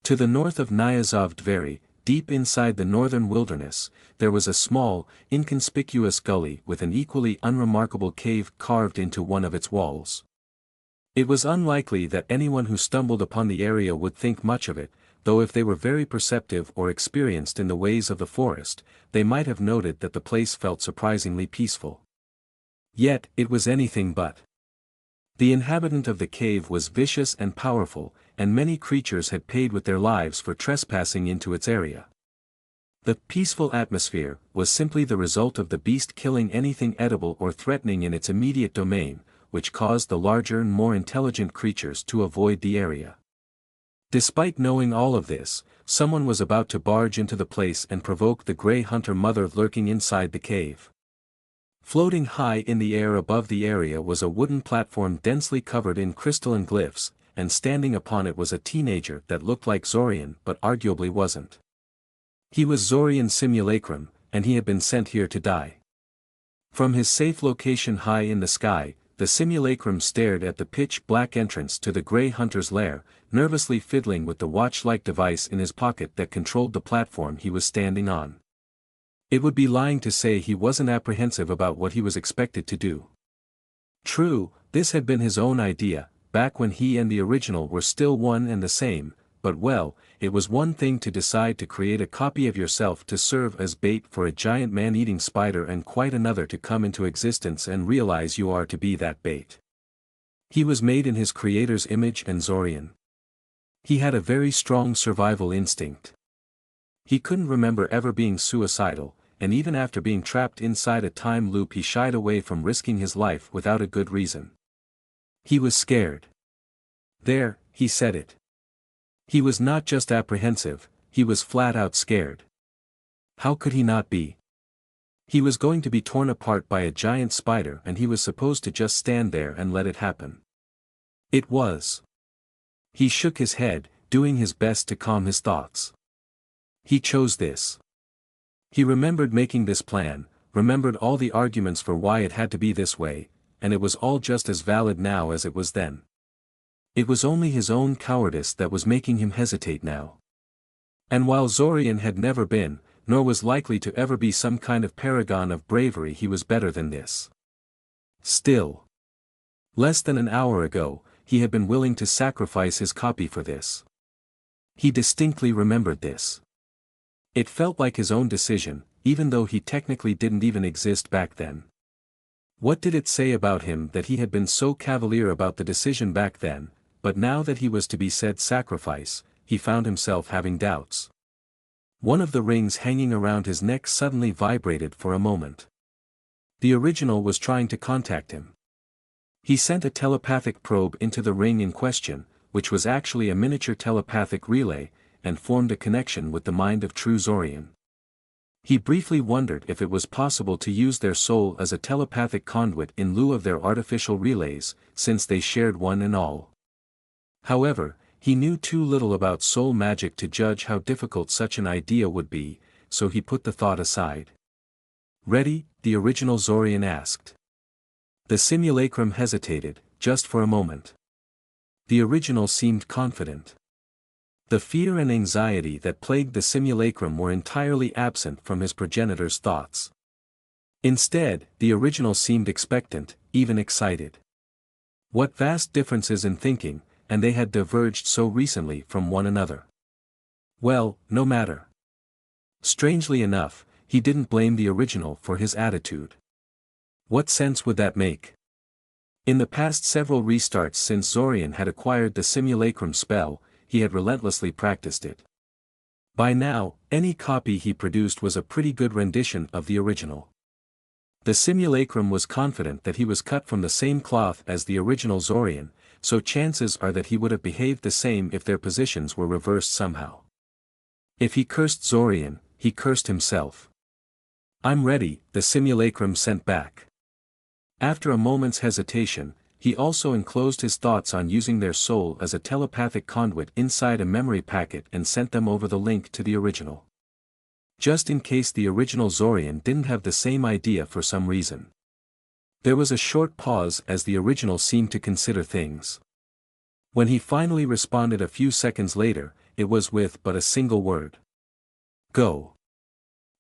To the north of Nyazov Dveri, deep inside the northern wilderness, there was a small, inconspicuous gully with an equally unremarkable cave carved into one of its walls. It was unlikely that anyone who stumbled upon the area would think much of it, though if they were very perceptive or experienced in the ways of the forest, they might have noted that the place felt surprisingly peaceful. Yet, it was anything but. The inhabitant of the cave was vicious and powerful, and many creatures had paid with their lives for trespassing into its area. The peaceful atmosphere was simply the result of the beast killing anything edible or threatening in its immediate domain, which caused the larger and more intelligent creatures to avoid the area. Despite knowing all of this, someone was about to barge into the place and provoke the Grey Hunter mother lurking inside the cave. Floating high in the air above the area was a wooden platform densely covered in crystalline glyphs, and standing upon it was a teenager that looked like Zorian but arguably wasn't. He was Zorian Simulacrum, and he had been sent here to die. From his safe location high in the sky, the Simulacrum stared at the pitch-black entrance to the Grey Hunter's lair, nervously fiddling with the watch-like device in his pocket that controlled the platform he was standing on. It would be lying to say he wasn't apprehensive about what he was expected to do. True, this had been his own idea, back when he and the original were still one and the same, but well, it was one thing to decide to create a copy of yourself to serve as bait for a giant man-eating spider and quite another to come into existence and realize you are to be that bait. He was made in his creator's image and Zorian. He had a very strong survival instinct. He couldn't remember ever being suicidal, and even after being trapped inside a time loop he shied away from risking his life without a good reason. He was scared. There, he said it. He was not just apprehensive, he was flat out scared. How could he not be? He was going to be torn apart by a giant spider and he was supposed to just stand there and let it happen. It was. He shook his head, doing his best to calm his thoughts. He chose this. He remembered making this plan, remembered all the arguments for why it had to be this way, and it was all just as valid now as it was then. It was only his own cowardice that was making him hesitate now. And while Zorian had never been, nor was likely to ever be some kind of paragon of bravery, he was better than this. Still. Less than an hour ago, he had been willing to sacrifice his copy for this. He distinctly remembered this. It felt like his own decision, even though he technically didn't even exist back then. What did it say about him that he had been so cavalier about the decision back then, but now that he was to be said sacrifice, he found himself having doubts. One of the rings hanging around his neck suddenly vibrated for a moment. The original was trying to contact him. He sent a telepathic probe into the ring in question, which was actually a miniature telepathic relay, and formed a connection with the mind of true Zorian. He briefly wondered if it was possible to use their soul as a telepathic conduit in lieu of their artificial relays, since they shared one and all. However, he knew too little about soul magic to judge how difficult such an idea would be, so he put the thought aside. "Ready?" the original Zorian asked. The Simulacrum hesitated, just for a moment. The original seemed confident. The fear and anxiety that plagued the Simulacrum were entirely absent from his progenitor's thoughts. Instead, the original seemed expectant, even excited. What vast differences in thinking, and they had diverged so recently from one another. Well, no matter. Strangely enough, he didn't blame the original for his attitude. What sense would that make? In the past several restarts since Zorian had acquired the Simulacrum spell, he had relentlessly practiced it. By now, any copy he produced was a pretty good rendition of the original. The Simulacrum was confident that he was cut from the same cloth as the original Zorian, so chances are that he would have behaved the same if their positions were reversed somehow. If he cursed Zorian, he cursed himself. "I'm ready," the Simulacrum sent back. After a moment's hesitation, he also enclosed his thoughts on using their soul as a telepathic conduit inside a memory packet and sent them over the link to the original. Just in case the original Zorian didn't have the same idea for some reason. There was a short pause as the original seemed to consider things. When he finally responded a few seconds later, it was with but a single word. Go.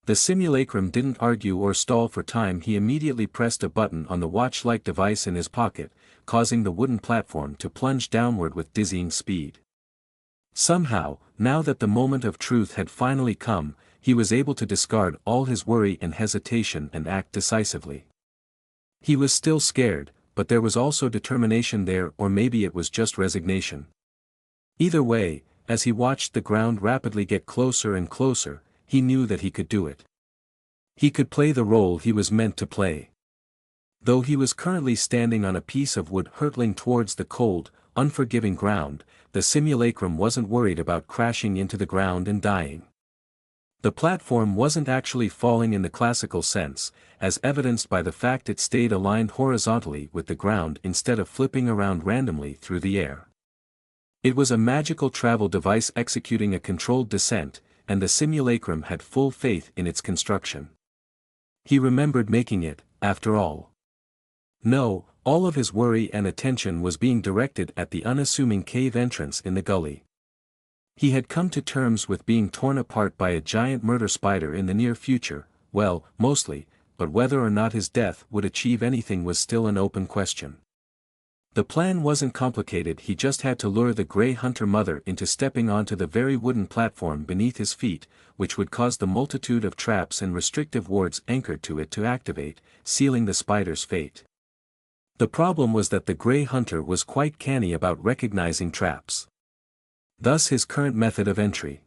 The simulacrum didn't argue or stall for time. He immediately pressed a button on the watch-like device in his pocket, causing the wooden platform to plunge downward with dizzying speed. Somehow, now that the moment of truth had finally come, he was able to discard all his worry and hesitation and act decisively. He was still scared, but there was also determination there, or maybe it was just resignation. Either way, as he watched the ground rapidly get closer and closer, he knew that he could do it. He could play the role he was meant to play. Though he was currently standing on a piece of wood hurtling towards the cold, unforgiving ground, the simulacrum wasn't worried about crashing into the ground and dying. The platform wasn't actually falling in the classical sense, as evidenced by the fact it stayed aligned horizontally with the ground instead of flipping around randomly through the air. It was a magical travel device executing a controlled descent, and the simulacrum had full faith in its construction. He remembered making it, after all. No, all of his worry and attention was being directed at the unassuming cave entrance in the gully. He had come to terms with being torn apart by a giant murder spider in the near future, well, mostly, but whether or not his death would achieve anything was still an open question. The plan wasn't complicated. He just had to lure the Grey Hunter mother into stepping onto the very wooden platform beneath his feet, which would cause the multitude of traps and restrictive wards anchored to it to activate, sealing the spider's fate. The problem was that the Grey Hunter was quite canny about recognizing traps. Thus his current method of entry.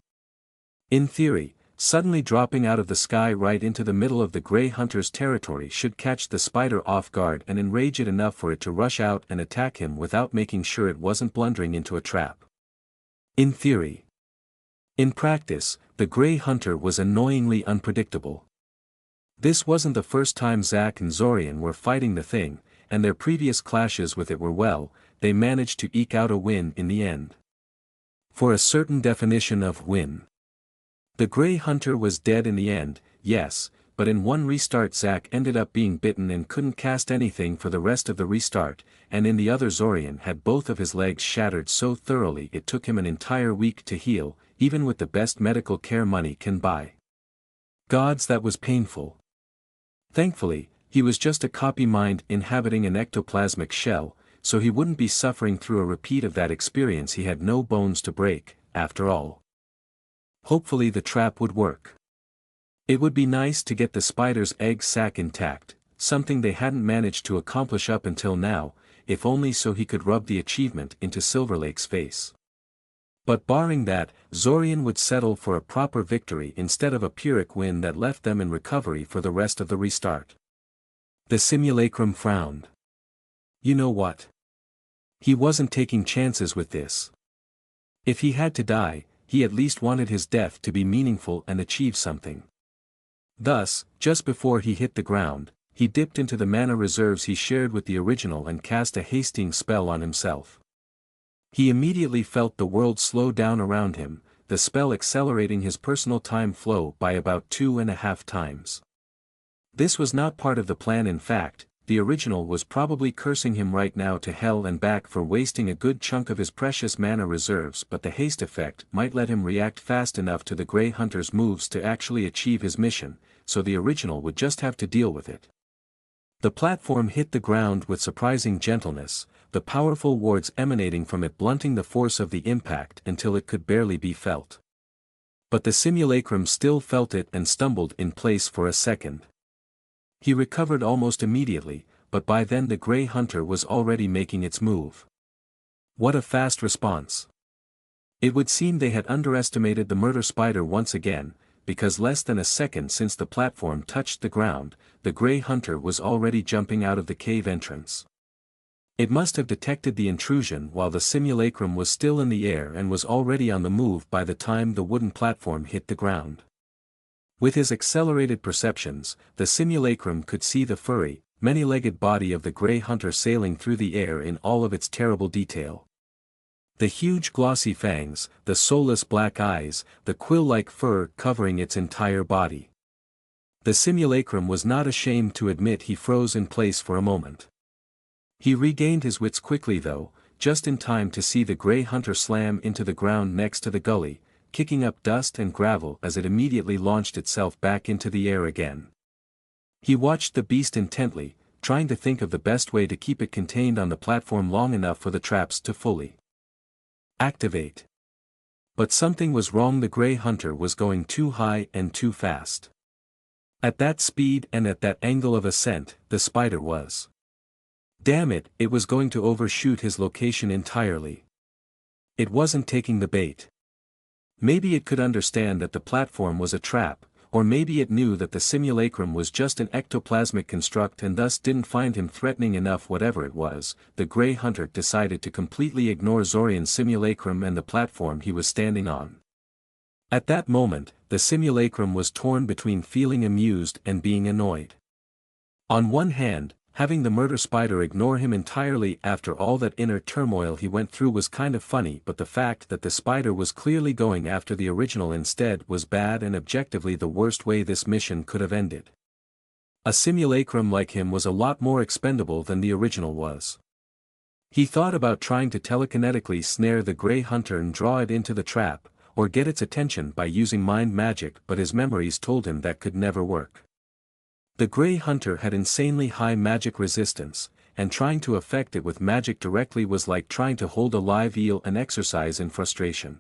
In theory, suddenly dropping out of the sky right into the middle of the Grey Hunter's territory should catch the spider off guard and enrage it enough for it to rush out and attack him without making sure it wasn't blundering into a trap. In theory. In practice, the Grey Hunter was annoyingly unpredictable. This wasn't the first time Zach and Zorian were fighting the thing, and their previous clashes with it were they managed to eke out a win in the end. For a certain definition of win. The Grey Hunter was dead in the end, yes, but in one restart Zach ended up being bitten and couldn't cast anything for the rest of the restart, and in the other Zorian had both of his legs shattered so thoroughly it took him an entire week to heal, even with the best medical care money can buy. Gods, that was painful. Thankfully, he was just a copy mind inhabiting an ectoplasmic shell, so he wouldn't be suffering through a repeat of that experience. He had no bones to break, after all. Hopefully the trap would work. It would be nice to get the spider's egg sac intact, something they hadn't managed to accomplish up until now, if only so he could rub the achievement into Silverlake's face. But barring that, Zorian would settle for a proper victory instead of a Pyrrhic win that left them in recovery for the rest of the restart. The simulacrum frowned. You know what? He wasn't taking chances with this. If he had to die, he at least wanted his death to be meaningful and achieve something. Thus, just before he hit the ground, he dipped into the mana reserves he shared with the original and cast a hasting spell on himself. He immediately felt the world slow down around him, the spell accelerating his personal time flow by about 2.5 times. This was not part of the plan. In fact, the original was probably cursing him right now to hell and back for wasting a good chunk of his precious mana reserves, but the haste effect might let him react fast enough to the Grey Hunter's moves to actually achieve his mission, so the original would just have to deal with it. The platform hit the ground with surprising gentleness, the powerful wards emanating from it blunting the force of the impact until it could barely be felt. But the simulacrum still felt it and stumbled in place for a second. He recovered almost immediately, but by then the Grey Hunter was already making its move. What a fast response! It would seem they had underestimated the murder spider once again, because less than a second since the platform touched the ground, the Grey Hunter was already jumping out of the cave entrance. It must have detected the intrusion while the simulacrum was still in the air and was already on the move by the time the wooden platform hit the ground. With his accelerated perceptions, the simulacrum could see the furry, many-legged body of the Grey Hunter sailing through the air in all of its terrible detail. The huge glossy fangs, the soulless black eyes, the quill-like fur covering its entire body. The simulacrum was not ashamed to admit he froze in place for a moment. He regained his wits quickly though, just in time to see the Grey Hunter slam into the ground next to the gully, kicking up dust and gravel as it immediately launched itself back into the air again. He watched the beast intently, trying to think of the best way to keep it contained on the platform long enough for the traps to fully activate. But something was wrong. The Grey Hunter was going too high and too fast. At that speed and at that angle of ascent, the spider was. Damn it, it was going to overshoot his location entirely. It wasn't taking the bait. Maybe it could understand that the platform was a trap, or maybe it knew that the simulacrum was just an ectoplasmic construct and thus didn't find him threatening enough. Whatever it was, the Grey Hunter decided to completely ignore Zorian's simulacrum and the platform he was standing on. At that moment, the simulacrum was torn between feeling amused and being annoyed. On one hand, having the murder spider ignore him entirely after all that inner turmoil he went through was kind of funny, but the fact that the spider was clearly going after the original instead was bad and objectively the worst way this mission could have ended. A simulacrum like him was a lot more expendable than the original was. He thought about trying to telekinetically snare the Grey Hunter and draw it into the trap, or get its attention by using mind magic, but his memories told him that could never work. The Grey Hunter had insanely high magic resistance, and trying to affect it with magic directly was like trying to hold a live eel and exercise in frustration.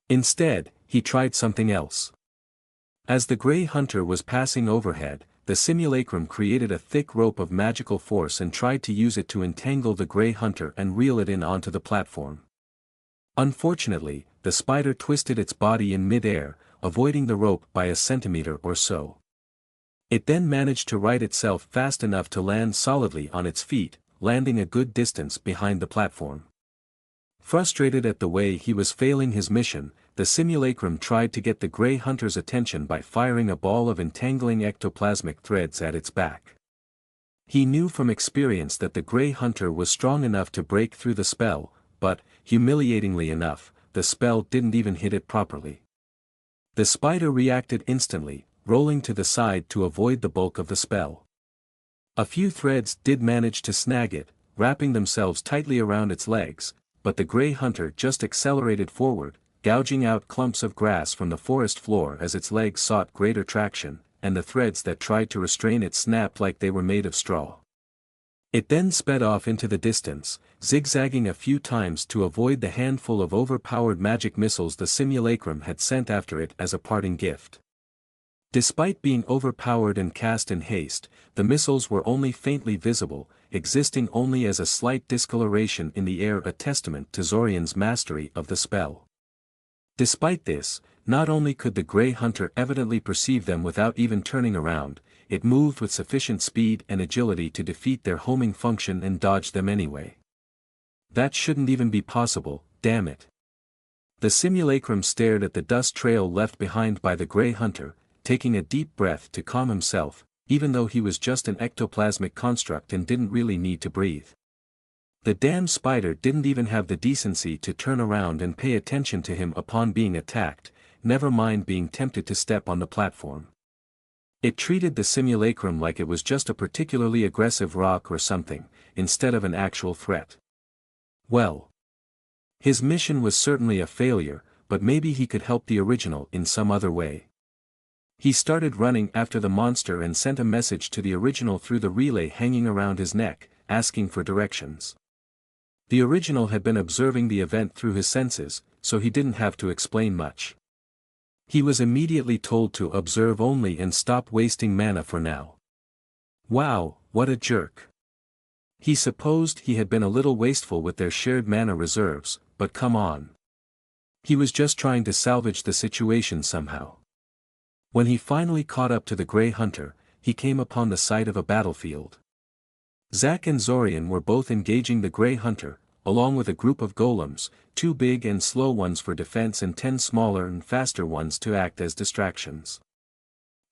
Instead, he tried something else. As the Grey Hunter was passing overhead, the simulacrum created a thick rope of magical force and tried to use it to entangle the Grey Hunter and reel it in onto the platform. Unfortunately, the spider twisted its body in mid-air, avoiding the rope by a centimeter or so. It then managed to right itself fast enough to land solidly on its feet, landing a good distance behind the platform. Frustrated at the way he was failing his mission, the simulacrum tried to get the Grey Hunter's attention by firing a ball of entangling ectoplasmic threads at its back. He knew from experience that the Grey Hunter was strong enough to break through the spell, but, humiliatingly enough, the spell didn't even hit it properly. The spider reacted instantly, rolling to the side to avoid the bulk of the spell. A few threads did manage to snag it, wrapping themselves tightly around its legs, but the Grey Hunter just accelerated forward, gouging out clumps of grass from the forest floor as its legs sought greater traction, and the threads that tried to restrain it snapped like they were made of straw. It then sped off into the distance, zigzagging a few times to avoid the handful of overpowered magic missiles the simulacrum had sent after it as a parting gift. Despite being overpowered and cast in haste, the missiles were only faintly visible, existing only as a slight discoloration in the air, a testament to Zorian's mastery of the spell. Despite this, not only could the Grey Hunter evidently perceive them without even turning around, it moved with sufficient speed and agility to defeat their homing function and dodge them anyway. That shouldn't even be possible, damn it. The simulacrum stared at the dust trail left behind by the Grey Hunter, taking a deep breath to calm himself, even though he was just an ectoplasmic construct and didn't really need to breathe. The damn spider didn't even have the decency to turn around and pay attention to him upon being attacked, never mind being tempted to step on the platform. It treated the simulacrum like it was just a particularly aggressive rock or something, instead of an actual threat. Well, his mission was certainly a failure, but maybe he could help the original in some other way. He started running after the monster and sent a message to the original through the relay hanging around his neck, asking for directions. The original had been observing the event through his senses, so he didn't have to explain much. He was immediately told to observe only and stop wasting mana for now. Wow, what a jerk. He supposed he had been a little wasteful with their shared mana reserves, but come on. He was just trying to salvage the situation somehow. When he finally caught up to the Grey Hunter, he came upon the site of a battlefield. Zach and Zorian were both engaging the Grey Hunter, along with a group of golems, 2 big and slow ones for defense and 10 smaller and faster ones to act as distractions.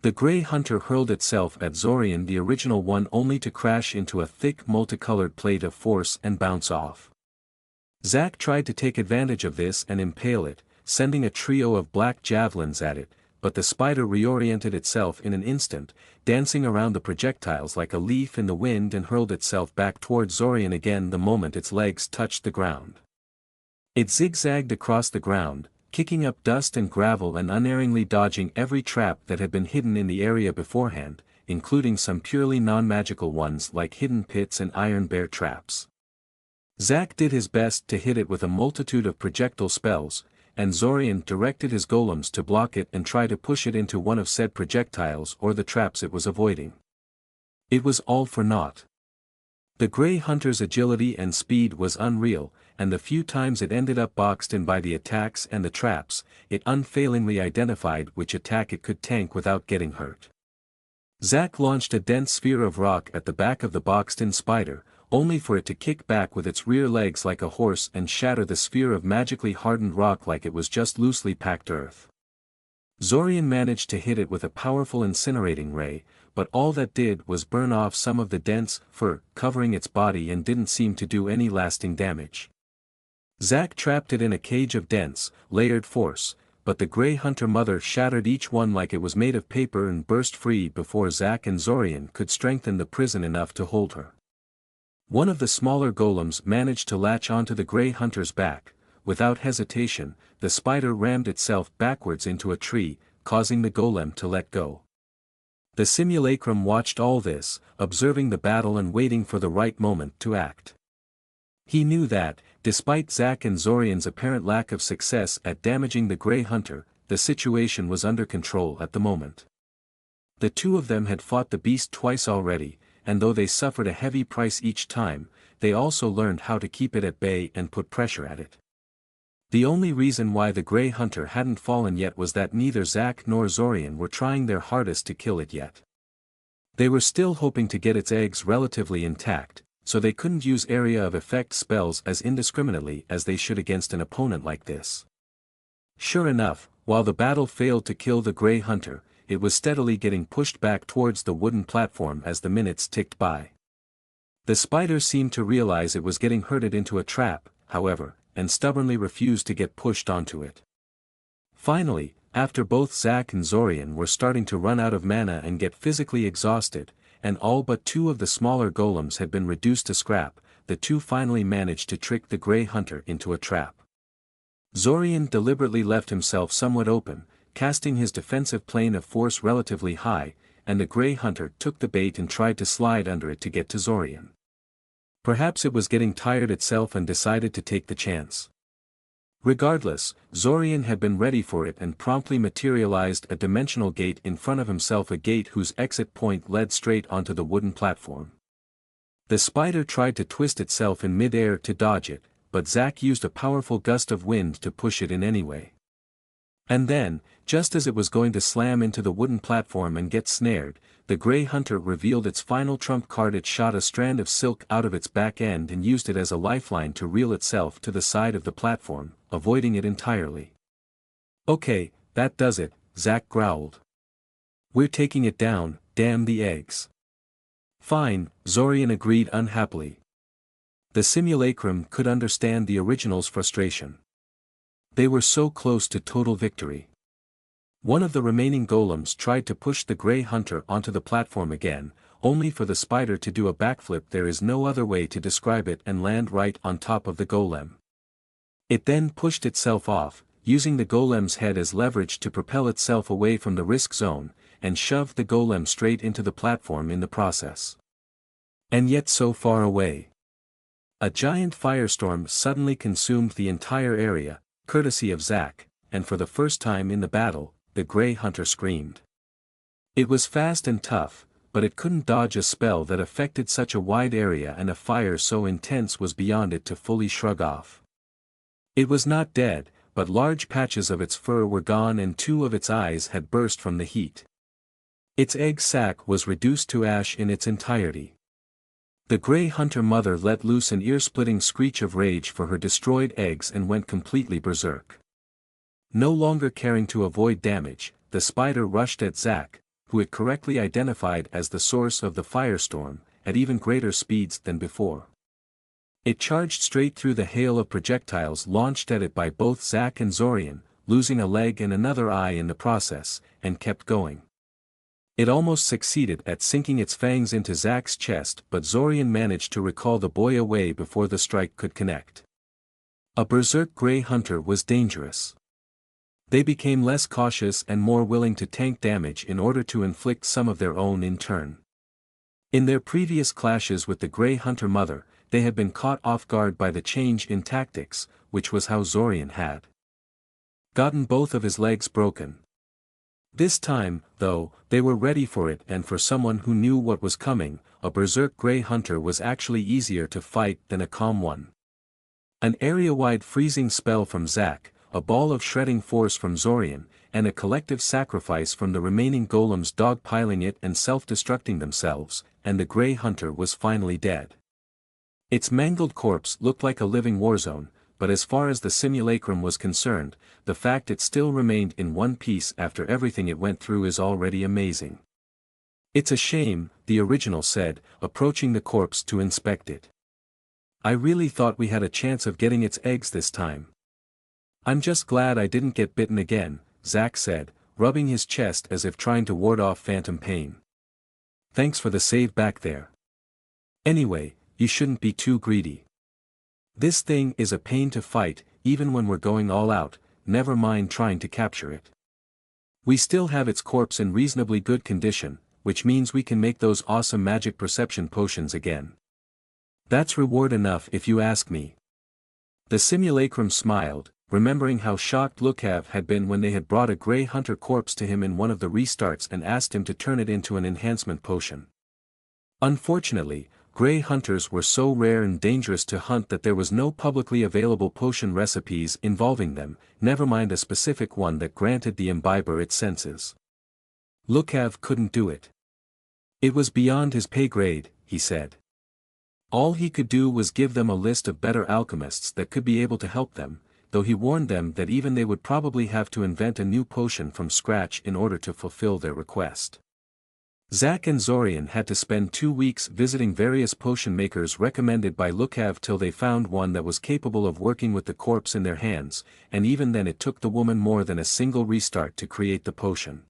The Grey Hunter hurled itself at Zorian, the original one, only to crash into a thick multicolored plate of force and bounce off. Zach tried to take advantage of this and impale it, sending a trio of black javelins at it, but the spider reoriented itself in an instant, dancing around the projectiles like a leaf in the wind and hurled itself back towards Zorian again the moment its legs touched the ground. It zigzagged across the ground, kicking up dust and gravel and unerringly dodging every trap that had been hidden in the area beforehand, including some purely non-magical ones like hidden pits and iron bear traps. Zach did his best to hit it with a multitude of projectile spells, and Zorian directed his golems to block it and try to push it into one of said projectiles or the traps it was avoiding. It was all for naught. The Grey Hunter's agility and speed was unreal, and the few times it ended up boxed in by the attacks and the traps, it unfailingly identified which attack it could tank without getting hurt. Zach launched a dense sphere of rock at the back of the boxed-in spider, only for it to kick back with its rear legs like a horse and shatter the sphere of magically hardened rock like it was just loosely packed earth. Zorian managed to hit it with a powerful incinerating ray, but all that did was burn off some of the dense fur covering its body and didn't seem to do any lasting damage. Zach trapped it in a cage of dense, layered force, but the Grey Hunter mother shattered each one like it was made of paper and burst free before Zach and Zorian could strengthen the prison enough to hold her. One of the smaller golems managed to latch onto the Grey Hunter's back. Without hesitation, the spider rammed itself backwards into a tree, causing the golem to let go. The Simulacrum watched all this, observing the battle and waiting for the right moment to act. He knew that, despite Zach and Zorian's apparent lack of success at damaging the Grey Hunter, the situation was under control at the moment. The two of them had fought the beast twice already, and though they suffered a heavy price each time, they also learned how to keep it at bay and put pressure at it. The only reason why the Grey Hunter hadn't fallen yet was that neither Zach nor Zorian were trying their hardest to kill it yet. They were still hoping to get its eggs relatively intact, so they couldn't use area of effect spells as indiscriminately as they should against an opponent like this. Sure enough, while the battle failed to kill the Grey Hunter, it was steadily getting pushed back towards the wooden platform as the minutes ticked by. The spider seemed to realize it was getting herded into a trap, however, and stubbornly refused to get pushed onto it. Finally, after both Zach and Zorian were starting to run out of mana and get physically exhausted, and all but two of the smaller golems had been reduced to scrap, the two finally managed to trick the Grey Hunter into a trap. Zorian deliberately left himself somewhat open, casting his defensive plane of force relatively high, and the Grey Hunter took the bait and tried to slide under it to get to Zorian. Perhaps it was getting tired itself and decided to take the chance. Regardless, Zorian had been ready for it and promptly materialized a dimensional gate in front of himself, a gate whose exit point led straight onto the wooden platform. The spider tried to twist itself in mid-air to dodge it, but Zach used a powerful gust of wind to push it in anyway. And then, just as it was going to slam into the wooden platform and get snared, the Grey Hunter revealed its final trump card. It shot a strand of silk out of its back end and used it as a lifeline to reel itself to the side of the platform, avoiding it entirely. "Okay, that does it," Zach growled. "We're taking it down, damn the eggs." "Fine," Zorian agreed unhappily. The Simulacrum could understand the original's frustration. They were so close to total victory. One of the remaining golems tried to push the Grey Hunter onto the platform again, only for the spider to do a backflip. There is no other way to describe it, and land right on top of the golem. It then pushed itself off, using the golem's head as leverage to propel itself away from the risk zone, and shoved the golem straight into the platform in the process. And yet so far away. A giant firestorm suddenly consumed the entire area, courtesy of Zach, and for the first time in the battle, the Grey Hunter screamed. It was fast and tough, but it couldn't dodge a spell that affected such a wide area, and a fire so intense was beyond it to fully shrug off. It was not dead, but large patches of its fur were gone and two of its eyes had burst from the heat. Its egg sac was reduced to ash in its entirety. The Grey Hunter mother let loose an ear-splitting screech of rage for her destroyed eggs and went completely berserk. No longer caring to avoid damage, the spider rushed at Zach, who it correctly identified as the source of the firestorm, at even greater speeds than before. It charged straight through the hail of projectiles launched at it by both Zach and Zorian, losing a leg and another eye in the process, and kept going. It almost succeeded at sinking its fangs into Zach's chest, but Zorian managed to recall the boy away before the strike could connect. A berserk grey hunter was dangerous. They became less cautious and more willing to tank damage in order to inflict some of their own in turn. In their previous clashes with the grey hunter mother, they had been caught off guard by the change in tactics, which was how Zorian had gotten both of his legs broken. This time, though, they were ready for it, and for someone who knew what was coming, a berserk grey hunter was actually easier to fight than a calm one. An area-wide freezing spell from Zach, a ball of shredding force from Zorian, and a collective sacrifice from the remaining golems dogpiling it and self-destructing themselves, and the grey hunter was finally dead. Its mangled corpse looked like a living warzone, but as far as the simulacrum was concerned, the fact it still remained in one piece after everything it went through is already amazing. "It's a shame," the original said, approaching the corpse to inspect it. "I really thought we had a chance of getting its eggs this time." "I'm just glad I didn't get bitten again," Zach said, rubbing his chest as if trying to ward off phantom pain. "Thanks for the save back there. Anyway, you shouldn't be too greedy. This thing is a pain to fight, even when we're going all out, never mind trying to capture it. We still have its corpse in reasonably good condition, which means we can make those awesome magic perception potions again. That's reward enough if you ask me." The simulacrum smiled, remembering how shocked Lukav had been when they had brought a grey hunter corpse to him in one of the restarts and asked him to turn it into an enhancement potion. Unfortunately, grey hunters were so rare and dangerous to hunt that there was no publicly available potion recipes involving them, never mind a specific one that granted the imbiber its senses. Lukav couldn't do it. It was beyond his pay grade, he said. All he could do was give them a list of better alchemists that could be able to help them, though he warned them that even they would probably have to invent a new potion from scratch in order to fulfill their request. Zach and Zorian had to spend 2 weeks visiting various potion makers recommended by Lukav till they found one that was capable of working with the corpse in their hands, and even then it took the woman more than a single restart to create the potion.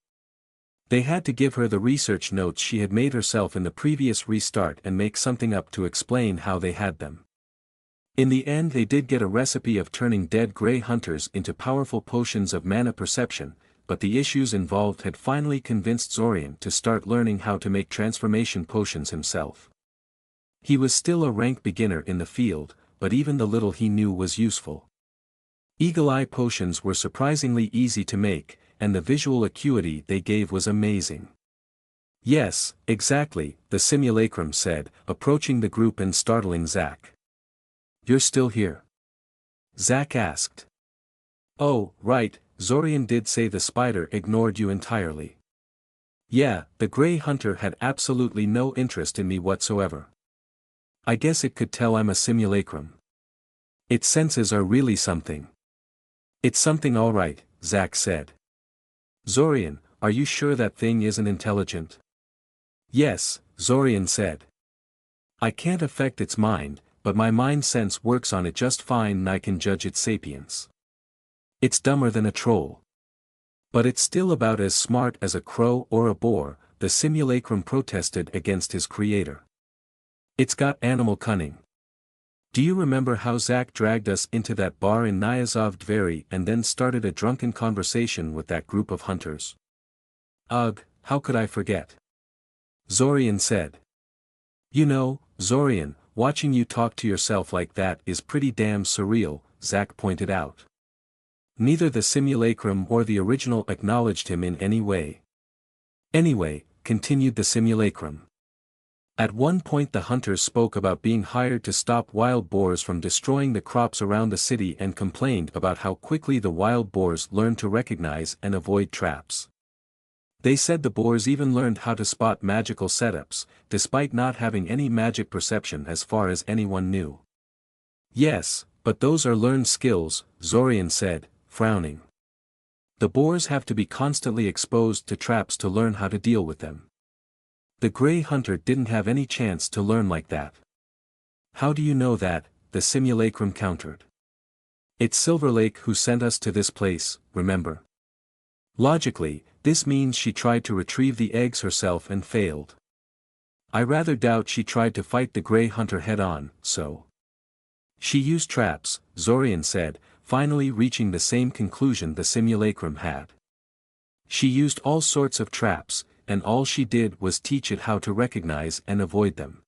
They had to give her the research notes she had made herself in the previous restart and make something up to explain how they had them. In the end they did get a recipe of turning dead grey hunters into powerful potions of mana perception, but the issues involved had finally convinced Zorian to start learning how to make transformation potions himself. He was still a rank beginner in the field, but even the little he knew was useful. Eagle-eye potions were surprisingly easy to make, and the visual acuity they gave was amazing. "Yes, exactly," the simulacrum said, approaching the group and startling Zach. "You're still here?" Zach asked. "Oh, right, Zorian did say the spider ignored you entirely." "Yeah, the grey hunter had absolutely no interest in me whatsoever. I guess it could tell I'm a simulacrum. Its senses are really something." "It's something all right," Zach said. "Zorian, are you sure that thing isn't intelligent?" "Yes," Zorian said. "I can't affect its mind, but my mind sense works on it just fine and I can judge its sapience. It's dumber than a troll. But it's still about as smart as a crow or a boar," the simulacrum protested against his creator. "It's got animal cunning. Do you remember how Zach dragged us into that bar in Nyazov Dveri and then started a drunken conversation with that group of hunters?" "Ugh, how could I forget?" Zorian said. "You know, Zorian, watching you talk to yourself like that is pretty damn surreal," Zach pointed out. Neither the simulacrum or the original acknowledged him in any way. "Anyway," continued the simulacrum. "At one point the hunters spoke about being hired to stop wild boars from destroying the crops around the city and complained about how quickly the wild boars learned to recognize and avoid traps. They said the boars even learned how to spot magical setups, despite not having any magic perception as far as anyone knew." "Yes, but those are learned skills," Zorian said, frowning. "The boars have to be constantly exposed to traps to learn how to deal with them. The grey hunter didn't have any chance to learn like that." "How do you know that?" the simulacrum countered. It's Silver Lake who sent us to this place, remember? Logically, this means she tried to retrieve the eggs herself and failed. I rather doubt she tried to fight the Grey Hunter head-on, so. She used traps, Zorian said, finally reaching the same conclusion the simulacrum had. She used all sorts of traps, and all she did was teach it how to recognize and avoid them.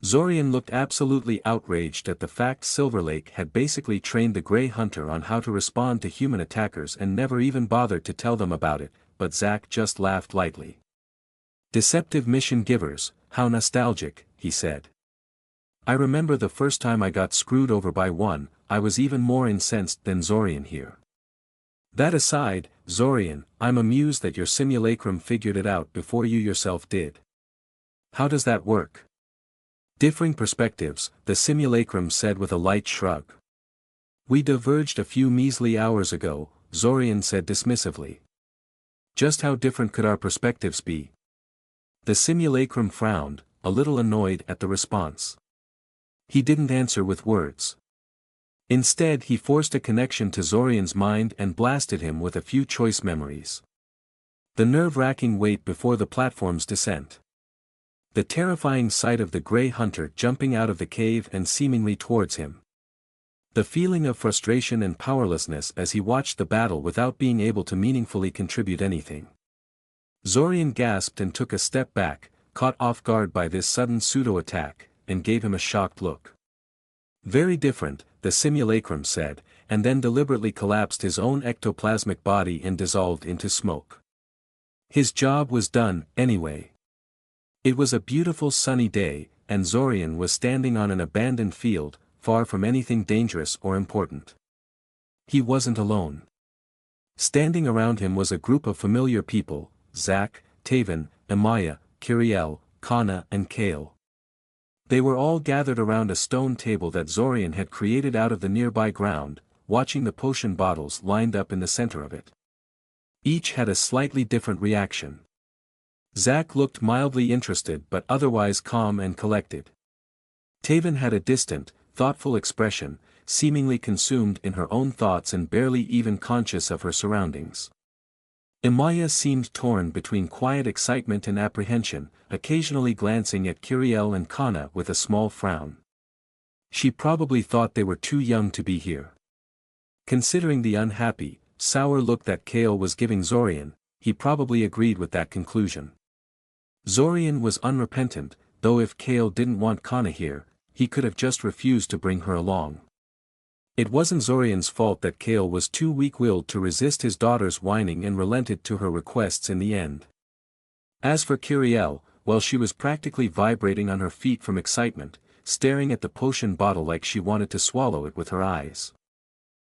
Zorian looked absolutely outraged at the fact Silver Lake had basically trained the Grey Hunter on how to respond to human attackers and never even bothered to tell them about it, but Zach just laughed lightly. Deceptive mission givers, how nostalgic, he said. I remember the first time I got screwed over by one, I was even more incensed than Zorian here. That aside, Zorian, I'm amused that your simulacrum figured it out before you yourself did. How does that work? Differing perspectives, the simulacrum said with a light shrug. We diverged a few measly hours ago, Zorian said dismissively. Just how different could our perspectives be? The simulacrum frowned, a little annoyed at the response. He didn't answer with words. Instead he forced a connection to Zorian's mind and blasted him with a few choice memories. The nerve-wracking wait before the platform's descent. The terrifying sight of the Grey Hunter jumping out of the cave and seemingly towards him. The feeling of frustration and powerlessness as he watched the battle without being able to meaningfully contribute anything. Zorian gasped and took a step back, caught off guard by this sudden pseudo-attack, and gave him a shocked look. Very different, the simulacrum said, and then deliberately collapsed his own ectoplasmic body and dissolved into smoke. His job was done, anyway. It was a beautiful sunny day, and Zorian was standing on an abandoned field, far from anything dangerous or important. He wasn't alone. Standing around him was a group of familiar people, Zach, Taven, Amaya, Kiriel, Kana and Kale. They were all gathered around a stone table that Zorian had created out of the nearby ground, watching the potion bottles lined up in the center of it. Each had a slightly different reaction. Zach looked mildly interested but otherwise calm and collected. Taven had a distant, thoughtful expression, seemingly consumed in her own thoughts and barely even conscious of her surroundings. Amaya seemed torn between quiet excitement and apprehension, occasionally glancing at Kiriel and Kana with a small frown. She probably thought they were too young to be here. Considering the unhappy, sour look that Kale was giving Zorian, he probably agreed with that conclusion. Zorian was unrepentant, though if Kale didn't want Kana here, he could have just refused to bring her along. It wasn't Zorian's fault that Kale was too weak-willed to resist his daughter's whining and relented to her requests in the end. As for Kiriel, well, she was practically vibrating on her feet from excitement, staring at the potion bottle like she wanted to swallow it with her eyes.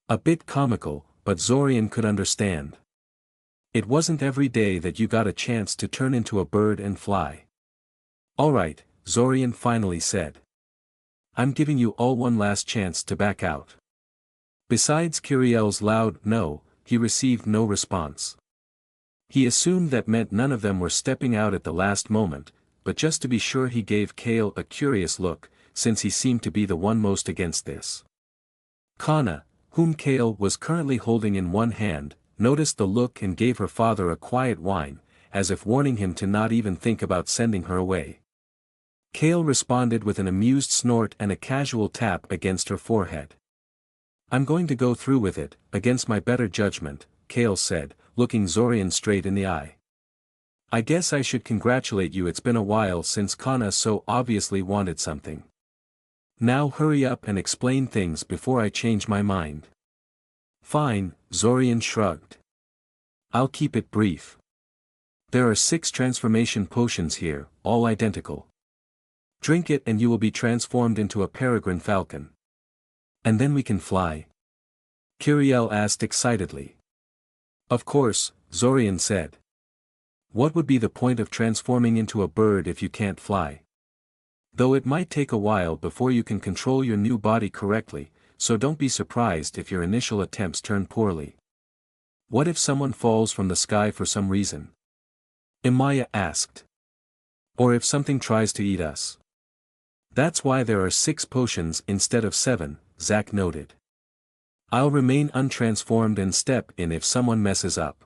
A bit comical, but Zorian could understand. It wasn't every day that you got a chance to turn into a bird and fly. Alright, Zorian finally said. I'm giving you all one last chance to back out. Besides Kiriel's loud no, he received no response. He assumed that meant none of them were stepping out at the last moment, but just to be sure he gave Kale a curious look, since he seemed to be the one most against this. Kana, whom Kale was currently holding in one hand, noticed the look and gave her father a quiet whine, as if warning him to not even think about sending her away. Kale responded with an amused snort and a casual tap against her forehead. I'm going to go through with it, against my better judgment, Kale said, looking Zorian straight in the eye. I guess I should congratulate you, it's been a while since Kana so obviously wanted something. Now hurry up and explain things before I change my mind. Fine, Zorian shrugged. I'll keep it brief. There are 6 transformation potions here, all identical. Drink it and you will be transformed into a peregrine falcon. And then we can fly? Kiriel asked excitedly. Of course, Zorian said. What would be the point of transforming into a bird if you can't fly? Though it might take a while before you can control your new body correctly, so don't be surprised if your initial attempts turn poorly. What if someone falls from the sky for some reason? Amaya asked. Or if something tries to eat us? That's why there are 6 potions instead of 7, Zach noted. I'll remain untransformed and step in if someone messes up.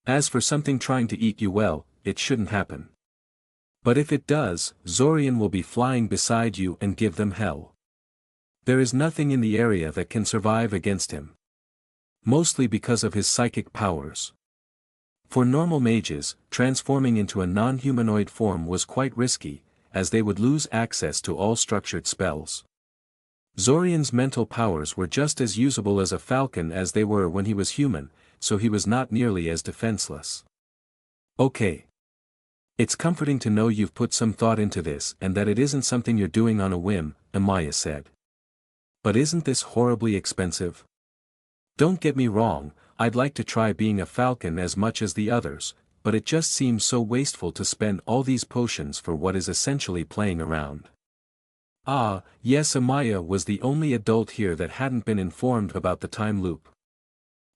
As for something trying to eat you, well, it shouldn't happen. But if it does, Zorian will be flying beside you and give them hell. There is nothing in the area that can survive against him. Mostly because of his psychic powers. For normal mages, transforming into a non-humanoid form was quite risky, as they would lose access to all structured spells. Zorian's mental powers were just as usable as a falcon as they were when he was human, so he was not nearly as defenseless. Okay. It's comforting to know you've put some thought into this and that it isn't something you're doing on a whim, Amaya said. But isn't this horribly expensive? Don't get me wrong, I'd like to try being a falcon as much as the others, but it just seems so wasteful to spend all these potions for what is essentially playing around. Ah, yes, Amaya was the only adult here that hadn't been informed about the time loop.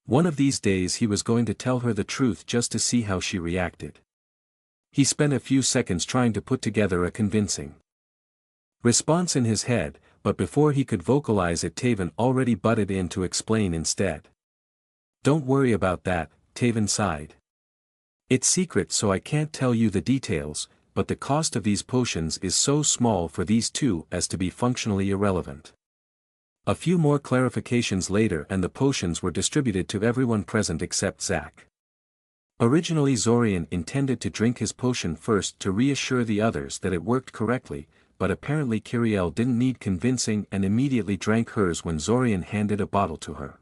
One of these days he was going to tell her the truth just to see how she reacted. He spent a few seconds trying to put together a convincing response in his head, but before he could vocalize it, Taven already butted in to explain instead. Don't worry about that, Taven sighed. It's secret, so I can't tell you the details, but the cost of these potions is so small for these two as to be functionally irrelevant. A few more clarifications later and the potions were distributed to everyone present except Zach. Originally Zorian intended to drink his potion first to reassure the others that it worked correctly, but apparently Kiriel didn't need convincing and immediately drank hers when Zorian handed a bottle to her.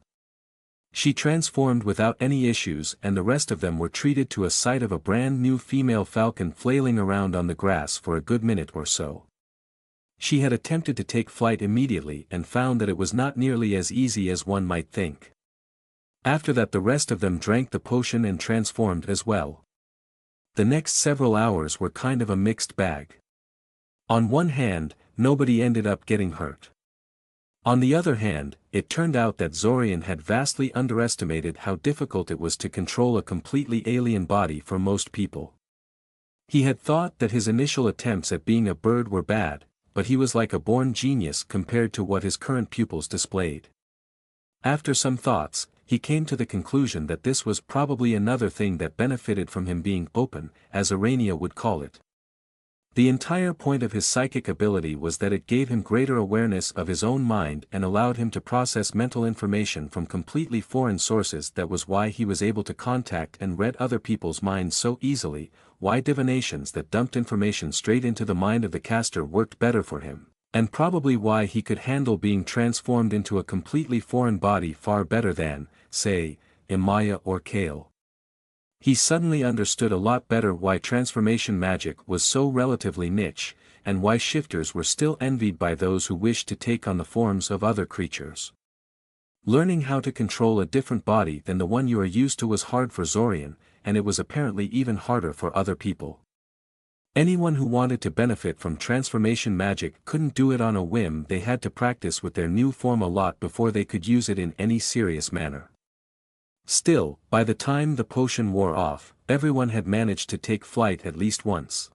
She transformed without any issues and the rest of them were treated to a sight of a brand new female falcon flailing around on the grass for a good minute or so. She had attempted to take flight immediately and found that it was not nearly as easy as one might think. After that the rest of them drank the potion and transformed as well. The next several hours were kind of a mixed bag. On one hand, nobody ended up getting hurt. On the other hand, it turned out that Zorian had vastly underestimated how difficult it was to control a completely alien body for most people. He had thought that his initial attempts at being a bird were bad, but he was like a born genius compared to what his current pupils displayed. After some thoughts, he came to the conclusion that this was probably another thing that benefited from him being open, as Arania would call it. The entire point of his psychic ability was that it gave him greater awareness of his own mind and allowed him to process mental information from completely foreign sources. That was why he was able to contact and read other people's minds so easily, why divinations that dumped information straight into the mind of the caster worked better for him, and probably why he could handle being transformed into a completely foreign body far better than, say, Amaya or Kale. He suddenly understood a lot better why transformation magic was so relatively niche, and why shifters were still envied by those who wished to take on the forms of other creatures. Learning how to control a different body than the one you are used to was hard for Zorian, and it was apparently even harder for other people. Anyone who wanted to benefit from transformation magic couldn't do it on a whim. They had to practice with their new form a lot before they could use it in any serious manner. Still, by the time the potion wore off, everyone had managed to take flight at least once.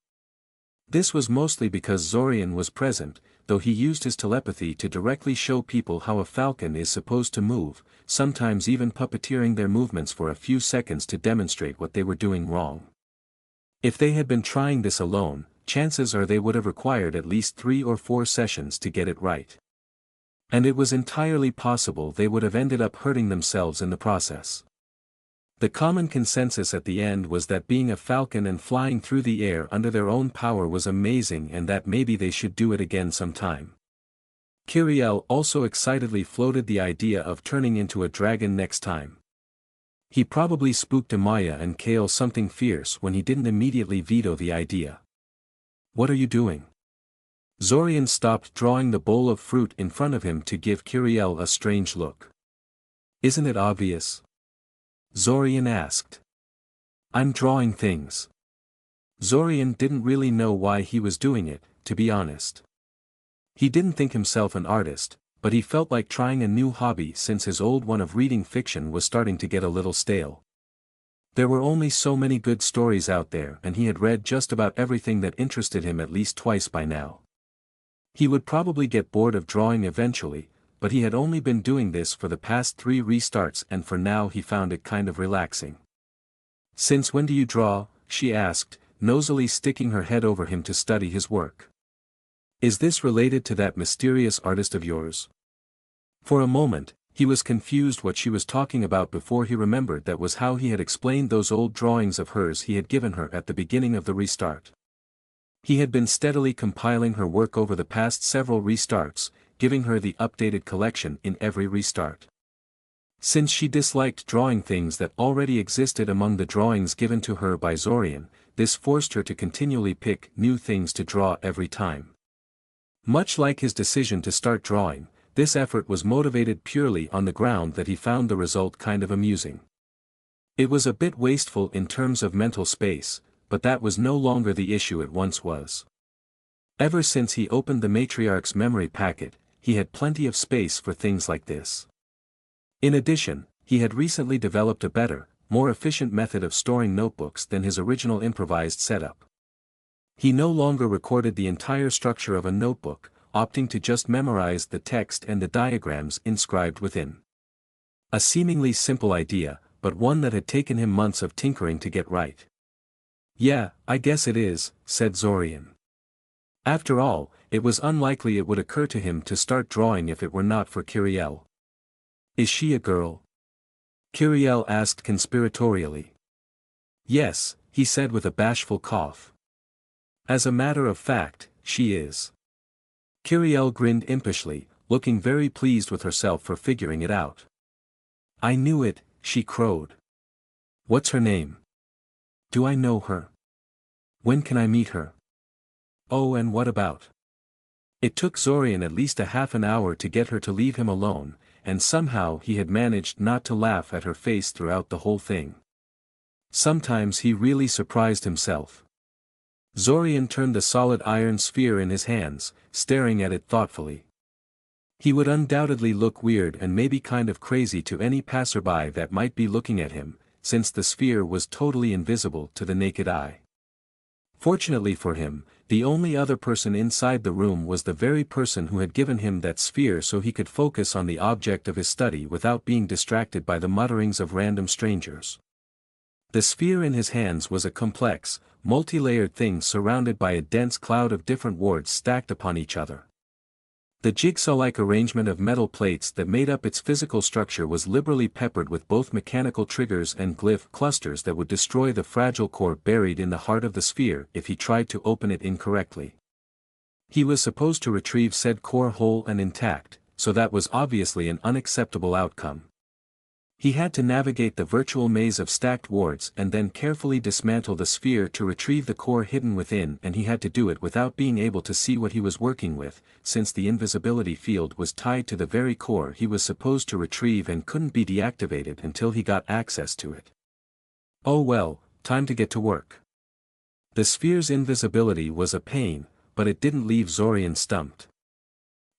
This was mostly because Zorian was present, though he used his telepathy to directly show people how a falcon is supposed to move, sometimes even puppeteering their movements for a few seconds to demonstrate what they were doing wrong. If they had been trying this alone, chances are they would have required at least 3 or 4 sessions to get it right. And it was entirely possible they would have ended up hurting themselves in the process. The common consensus at the end was that being a falcon and flying through the air under their own power was amazing and that maybe they should do it again sometime. Kiriel also excitedly floated the idea of turning into a dragon next time. He probably spooked Amaya and Kale something fierce when he didn't immediately veto the idea. What are you doing? Zorian stopped drawing the bowl of fruit in front of him to give Kiriel a strange look. Isn't it obvious? Zorian asked. I'm drawing things. Zorian didn't really know why he was doing it, to be honest. He didn't think himself an artist, but he felt like trying a new hobby since his old one of reading fiction was starting to get a little stale. There were only so many good stories out there and he had read just about everything that interested him at least twice by now. He would probably get bored of drawing eventually, but he had only been doing this for the past 3 restarts and for now he found it kind of relaxing. "Since when do you draw?" she asked, nosily sticking her head over him to study his work. "Is this related to that mysterious artist of yours?" For a moment, he was confused what she was talking about before he remembered that was how he had explained those old drawings of hers he had given her at the beginning of the restart. He had been steadily compiling her work over the past several restarts, giving her the updated collection in every restart. Since she disliked drawing things that already existed among the drawings given to her by Zorian, this forced her to continually pick new things to draw every time. Much like his decision to start drawing, this effort was motivated purely on the ground that he found the result kind of amusing. It was a bit wasteful in terms of mental space, but that was no longer the issue it once was. Ever since he opened the Matriarch's memory packet, he had plenty of space for things like this. In addition, he had recently developed a better, more efficient method of storing notebooks than his original improvised setup. He no longer recorded the entire structure of a notebook, opting to just memorize the text and the diagrams inscribed within. A seemingly simple idea, but one that had taken him months of tinkering to get right. "Yeah, I guess it is," said Zorian. After all, it was unlikely it would occur to him to start drawing if it were not for Kyrielle. "Is she a girl?" Kyrielle asked conspiratorially. "Yes," he said with a bashful cough. "As a matter of fact, she is." Kyrielle grinned impishly, looking very pleased with herself for figuring it out. "I knew it," she crowed. "What's her name? Do I know her? When can I meet her? Oh, and what about?" It took Zorian at least a half an hour to get her to leave him alone, and somehow he had managed not to laugh at her face throughout the whole thing. Sometimes he really surprised himself. Zorian turned the solid iron sphere in his hands, staring at it thoughtfully. He would undoubtedly look weird and maybe kind of crazy to any passerby that might be looking at him, since the sphere was totally invisible to the naked eye. Fortunately for him, the only other person inside the room was the very person who had given him that sphere so he could focus on the object of his study without being distracted by the mutterings of random strangers. The sphere in his hands was a complex, multi-layered thing surrounded by a dense cloud of different wards stacked upon each other. The jigsaw-like arrangement of metal plates that made up its physical structure was liberally peppered with both mechanical triggers and glyph clusters that would destroy the fragile core buried in the heart of the sphere if he tried to open it incorrectly. He was supposed to retrieve said core whole and intact, so that was obviously an unacceptable outcome. He had to navigate the virtual maze of stacked wards and then carefully dismantle the sphere to retrieve the core hidden within, and he had to do it without being able to see what he was working with, since the invisibility field was tied to the very core he was supposed to retrieve and couldn't be deactivated until he got access to it. Oh well, time to get to work. The sphere's invisibility was a pain, but it didn't leave Zorian stumped.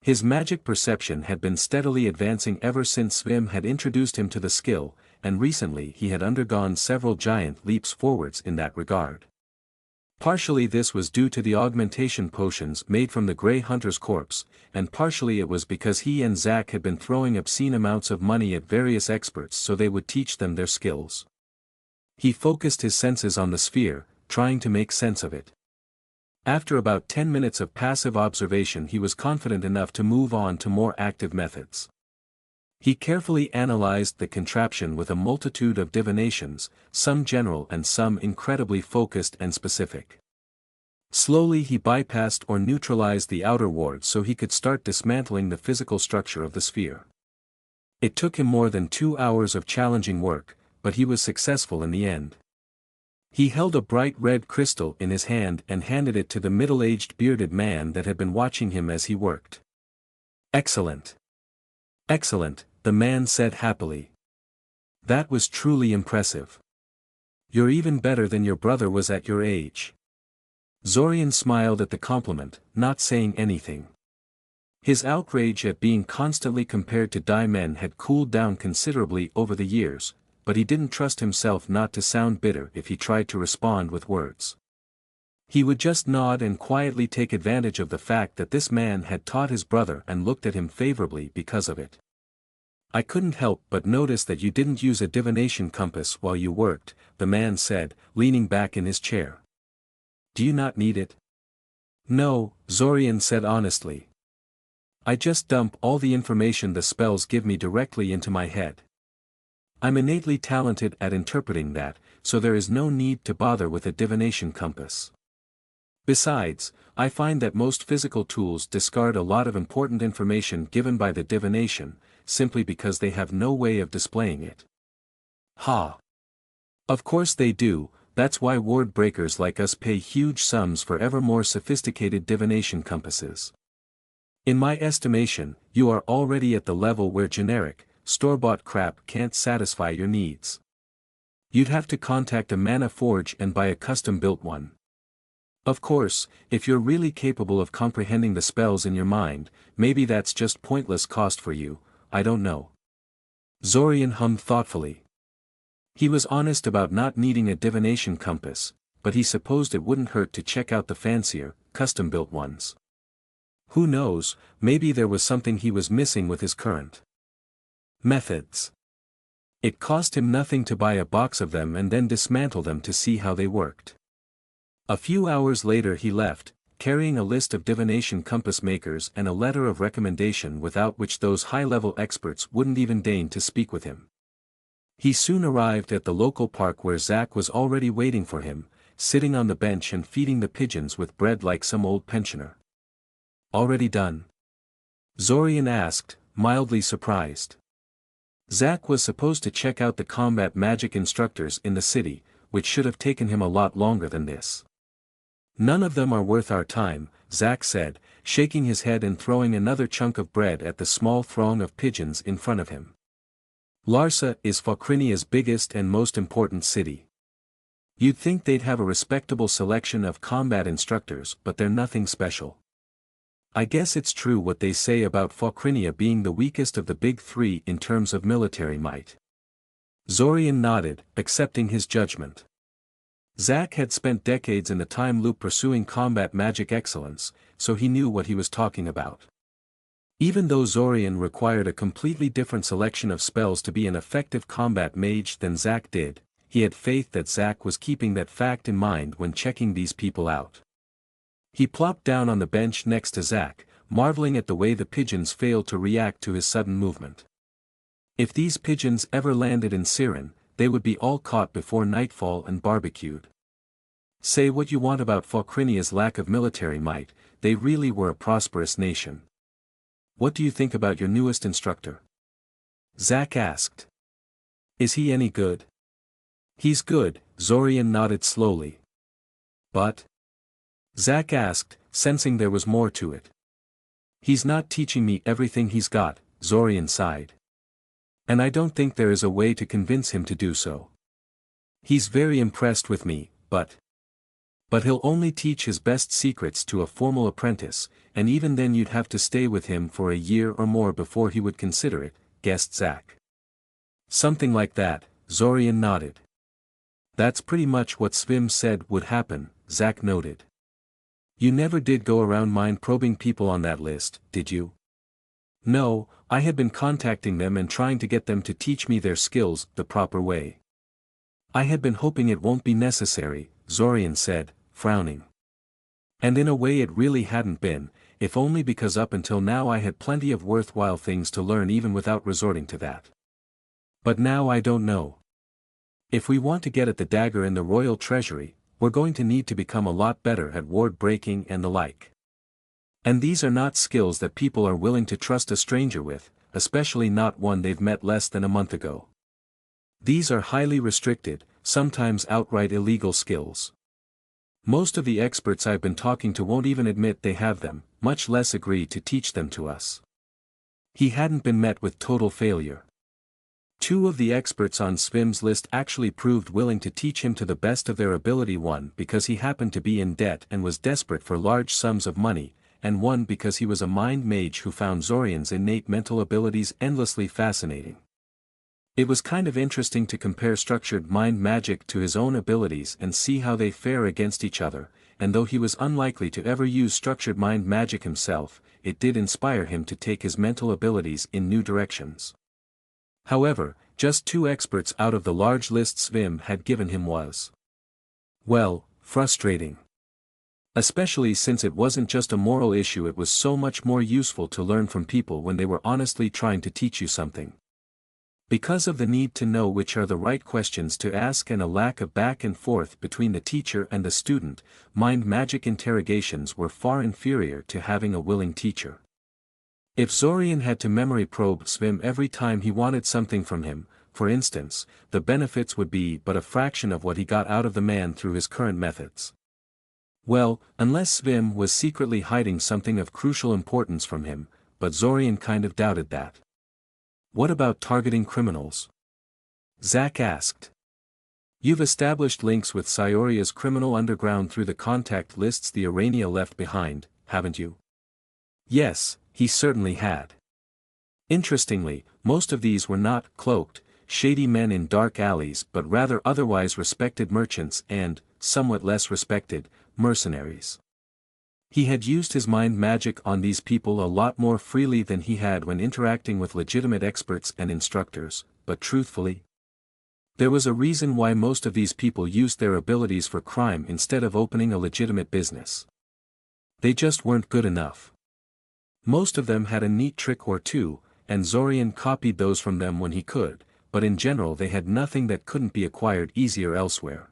His magic perception had been steadily advancing ever since Svim had introduced him to the skill, and recently he had undergone several giant leaps forwards in that regard. Partially this was due to the augmentation potions made from the Grey Hunter's corpse, and partially it was because he and Zach had been throwing obscene amounts of money at various experts so they would teach them their skills. He focused his senses on the sphere, trying to make sense of it. After about 10 minutes of passive observation he was confident enough to move on to more active methods. He carefully analyzed the contraption with a multitude of divinations, some general and some incredibly focused and specific. Slowly he bypassed or neutralized the outer wards so he could start dismantling the physical structure of the sphere. It took him more than 2 hours of challenging work, but he was successful in the end. He held a bright red crystal in his hand and handed it to the middle-aged bearded man that had been watching him as he worked. "Excellent. Excellent," the man said happily. "That was truly impressive. You're even better than your brother was at your age." Zorian smiled at the compliment, not saying anything. His outrage at being constantly compared to die men had cooled down considerably over the years, but he didn't trust himself not to sound bitter if he tried to respond with words. He would just nod and quietly take advantage of the fact that this man had taught his brother and looked at him favorably because of it. I couldn't help but notice that you didn't use a divination compass while you worked, the man said, leaning back in his chair. Do you not need it? No, Zorian said honestly. I just dump all the information the spells give me directly into my head. I'm innately talented at interpreting that, so there is no need to bother with a divination compass. Besides, I find that most physical tools discard a lot of important information given by the divination, simply because they have no way of displaying it. Ha! Of course they do, that's why ward breakers like us pay huge sums for ever more sophisticated divination compasses. In my estimation, you are already at the level where generic, store-bought crap can't satisfy your needs. You'd have to contact a mana forge and buy a custom-built one. Of course, if you're really capable of comprehending the spells in your mind, maybe that's just pointless cost for you, I don't know. Zorian hummed thoughtfully. He was honest about not needing a divination compass, but he supposed it wouldn't hurt to check out the fancier, custom-built ones. Who knows, maybe there was something he was missing with his current methods. It cost him nothing to buy a box of them and then dismantle them to see how they worked. A few hours later he left, carrying a list of divination compass makers and a letter of recommendation without which those high-level experts wouldn't even deign to speak with him. He soon arrived at the local park where Zach was already waiting for him, sitting on the bench and feeding the pigeons with bread like some old pensioner. Already done? Zorian asked, mildly surprised. Zach was supposed to check out the combat magic instructors in the city, which should have taken him a lot longer than this. None of them are worth our time, Zach said, shaking his head and throwing another chunk of bread at the small throng of pigeons in front of him. Larsa is Focrinia's biggest and most important city. You'd think they'd have a respectable selection of combat instructors, but they're nothing special. I guess it's true what they say about Focrinia being the weakest of the big three in terms of military might. Zorian nodded, accepting his judgment. Zach had spent decades in the time loop pursuing combat magic excellence, so he knew what he was talking about. Even though Zorian required a completely different selection of spells to be an effective combat mage than Zach did, he had faith that Zach was keeping that fact in mind when checking these people out. He plopped down on the bench next to Zach, marveling at the way the pigeons failed to react to his sudden movement. If these pigeons ever landed in Siren, they would be all caught before nightfall and barbecued. Say what you want about Focrinia's lack of military might, they really were a prosperous nation. What do you think about your newest instructor? Zach asked. Is he any good? He's good, Zorian nodded slowly. But? Zach asked, sensing there was more to it. He's not teaching me everything he's got, Zorian sighed. And I don't think there is a way to convince him to do so. He's very impressed with me, but he'll only teach his best secrets to a formal apprentice, and even then you'd have to stay with him for a year or more before he would consider it, guessed Zach. Something like that, Zorian nodded. That's pretty much what Svim said would happen, Zach noted. You never did go around mind-probing people on that list, did you? No, I had been contacting them and trying to get them to teach me their skills the proper way. I had been hoping it won't be necessary, Zorian said, frowning. And in a way it really hadn't been, if only because up until now I had plenty of worthwhile things to learn even without resorting to that. But now I don't know. If we want to get at the dagger in the royal treasury, we're going to need to become a lot better at ward breaking and the like. And these are not skills that people are willing to trust a stranger with, especially not one they've met less than a month ago. These are highly restricted, sometimes outright illegal skills. Most of the experts I've been talking to won't even admit they have them, much less agree to teach them to us. He hadn't been met with total failure. 2 of the experts on Svim's list actually proved willing to teach him to the best of their ability, one because he happened to be in debt and was desperate for large sums of money, and one because he was a mind mage who found Zorian's innate mental abilities endlessly fascinating. It was kind of interesting to compare structured mind magic to his own abilities and see how they fare against each other, and though he was unlikely to ever use structured mind magic himself, it did inspire him to take his mental abilities in new directions. However, just 2 experts out of the large list Svim had given him was, well, frustrating. Especially since it wasn't just a moral issue, it was so much more useful to learn from people when they were honestly trying to teach you something. Because of the need to know which are the right questions to ask and a lack of back and forth between the teacher and the student, mind magic interrogations were far inferior to having a willing teacher. If Zorian had to memory probe Svim every time he wanted something from him, for instance, the benefits would be but a fraction of what he got out of the man through his current methods. Well, unless Svim was secretly hiding something of crucial importance from him, but Zorian kind of doubted that. What about targeting criminals? Zach asked. You've established links with Sioria's criminal underground through the contact lists the Arania left behind, haven't you? Yes, he certainly had. Interestingly, most of these were not cloaked, shady men in dark alleys but rather otherwise respected merchants and, somewhat less respected, mercenaries. He had used his mind magic on these people a lot more freely than he had when interacting with legitimate experts and instructors, but truthfully, there was a reason why most of these people used their abilities for crime instead of opening a legitimate business. They just weren't good enough. Most of them had a neat trick or two, and Zorian copied those from them when he could, but in general they had nothing that couldn't be acquired easier elsewhere.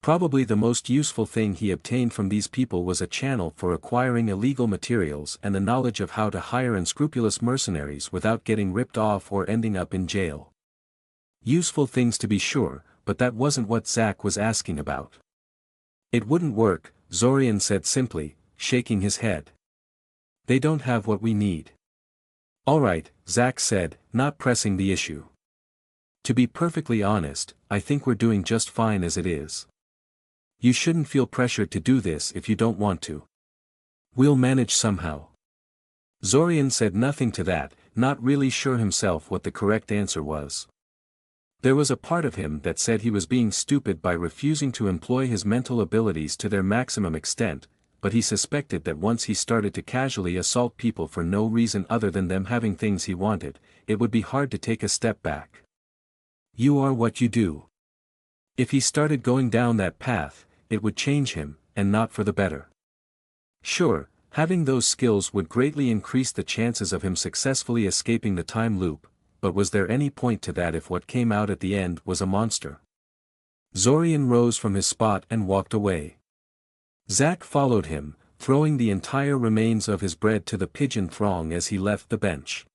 Probably the most useful thing he obtained from these people was a channel for acquiring illegal materials and the knowledge of how to hire unscrupulous mercenaries without getting ripped off or ending up in jail. Useful things to be sure, but that wasn't what Zach was asking about. It wouldn't work, Zorian said simply, shaking his head. They don't have what we need. Alright, Zach said, not pressing the issue. To be perfectly honest, I think we're doing just fine as it is. You shouldn't feel pressured to do this if you don't want to. We'll manage somehow. Zorian said nothing to that, not really sure himself what the correct answer was. There was a part of him that said he was being stupid by refusing to employ his mental abilities to their maximum extent, but he suspected that once he started to casually assault people for no reason other than them having things he wanted, it would be hard to take a step back. You are what you do. If he started going down that path, it would change him, and not for the better. Sure, having those skills would greatly increase the chances of him successfully escaping the time loop, but was there any point to that if what came out at the end was a monster? Zorian rose from his spot and walked away. Zach followed him, throwing the entire remains of his bread to the pigeon throng as he left the bench.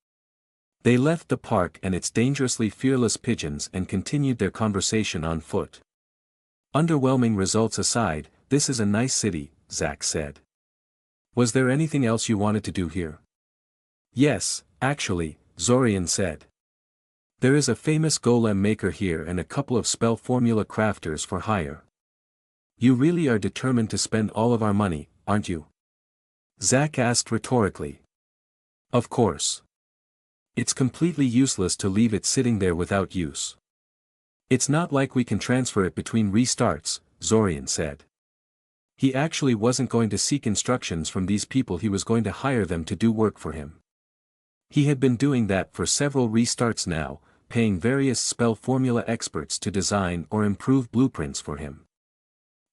They left the park and its dangerously fearless pigeons and continued their conversation on foot. Underwhelming results aside, this is a nice city, Zach said. Was there anything else you wanted to do here? Yes, actually, Zorian said. There is a famous golem maker here and a couple of spell formula crafters for hire. You really are determined to spend all of our money, aren't you? Zach asked rhetorically. Of course. It's completely useless to leave it sitting there without use. It's not like we can transfer it between restarts, Zorian said. He actually wasn't going to seek instructions from these people, he was going to hire them to do work for him. He had been doing that for several restarts now, paying various spell formula experts to design or improve blueprints for him.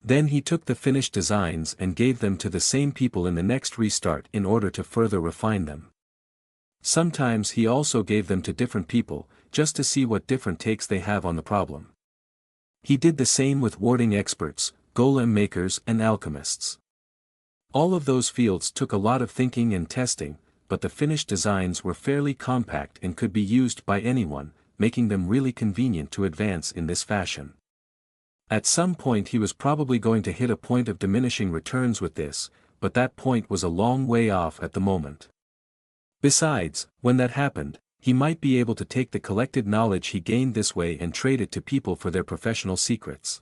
Then he took the finished designs and gave them to the same people in the next restart in order to further refine them. Sometimes he also gave them to different people, just to see what different takes they have on the problem. He did the same with warding experts, golem makers and alchemists. All of those fields took a lot of thinking and testing, but the finished designs were fairly compact and could be used by anyone, making them really convenient to advance in this fashion. At some point he was probably going to hit a point of diminishing returns with this, but that point was a long way off at the moment. Besides, when that happened, he might be able to take the collected knowledge he gained this way and trade it to people for their professional secrets.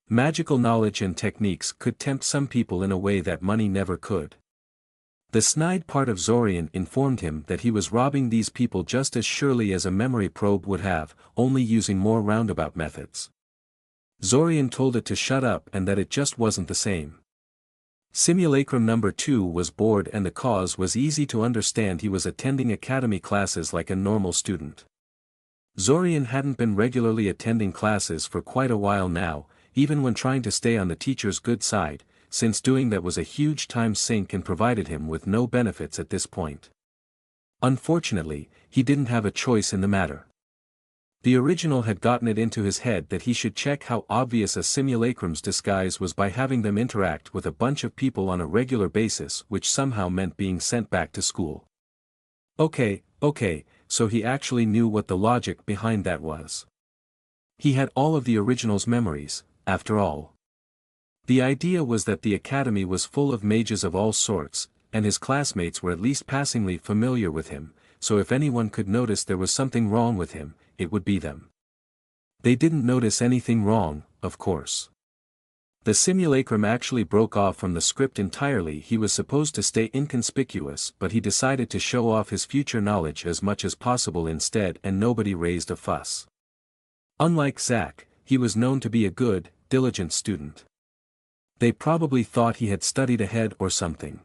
Magical knowledge and techniques could tempt some people in a way that money never could. The snide part of Zorian informed him that he was robbing these people just as surely as a memory probe would have, only using more roundabout methods. Zorian told it to shut up and that it just wasn't the same. Simulacrum number 2 was bored and the cause was easy to understand. He was attending academy classes like a normal student. Zorian hadn't been regularly attending classes for quite a while now, even when trying to stay on the teacher's good side, since doing that was a huge time sink and provided him with no benefits at this point. Unfortunately, he didn't have a choice in the matter. The original had gotten it into his head that he should check how obvious a simulacrum's disguise was by having them interact with a bunch of people on a regular basis, which somehow meant being sent back to school. Okay, so he actually knew what the logic behind that was. He had all of the original's memories, after all. The idea was that the academy was full of mages of all sorts, and his classmates were at least passingly familiar with him, so if anyone could notice there was something wrong with him, it would be them. They didn't notice anything wrong, of course. The simulacrum actually broke off from the script entirely. He was supposed to stay inconspicuous, but he decided to show off his future knowledge as much as possible instead, and nobody raised a fuss. Unlike Zach, he was known to be a good, diligent student. They probably thought he had studied ahead or something.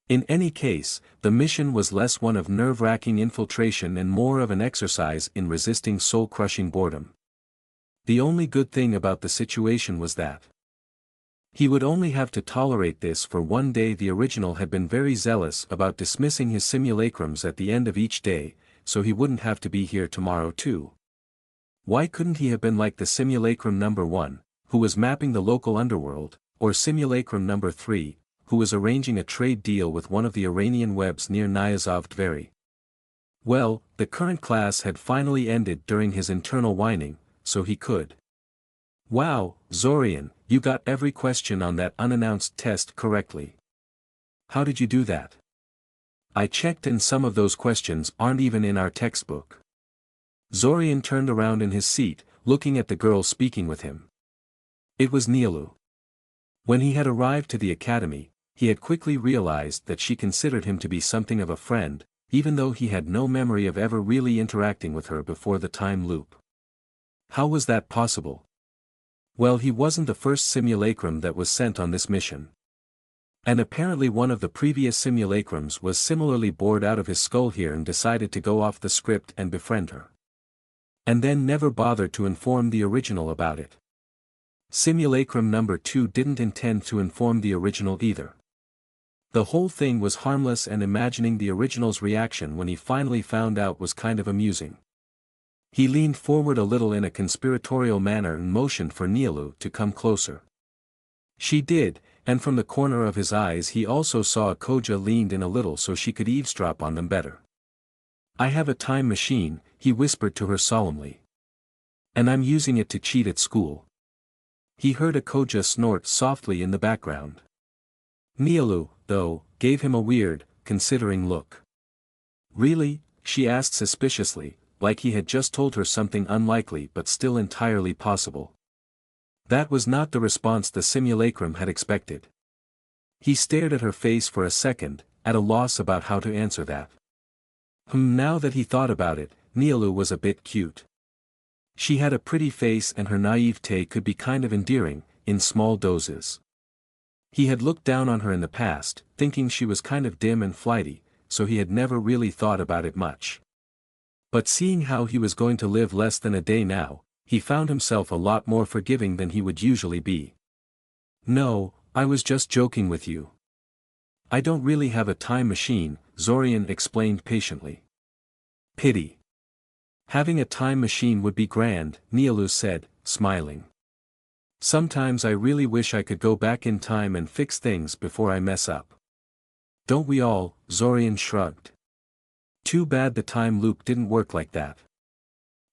In any case, the mission was less one of nerve-wracking infiltration and more of an exercise in resisting soul-crushing boredom. The only good thing about the situation was that he would only have to tolerate this for one day. The original had been very zealous about dismissing his simulacrums at the end of each day, so he wouldn't have to be here tomorrow too. Why couldn't he have been like the simulacrum number 1, who was mapping the local underworld, or simulacrum number 3, who was arranging a trade deal with one of the Iranian webs near Nyazov-Dveri? Well, the current class had finally ended during his internal whining, so he could. Wow, Zorian, you got every question on that unannounced test correctly. How did you do that? I checked and some of those questions aren't even in our textbook. Zorian turned around in his seat, looking at the girl speaking with him. It was Nialu. When he had arrived to the academy, he had quickly realized that she considered him to be something of a friend, even though he had no memory of ever really interacting with her before the time loop. How was that possible? Well, he wasn't the first simulacrum that was sent on this mission. And apparently one of the previous simulacrums was similarly bored out of his skull here and decided to go off the script and befriend her. And then never bothered to inform the original about it. Simulacrum number 2 didn't intend to inform the original either. The whole thing was harmless, and imagining the original's reaction when he finally found out was kind of amusing. He leaned forward a little in a conspiratorial manner and motioned for Nialu to come closer. She did, and from the corner of his eyes he also saw Koja leaned in a little so she could eavesdrop on them better. I have a time machine, he whispered to her solemnly. And I'm using it to cheat at school. He heard Koja snort softly in the background. Nialu, though, gave him a weird, considering look. Really? She asked suspiciously, like he had just told her something unlikely but still entirely possible. That was not the response the simulacrum had expected. He stared at her face for a second, at a loss about how to answer that. Now that he thought about it, Nialu was a bit cute. She had a pretty face and her naivete could be kind of endearing, in small doses. He had looked down on her in the past, thinking she was kind of dim and flighty, so he had never really thought about it much. But seeing how he was going to live less than a day now, he found himself a lot more forgiving than he would usually be. No, I was just joking with you. I don't really have a time machine, Zorian explained patiently. Pity. Having a time machine would be grand, Nialu said, smiling. Sometimes I really wish I could go back in time and fix things before I mess up. Don't we all? Zorian shrugged. Too bad the time loop didn't work like that.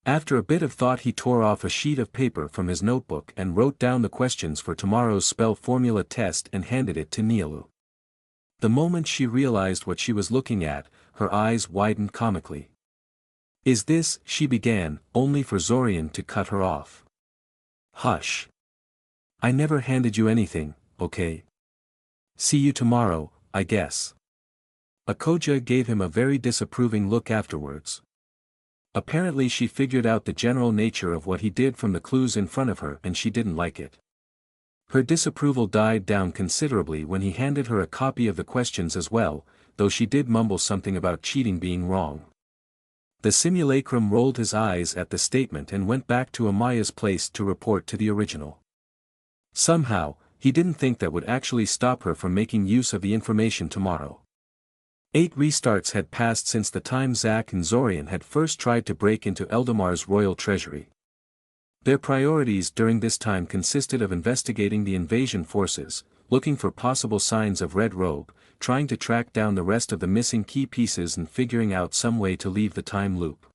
After a bit of thought he tore off a sheet of paper from his notebook and wrote down the questions for tomorrow's spell formula test and handed it to Nialu. The moment she realized what she was looking at, her eyes widened comically. Is this, she began, only for Zorian to cut her off. Hush. I never handed you anything, okay? See you tomorrow, I guess. Koja gave him a very disapproving look afterwards. Apparently she figured out the general nature of what he did from the clues in front of her and she didn't like it. Her disapproval died down considerably when he handed her a copy of the questions as well, though she did mumble something about cheating being wrong. The Simulacrum rolled his eyes at the statement and went back to Amaya's place to report to the original. Somehow, he didn't think that would actually stop her from making use of the information tomorrow. 8 restarts had passed since the time Zach and Zorian had first tried to break into Eldamar's royal treasury. Their priorities during this time consisted of investigating the invasion forces, looking for possible signs of Red Robe, trying to track down the rest of the missing key pieces and figuring out some way to leave the time loop.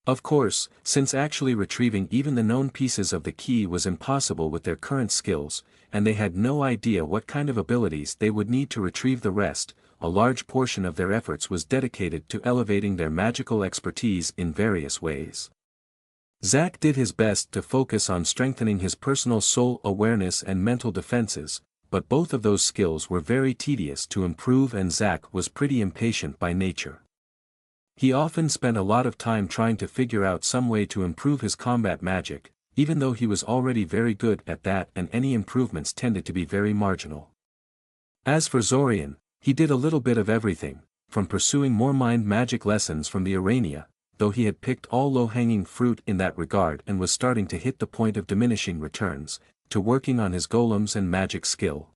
Of course, since actually retrieving even the known pieces of the key was impossible with their current skills, and they had no idea what kind of abilities they would need to retrieve the rest, a large portion of their efforts was dedicated to elevating their magical expertise in various ways. Zach did his best to focus on strengthening his personal soul awareness and mental defenses, but both of those skills were very tedious to improve and Zach was pretty impatient by nature. He often spent a lot of time trying to figure out some way to improve his combat magic, even though he was already very good at that and any improvements tended to be very marginal. As for Zorian, he did a little bit of everything, from pursuing more mind magic lessons from the Arania, though he had picked all low-hanging fruit in that regard and was starting to hit the point of diminishing returns, to working on his golems and magic skill.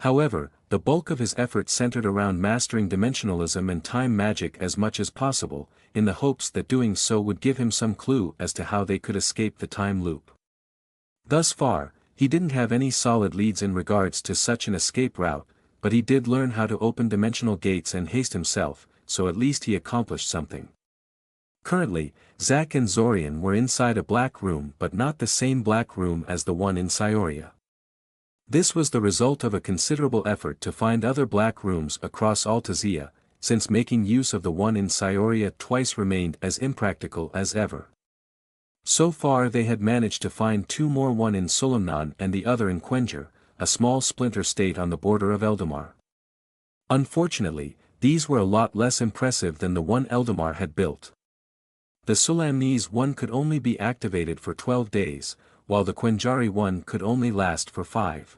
However, the bulk of his efforts centered around mastering dimensionalism and time magic as much as possible, in the hopes that doing so would give him some clue as to how they could escape the time loop. Thus far, he didn't have any solid leads in regards to such an escape route, but he did learn how to open dimensional gates and haste himself, so at least he accomplished something. Currently, Zach and Zorian were inside a black room but not the same black room as the one in Scioria. This was the result of a considerable effort to find other black rooms across Altazia, since making use of the one in Scioria twice remained as impractical as ever. So far they had managed to find 2 more, one in Solimnon and the other in Quenjer, a small splinter state on the border of Eldamar. Unfortunately, these were a lot less impressive than the one Eldamar had built. The Solamnese one could only be activated for 12 days, while the Quenjari one could only last for 5.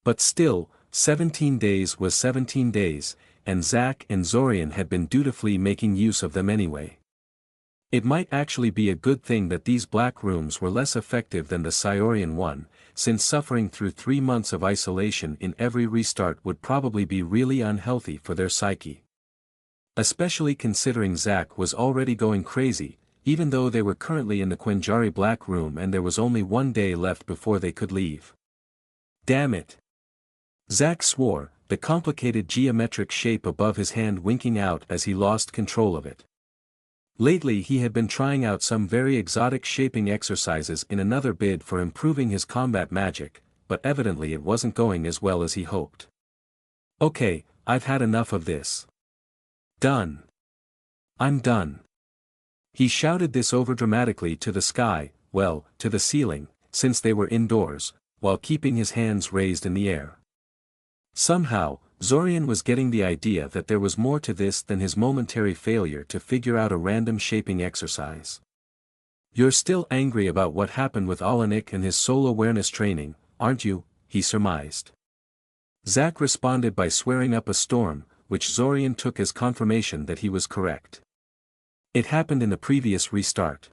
But still, 17 days was 17 days, and Zach and Zorian had been dutifully making use of them anyway. It might actually be a good thing that these black rooms were less effective than the Sciorian one, since suffering through 3 months of isolation in every restart would probably be really unhealthy for their psyche. Especially considering Zach was already going crazy, even though they were currently in the Quenjari black room and there was only 1 day left before they could leave. Damn it! Zach swore, the complicated geometric shape above his hand winking out as he lost control of it. Lately he had been trying out some very exotic shaping exercises in another bid for improving his combat magic, but evidently it wasn't going as well as he hoped. Okay, I've had enough of this. Done. I'm done. He shouted this overdramatically to the sky, well, to the ceiling, since they were indoors, while keeping his hands raised in the air. Somehow, Zorian was getting the idea that there was more to this than his momentary failure to figure out a random shaping exercise. You're still angry about what happened with Alanik and his soul awareness training, aren't you? He surmised. Zach responded by swearing up a storm, which Zorian took as confirmation that he was correct. It happened in the previous restart.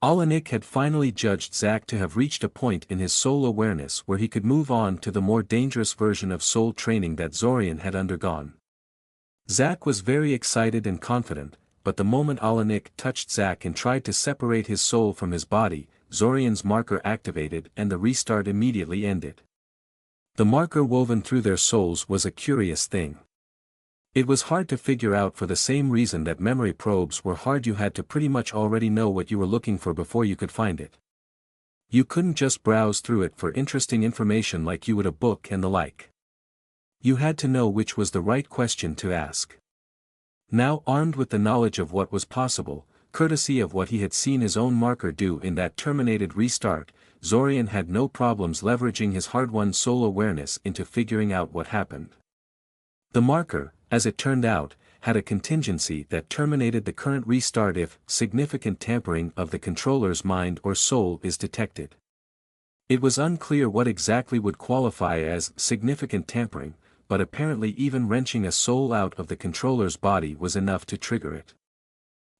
Alanik had finally judged Zach to have reached a point in his soul awareness where he could move on to the more dangerous version of soul training that Zorian had undergone. Zach was very excited and confident, but the moment Alanik touched Zach and tried to separate his soul from his body, Zorian's marker activated and the restart immediately ended. The marker woven through their souls was a curious thing. It was hard to figure out for the same reason that memory probes were hard. You had to pretty much already know what you were looking for before you could find it. You couldn't just browse through it for interesting information like you would a book and the like. You had to know which was the right question to ask. Now armed with the knowledge of what was possible, courtesy of what he had seen his own marker do in that terminated restart, Zorian had no problems leveraging his hard-won soul awareness into figuring out what happened. The marker, as it turned out, had a contingency that terminated the current restart if significant tampering of the controller's mind or soul is detected. It was unclear what exactly would qualify as significant tampering, but apparently even wrenching a soul out of the controller's body was enough to trigger it.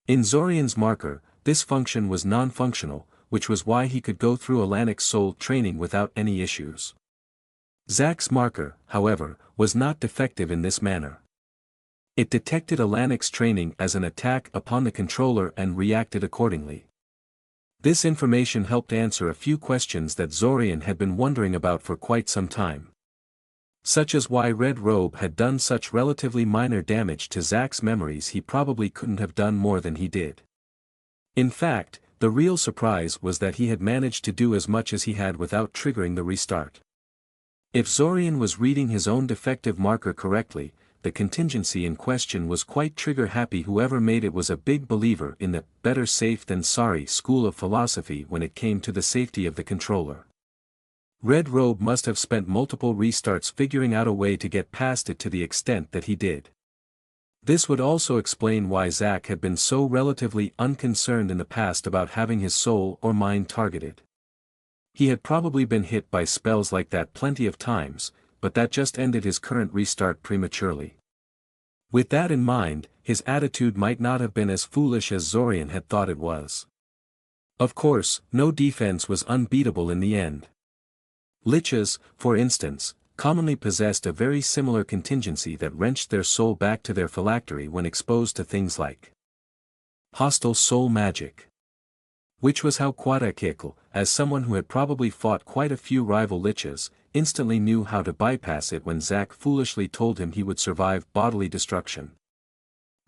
In Zorian's marker, this function was non-functional, which was why he could go through Alanic's soul training without any issues. Zach's marker, however, was not defective in this manner. It detected Alanic's training as an attack upon the controller and reacted accordingly. This information helped answer a few questions that Zorian had been wondering about for quite some time. Such as why Red Robe had done such relatively minor damage to Zach's memories. He probably couldn't have done more than he did. In fact, the real surprise was that he had managed to do as much as he had without triggering the restart. If Zorian was reading his own defective marker correctly, the contingency in question was quite trigger-happy. Whoever made it was a big believer in the better safe than sorry school of philosophy when it came to the safety of the controller. Red Robe must have spent multiple restarts figuring out a way to get past it to the extent that he did. This would also explain why Zach had been so relatively unconcerned in the past about having his soul or mind targeted. He had probably been hit by spells like that plenty of times, but that just ended his current restart prematurely. With that in mind, his attitude might not have been as foolish as Zorian had thought it was. Of course, no defense was unbeatable in the end. Liches, for instance, commonly possessed a very similar contingency that wrenched their soul back to their phylactery when exposed to things like hostile soul magic. Which was how Quatakekl, as someone who had probably fought quite a few rival liches, instantly knew how to bypass it when Zach foolishly told him he would survive bodily destruction.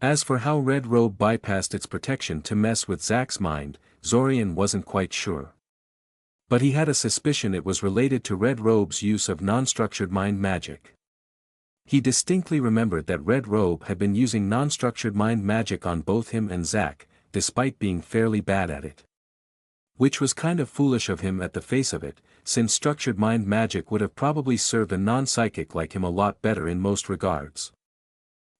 As for how Red Robe bypassed its protection to mess with Zach's mind, Zorian wasn't quite sure. But he had a suspicion it was related to Red Robe's use of non-structured mind magic. He distinctly remembered that Red Robe had been using non-structured mind magic on both him and Zach, despite being fairly bad at it. Which was kind of foolish of him at the face of it, since structured mind magic would have probably served a non-psychic like him a lot better in most regards.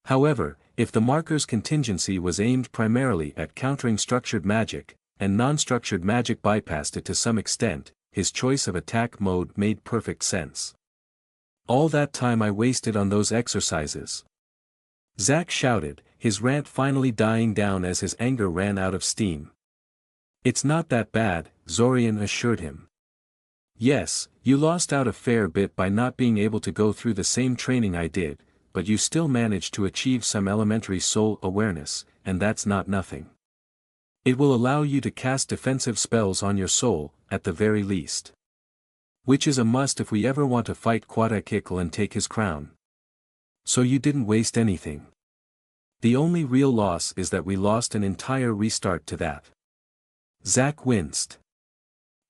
However, if the marker's contingency was aimed primarily at countering structured magic, and non-structured magic bypassed it to some extent, his choice of attack mode made perfect sense. All that time I wasted on those exercises. Zach shouted, his rant finally dying down as his anger ran out of steam. It's not that bad, Zorian assured him. Yes, you lost out a fair bit by not being able to go through the same training I did, but you still managed to achieve some elementary soul awareness, and that's not nothing. It will allow you to cast defensive spells on your soul, at the very least. Which is a must if we ever want to fight Quatakekl and take his crown. So you didn't waste anything. The only real loss is that we lost an entire restart to that. Zach winced.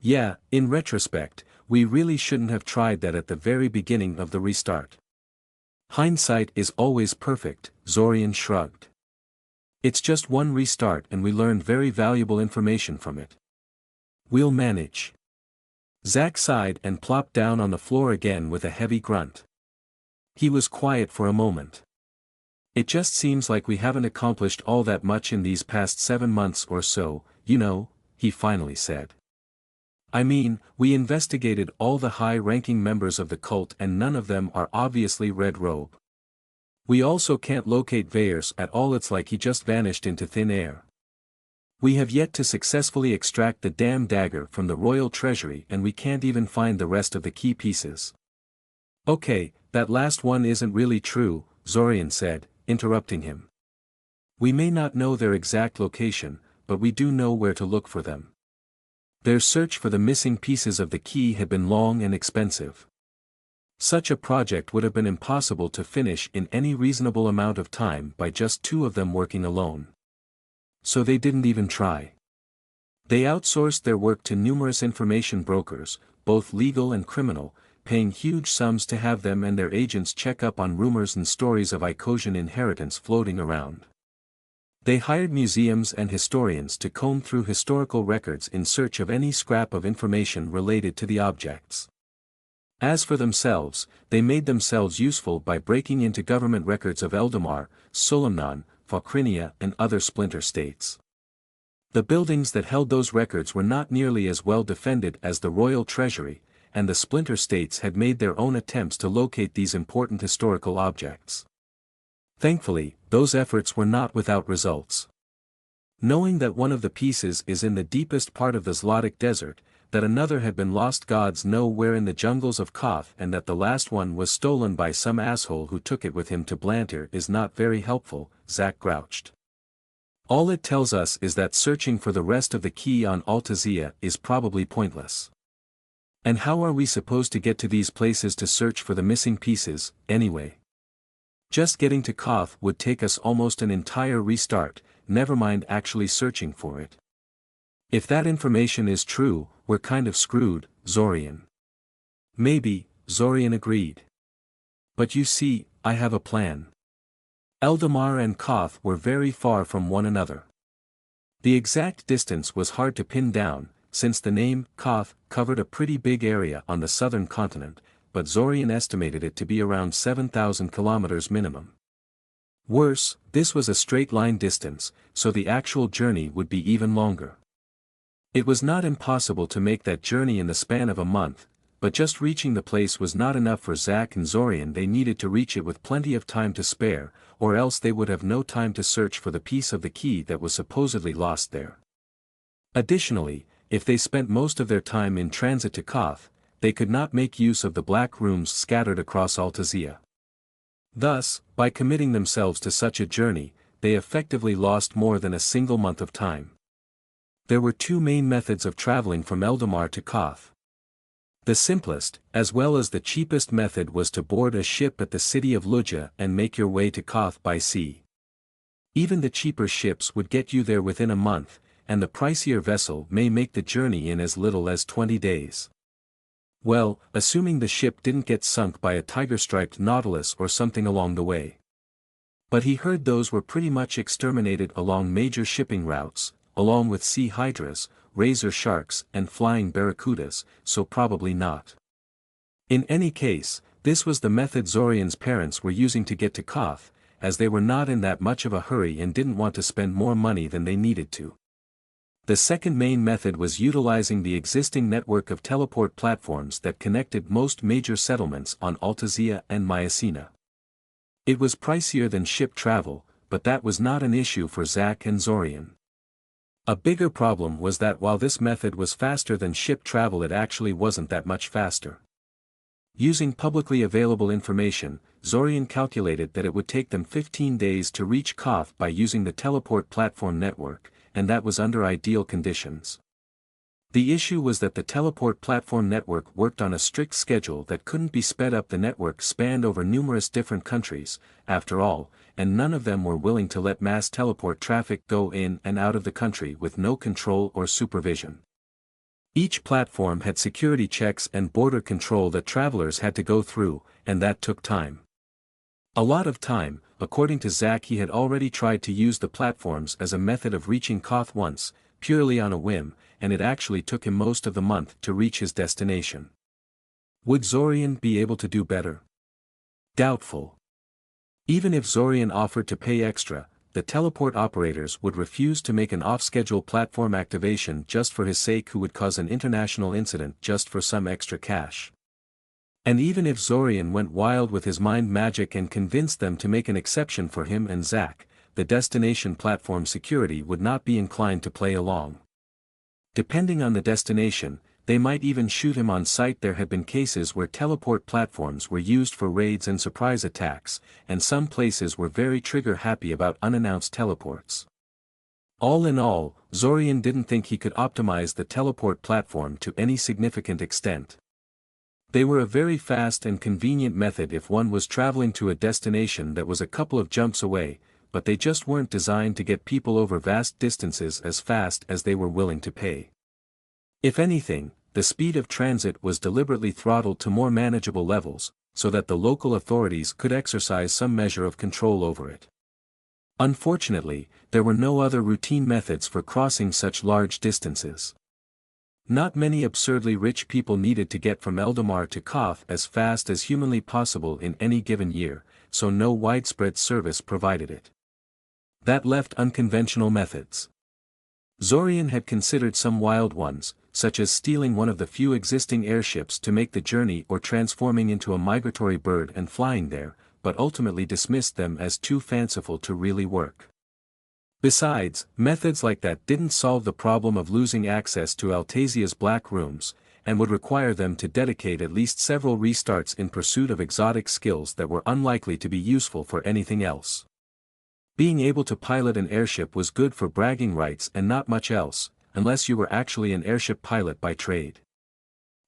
Yeah, in retrospect, we really shouldn't have tried that at the very beginning of the restart. Hindsight is always perfect, Zorian shrugged. It's just one restart and we learned very valuable information from it. We'll manage. Zach sighed and plopped down on the floor again with a heavy grunt. He was quiet for a moment. It just seems like we haven't accomplished all that much in these past 7 months or so, you know, he finally said. I mean, we investigated all the high-ranking members of the cult and none of them are obviously Red Robe. We also can't locate Veyers at all. It's like he just vanished into thin air. We have yet to successfully extract the damn dagger from the royal treasury and we can't even find the rest of the key pieces. Okay, that last one isn't really true, Zorian said, interrupting him. We may not know their exact location, but we do know where to look for them. Their search for the missing pieces of the key had been long and expensive. Such a project would have been impossible to finish in any reasonable amount of time by just 2 of them working alone. So they didn't even try. They outsourced their work to numerous information brokers, both legal and criminal, paying huge sums to have them and their agents check up on rumors and stories of Icosian inheritance floating around. They hired museums and historians to comb through historical records in search of any scrap of information related to the objects. As for themselves, they made themselves useful by breaking into government records of Eldamar, Solimnon, Falcrinia and other splinter states. The buildings that held those records were not nearly as well defended as the royal treasury, and the splinter states had made their own attempts to locate these important historical objects. Thankfully, those efforts were not without results. Knowing that one of the pieces is in the deepest part of the Zlotic desert, that another had been lost gods know where in the jungles of Koth and that the last one was stolen by some asshole who took it with him to Blantyr is not very helpful, Zach grouched. All it tells us is that searching for the rest of the key on Altazia is probably pointless. And how are we supposed to get to these places to search for the missing pieces, anyway? Just getting to Koth would take us almost an entire restart, never mind actually searching for it. If that information is true, we're kind of screwed, Zorian. Maybe, Zorian agreed. But you see, I have a plan. Eldamar and Koth were very far from one another. The exact distance was hard to pin down, since the name, Koth, covered a pretty big area on the southern continent, but Zorian estimated it to be around 7,000 kilometers minimum. Worse, this was a straight-line distance, so the actual journey would be even longer. It was not impossible to make that journey in the span of a month, but just reaching the place was not enough for Zach and Zorian. They needed to reach it with plenty of time to spare, or else they would have no time to search for the piece of the key that was supposedly lost there. Additionally, if they spent most of their time in transit to Koth, they could not make use of the black rooms scattered across Altazia. Thus, by committing themselves to such a journey, they effectively lost more than a single month of time. There were two main methods of traveling from Eldamar to Koth. The simplest, as well as the cheapest method was to board a ship at the city of Luja and make your way to Koth by sea. Even the cheaper ships would get you there within a month, and the pricier vessel may make the journey in as little as 20 days. Well, assuming the ship didn't get sunk by a tiger-striped nautilus or something along the way. But he heard those were pretty much exterminated along major shipping routes, along with sea hydras, razor sharks and flying barracudas, so probably not. In any case, this was the method Zorian's parents were using to get to Koth, as they were not in that much of a hurry and didn't want to spend more money than they needed to. The second main method was utilizing the existing network of teleport platforms that connected most major settlements on Altazia and Mycena. It was pricier than ship travel, but that was not an issue for Zach and Zorian. A bigger problem was that while this method was faster than ship travel, it actually wasn't that much faster. Using publicly available information, Zorian calculated that it would take them 15 days to reach Koth by using the teleport platform network, and that was under ideal conditions. The issue was that the teleport platform network worked on a strict schedule that couldn't be sped up. The network spanned over numerous different countries, after all, and none of them were willing to let mass teleport traffic go in and out of the country with no control or supervision. Each platform had security checks and border control that travelers had to go through, and that took time. A lot of time. According to Zach, he had already tried to use the platforms as a method of reaching Koth once, purely on a whim, and it actually took him most of the month to reach his destination. Would Zorian be able to do better? Doubtful. Even if Zorian offered to pay extra, the teleport operators would refuse to make an off-schedule platform activation just for his sake, who would cause an international incident just for some extra cash. And even if Zorian went wild with his mind magic and convinced them to make an exception for him and Zach, the destination platform security would not be inclined to play along. Depending on the destination, they might even shoot him on sight. There had been cases where teleport platforms were used for raids and surprise attacks, and some places were very trigger-happy about unannounced teleports. All in all, Zorian didn't think he could optimize the teleport platform to any significant extent. They were a very fast and convenient method if one was traveling to a destination that was a couple of jumps away, but they just weren't designed to get people over vast distances as fast as they were willing to pay. If anything, the speed of transit was deliberately throttled to more manageable levels, so that the local authorities could exercise some measure of control over it. Unfortunately, there were no other routine methods for crossing such large distances. Not many absurdly rich people needed to get from Eldamar to Koth as fast as humanly possible in any given year, so no widespread service provided it. That left unconventional methods. Zorian had considered some wild ones, such as stealing one of the few existing airships to make the journey or transforming into a migratory bird and flying there, but ultimately dismissed them as too fanciful to really work. Besides, methods like that didn't solve the problem of losing access to Altasia's black rooms, and would require them to dedicate at least several restarts in pursuit of exotic skills that were unlikely to be useful for anything else. Being able to pilot an airship was good for bragging rights and not much else, unless you were actually an airship pilot by trade.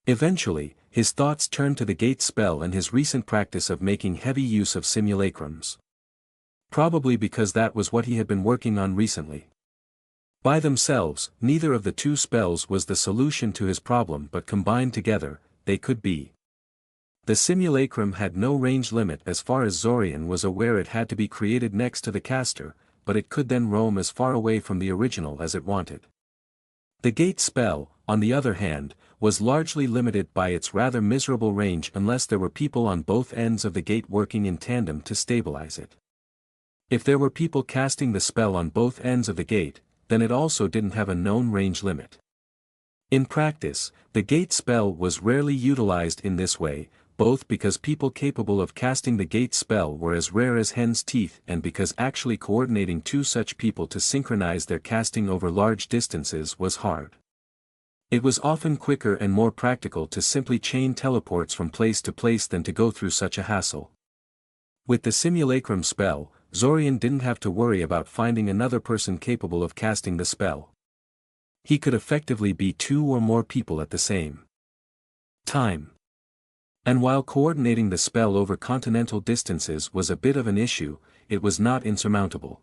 Eventually, his thoughts turned to the gate spell and his recent practice of making heavy use of simulacrums. Probably because that was what he had been working on recently. By themselves, neither of the two spells was the solution to his problem, but combined together, they could be. The simulacrum had no range limit as far as Zorian was aware. It had to be created next to the caster, but it could then roam as far away from the original as it wanted. The gate spell, on the other hand, was largely limited by its rather miserable range unless there were people on both ends of the gate working in tandem to stabilize it. If there were people casting the spell on both ends of the gate, then it also didn't have a known range limit. In practice, the gate spell was rarely utilized in this way, both because people capable of casting the gate spell were as rare as hen's teeth and because actually coordinating two such people to synchronize their casting over large distances was hard. It was often quicker and more practical to simply chain teleports from place to place than to go through such a hassle. With the simulacrum spell, Zorian didn't have to worry about finding another person capable of casting the spell. He could effectively be two or more people at the same time. And while coordinating the spell over continental distances was a bit of an issue, it was not insurmountable.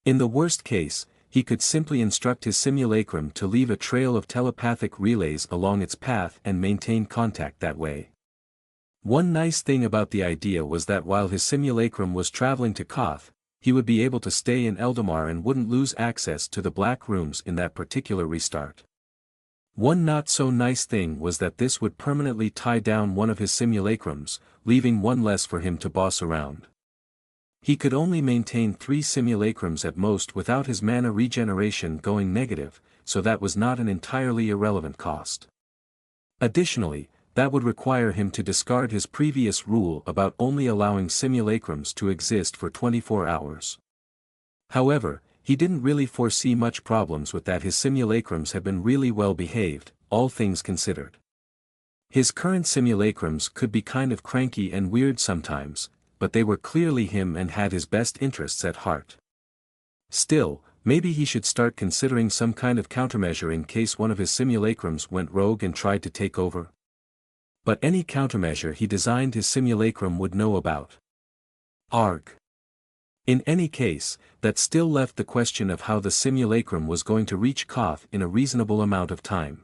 In the worst case, he could simply instruct his simulacrum to leave a trail of telepathic relays along its path and maintain contact that way. One nice thing about the idea was that while his simulacrum was traveling to Koth, he would be able to stay in Eldamar and wouldn't lose access to the black rooms in that particular restart. One not so nice thing was that this would permanently tie down one of his simulacrums, leaving one less for him to boss around. He could only maintain 3 simulacrums at most without his mana regeneration going negative, so that was not an entirely irrelevant cost. Additionally, that would require him to discard his previous rule about only allowing simulacrums to exist for 24 hours. However, he didn't really foresee much problems with that. His simulacrums had been really well behaved, all things considered. His current simulacrums could be kind of cranky and weird sometimes, but they were clearly him and had his best interests at heart. Still, maybe he should start considering some kind of countermeasure in case one of his simulacrums went rogue and tried to take over. But any countermeasure he designed his simulacrum would know about. Arg. In any case, that still left the question of how the simulacrum was going to reach Koth in a reasonable amount of time.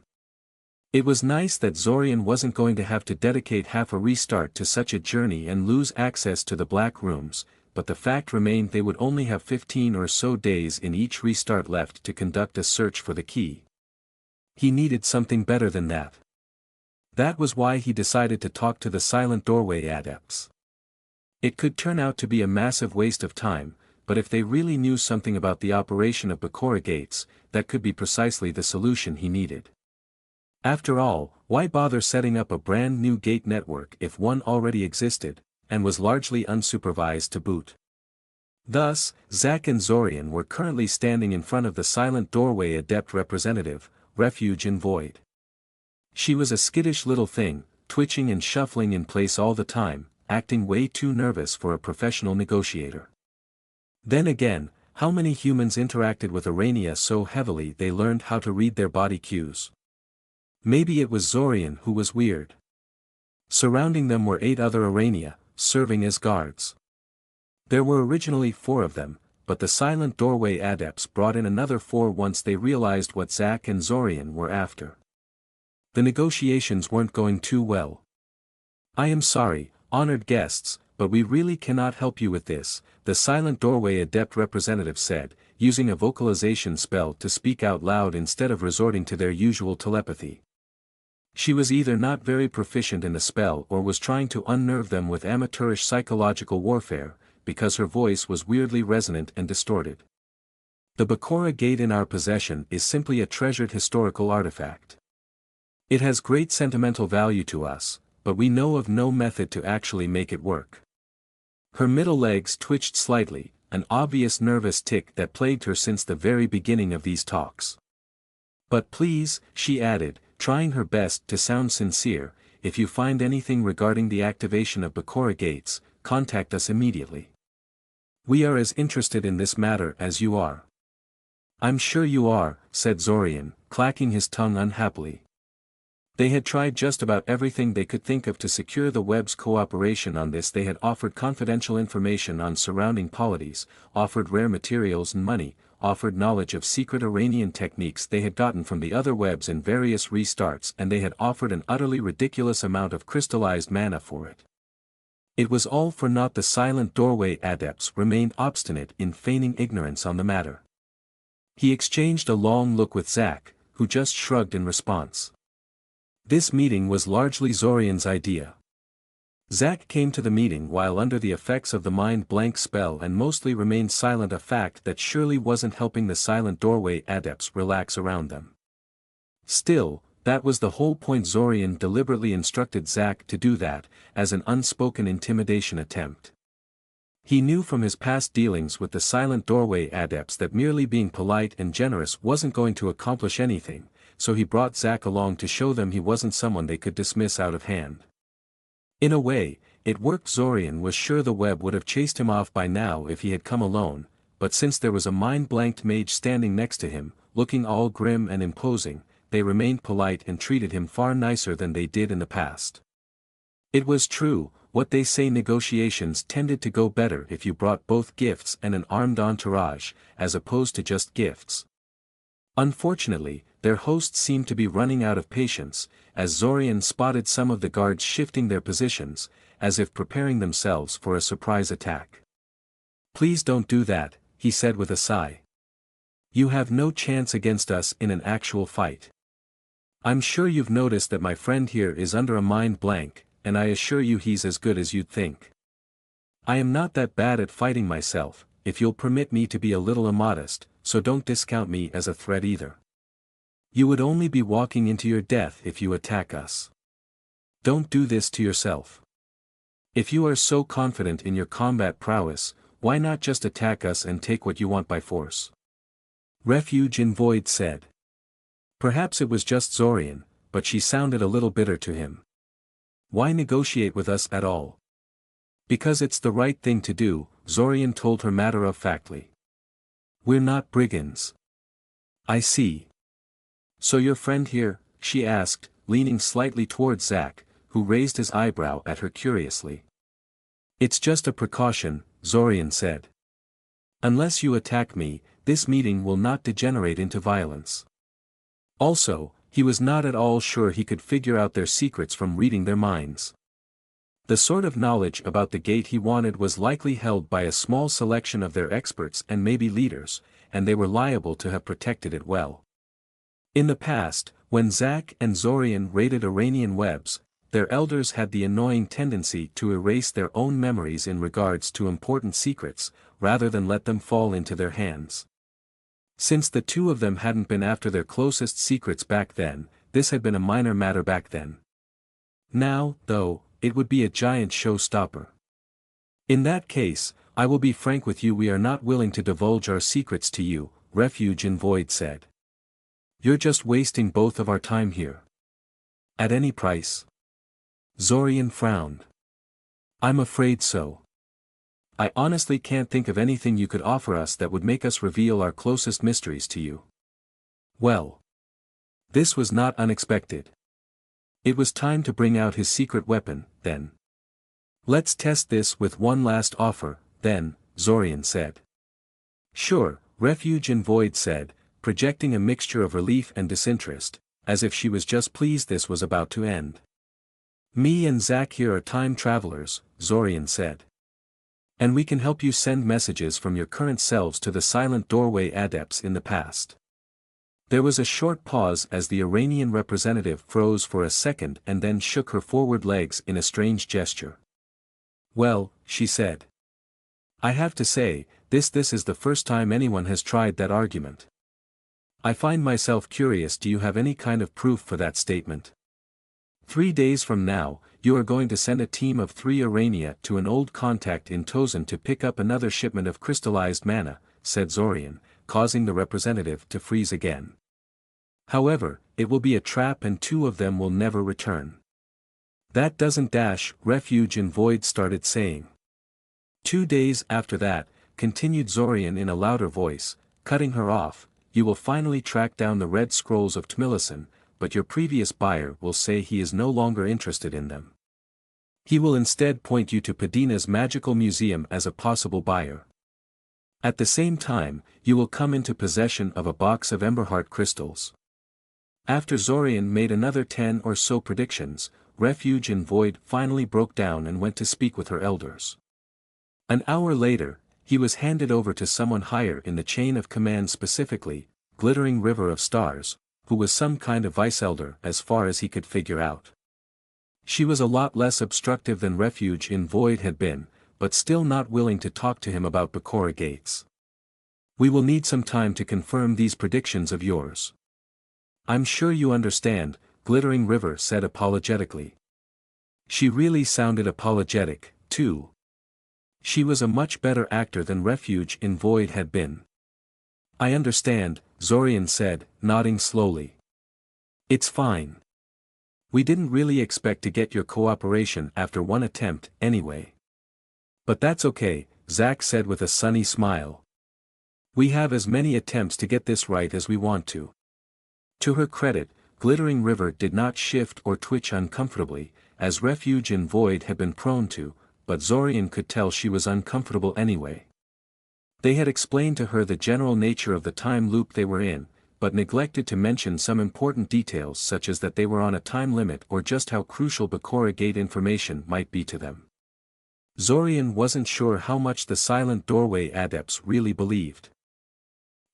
It was nice that Zorian wasn't going to have to dedicate half a restart to such a journey and lose access to the black rooms, but the fact remained they would only have 15 or so days in each restart left to conduct a search for the key. He needed something better than that. That was why he decided to talk to the Silent Doorway adepts. It could turn out to be a massive waste of time, but if they really knew something about the operation of Bakura gates, that could be precisely the solution he needed. After all, why bother setting up a brand new gate network if one already existed, and was largely unsupervised to boot? Thus, Zach and Zorian were currently standing in front of the Silent Doorway adept representative, Refuge in Void. She was a skittish little thing, twitching and shuffling in place all the time, acting way too nervous for a professional negotiator. Then again, how many humans interacted with Arania so heavily they learned how to read their body cues? Maybe it was Zorian who was weird. Surrounding them were 8 other Arania, serving as guards. There were originally 4 of them, but the Silent Doorway adepts brought in another 4 once they realized what Zach and Zorian were after. The negotiations weren't going too well. "I am sorry, honored guests, but we really cannot help you with this, the Silent Doorway Adept representative said, using a vocalization spell to speak out loud instead of resorting to their usual telepathy. She was either not very proficient in the spell or was trying to unnerve them with amateurish psychological warfare, because her voice was weirdly resonant and distorted. The Bakura Gate in our possession is simply a treasured historical artifact. It has great sentimental value to us, but we know of no method to actually make it work. Her middle legs twitched slightly, an obvious nervous tic that plagued her since the very beginning of these talks. But please, she added, trying her best to sound sincere, if you find anything regarding the activation of Bakura Gates, contact us immediately. We are as interested in this matter as you are. I'm sure you are, said Zorian, clacking his tongue unhappily. They had tried just about everything they could think of to secure the web's cooperation on this. They had offered confidential information on surrounding polities, offered rare materials and money, offered knowledge of secret Iranian techniques they had gotten from the other webs in various restarts, and they had offered an utterly ridiculous amount of crystallized mana for it. It was all for naught. The Silent Doorway adepts remained obstinate in feigning ignorance on the matter. He exchanged a long look with Zach, who just shrugged in response. This meeting was largely Zorian's idea. Zach came to the meeting while under the effects of the mind-blank spell and mostly remained silent, a fact that surely wasn't helping the Silent Doorway adepts relax around them. Still, that was the whole point. Zorian deliberately instructed Zach to do that, as an unspoken intimidation attempt. He knew from his past dealings with the Silent Doorway adepts that merely being polite and generous wasn't going to accomplish anything, so he brought Zach along to show them he wasn't someone they could dismiss out of hand. In a way, it worked. Zorian was sure the web would have chased him off by now if he had come alone, but since there was a mind-blanked mage standing next to him, looking all grim and imposing, they remained polite and treated him far nicer than they did in the past. It was true, what they say, negotiations tended to go better if you brought both gifts and an armed entourage, as opposed to just gifts. Unfortunately, their hosts seemed to be running out of patience, as Zorian spotted some of the guards shifting their positions, as if preparing themselves for a surprise attack. Please don't do that, he said with a sigh. You have no chance against us in an actual fight. I'm sure you've noticed that my friend here is under a mind blank, and I assure you he's as good as you'd think. I am not that bad at fighting myself, if you'll permit me to be a little immodest, so don't discount me as a threat either. You would only be walking into your death if you attack us. Don't do this to yourself. If you are so confident in your combat prowess, why not just attack us and take what you want by force? Refuge in Void said. Perhaps it was just Zorian, but she sounded a little bitter to him. Why negotiate with us at all? Because it's the right thing to do, Zorian told her matter-of-factly. We're not brigands. I see. So your friend here, she asked, leaning slightly towards Zach, who raised his eyebrow at her curiously. It's just a precaution, Zorian said. Unless you attack me, this meeting will not degenerate into violence. Also, he was not at all sure he could figure out their secrets from reading their minds. The sort of knowledge about the gate he wanted was likely held by a small selection of their experts and maybe leaders, and they were liable to have protected it well. In the past, when Zach and Zorian raided Iranian webs, their elders had the annoying tendency to erase their own memories in regards to important secrets, rather than let them fall into their hands. Since the two of them hadn't been after their closest secrets back then, this had been a minor matter back then. Now, though, it would be a giant showstopper. In that case, I will be frank with you, we are not willing to divulge our secrets to you, Refuge in Void said. You're just wasting both of our time here. At any price? Zorian frowned. I'm afraid so. I honestly can't think of anything you could offer us that would make us reveal our closest mysteries to you. Well. This was not unexpected. It was time to bring out his secret weapon, then. Let's test this with one last offer, then, Zorian said. Sure, Refuge in Void said, projecting a mixture of relief and disinterest, as if she was just pleased this was about to end. Me and Zach here are time travelers, Zorian said. And we can help you send messages from your current selves to the silent doorway adepts in the past. There was a short pause as the Iranian representative froze for a second and then shook her forward legs in a strange gesture. Well, she said. I have to say, this is the first time anyone has tried that argument. I find myself curious, do you have any kind of proof for that statement? 3 days from now, you are going to send a team of 3 Urania to an old contact in Tozan to pick up another shipment of crystallized mana, said Zorian, causing the representative to freeze again. However, it will be a trap and 2 of them will never return. That doesn't dash, Refuge in Void started saying. 2 days after that, continued Zorian in a louder voice, cutting her off, you will finally track down the red scrolls of Tmilison, but your previous buyer will say he is no longer interested in them. He will instead point you to Padina's magical museum as a possible buyer. At the same time, you will come into possession of a box of Emberheart crystals. After Zorian made another 10 or so predictions, Refuge in Void finally broke down and went to speak with her elders. An hour later, he was handed over to someone higher in the chain of command, specifically, Glittering River of Stars, who was some kind of vice-elder as far as he could figure out. She was a lot less obstructive than Refuge in Void had been, but still not willing to talk to him about Bakura Gates. We will need some time to confirm these predictions of yours. I'm sure you understand, Glittering River said apologetically. She really sounded apologetic, too. She was a much better actor than Refuge in Void had been. I understand, Zorian said, nodding slowly. It's fine. We didn't really expect to get your cooperation after one attempt, anyway. But that's okay, Zach said with a sunny smile. We have as many attempts to get this right as we want to. To her credit, Glittering River did not shift or twitch uncomfortably, as Refuge in Void had been prone to, but Zorian could tell she was uncomfortable anyway. They had explained to her the general nature of the time loop they were in, but neglected to mention some important details such as that they were on a time limit or just how crucial Bakura Gate information might be to them. Zorian wasn't sure how much the silent doorway adepts really believed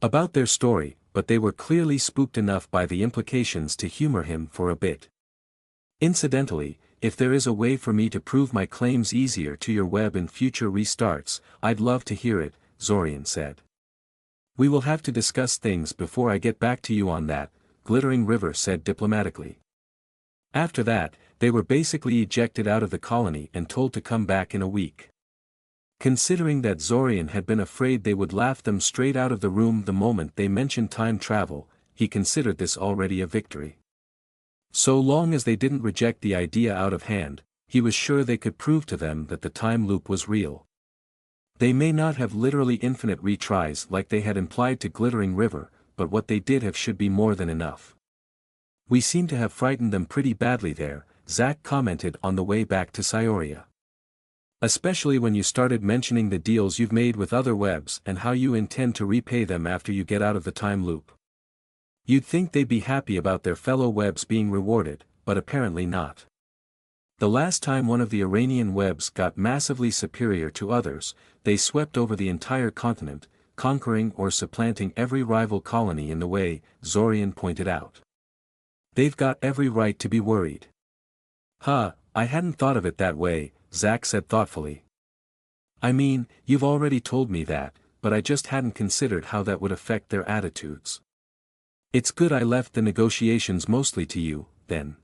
about their story, but they were clearly spooked enough by the implications to humor him for a bit. Incidentally, if there is a way for me to prove my claims easier to your web in future restarts, I'd love to hear it, Zorian said. We will have to discuss things before I get back to you on that, Glittering River said diplomatically. After that, they were basically ejected out of the colony and told to come back in a week. Considering that Zorian had been afraid they would laugh them straight out of the room the moment they mentioned time travel, he considered this already a victory. So long as they didn't reject the idea out of hand, he was sure they could prove to them that the time loop was real. They may not have literally infinite retries like they had implied to Glittering River, but what they did have should be more than enough. We seem to have frightened them pretty badly there, Zach commented on the way back to Scioria. Especially when you started mentioning the deals you've made with other webs and how you intend to repay them after you get out of the time loop. You'd think they'd be happy about their fellow webs being rewarded, but apparently not. The last time one of the Iranian webs got massively superior to others, they swept over the entire continent, conquering or supplanting every rival colony in the way, Zorian pointed out. They've got every right to be worried. Huh, I hadn't thought of it that way, Zach said thoughtfully. I mean, you've already told me that, but I just hadn't considered how that would affect their attitudes. It's good I left the negotiations mostly to you, then.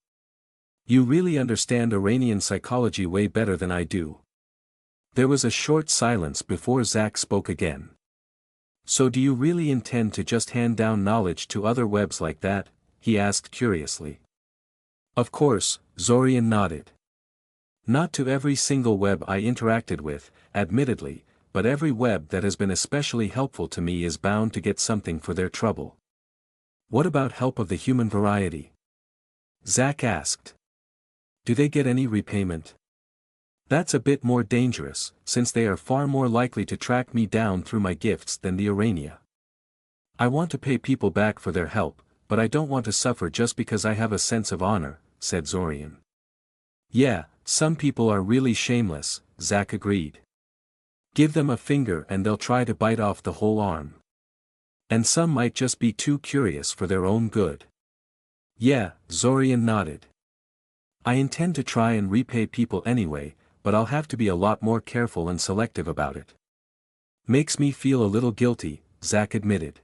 You really understand Iranian psychology way better than I do. There was a short silence before Zach spoke again. So do you really intend to just hand down knowledge to other webs like that? He asked curiously. Of course, Zorian nodded. Not to every single web I interacted with, admittedly, but every web that has been especially helpful to me is bound to get something for their trouble. What about help of the human variety? Zach asked. Do they get any repayment? That's a bit more dangerous, since they are far more likely to track me down through my gifts than the Urania. I want to pay people back for their help, but I don't want to suffer just because I have a sense of honor, said Zorian. Yeah, some people are really shameless, Zach agreed. Give them a finger and they'll try to bite off the whole arm. And some might just be too curious for their own good. Yeah, Zorian nodded. I intend to try and repay people anyway, but I'll have to be a lot more careful and selective about it. Makes me feel a little guilty, Zach admitted.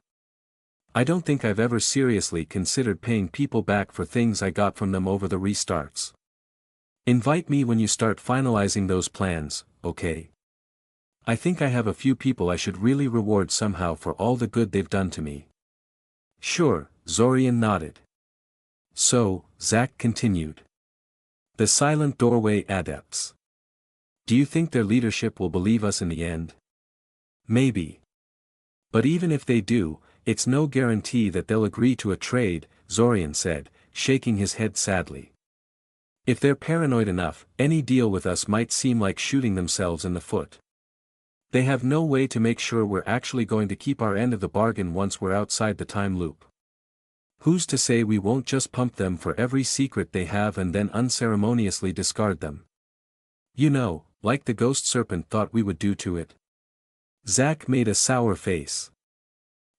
I don't think I've ever seriously considered paying people back for things I got from them over the restarts. Invite me when you start finalizing those plans, okay? I think I have a few people I should really reward somehow for all the good they've done to me. Sure, Zorian nodded. So, Zach continued. The Silent Doorway Adepts. Do you think their leadership will believe us in the end? Maybe. But even if they do, it's no guarantee that they'll agree to a trade, Zorian said, shaking his head sadly. If they're paranoid enough, any deal with us might seem like shooting themselves in the foot. They have no way to make sure we're actually going to keep our end of the bargain once we're outside the time loop. Who's to say we won't just pump them for every secret they have and then unceremoniously discard them? You know, like the ghost serpent thought we would do to it. Zach made a sour face.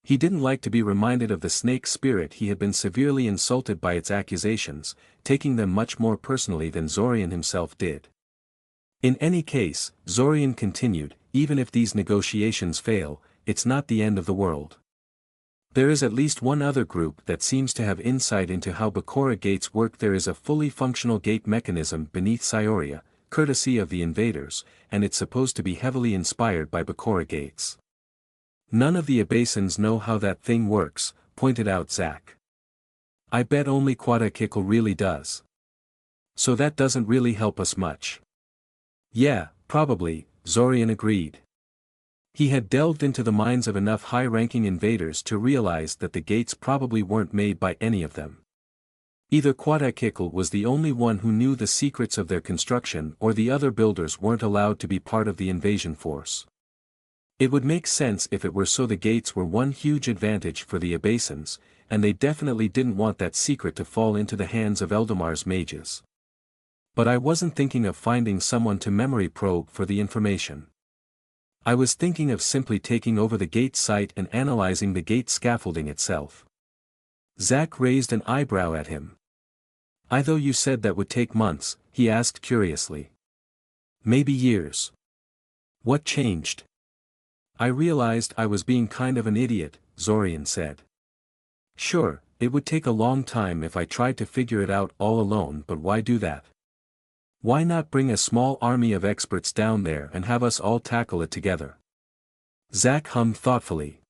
He didn't like to be reminded of the snake spirit. He had been severely insulted by its accusations, taking them much more personally than Zorian himself did. In any case, Zorian continued, even if these negotiations fail, it's not the end of the world. There is at least one other group that seems to have insight into how Bakura gates work. There is a fully functional gate mechanism beneath Scioria, courtesy of the invaders, and it's supposed to be heavily inspired by Bakura gates. None of the Abasins know how that thing works, pointed out Zach. I bet only Quadakikl really does. So that doesn't really help us much. Yeah, probably, Zorian agreed. He had delved into the minds of enough high-ranking invaders to realize that the gates probably weren't made by any of them. Either Quadakikl was the only one who knew the secrets of their construction, or the other builders weren't allowed to be part of the invasion force. It would make sense if it were so. The gates were one huge advantage for the Abasins, and they definitely didn't want that secret to fall into the hands of Eldomar's mages. But I wasn't thinking of finding someone to memory probe for the information. I was thinking of simply taking over the gate site and analyzing the gate scaffolding itself. Zach raised an eyebrow at him. I thought you said that would take months, he asked curiously. Maybe years. What changed? I realized I was being kind of an idiot, Zorian said. Sure, it would take a long time if I tried to figure it out all alone, but why do that? Why not bring a small army of experts down there and have us all tackle it together? Zach hummed thoughtfully.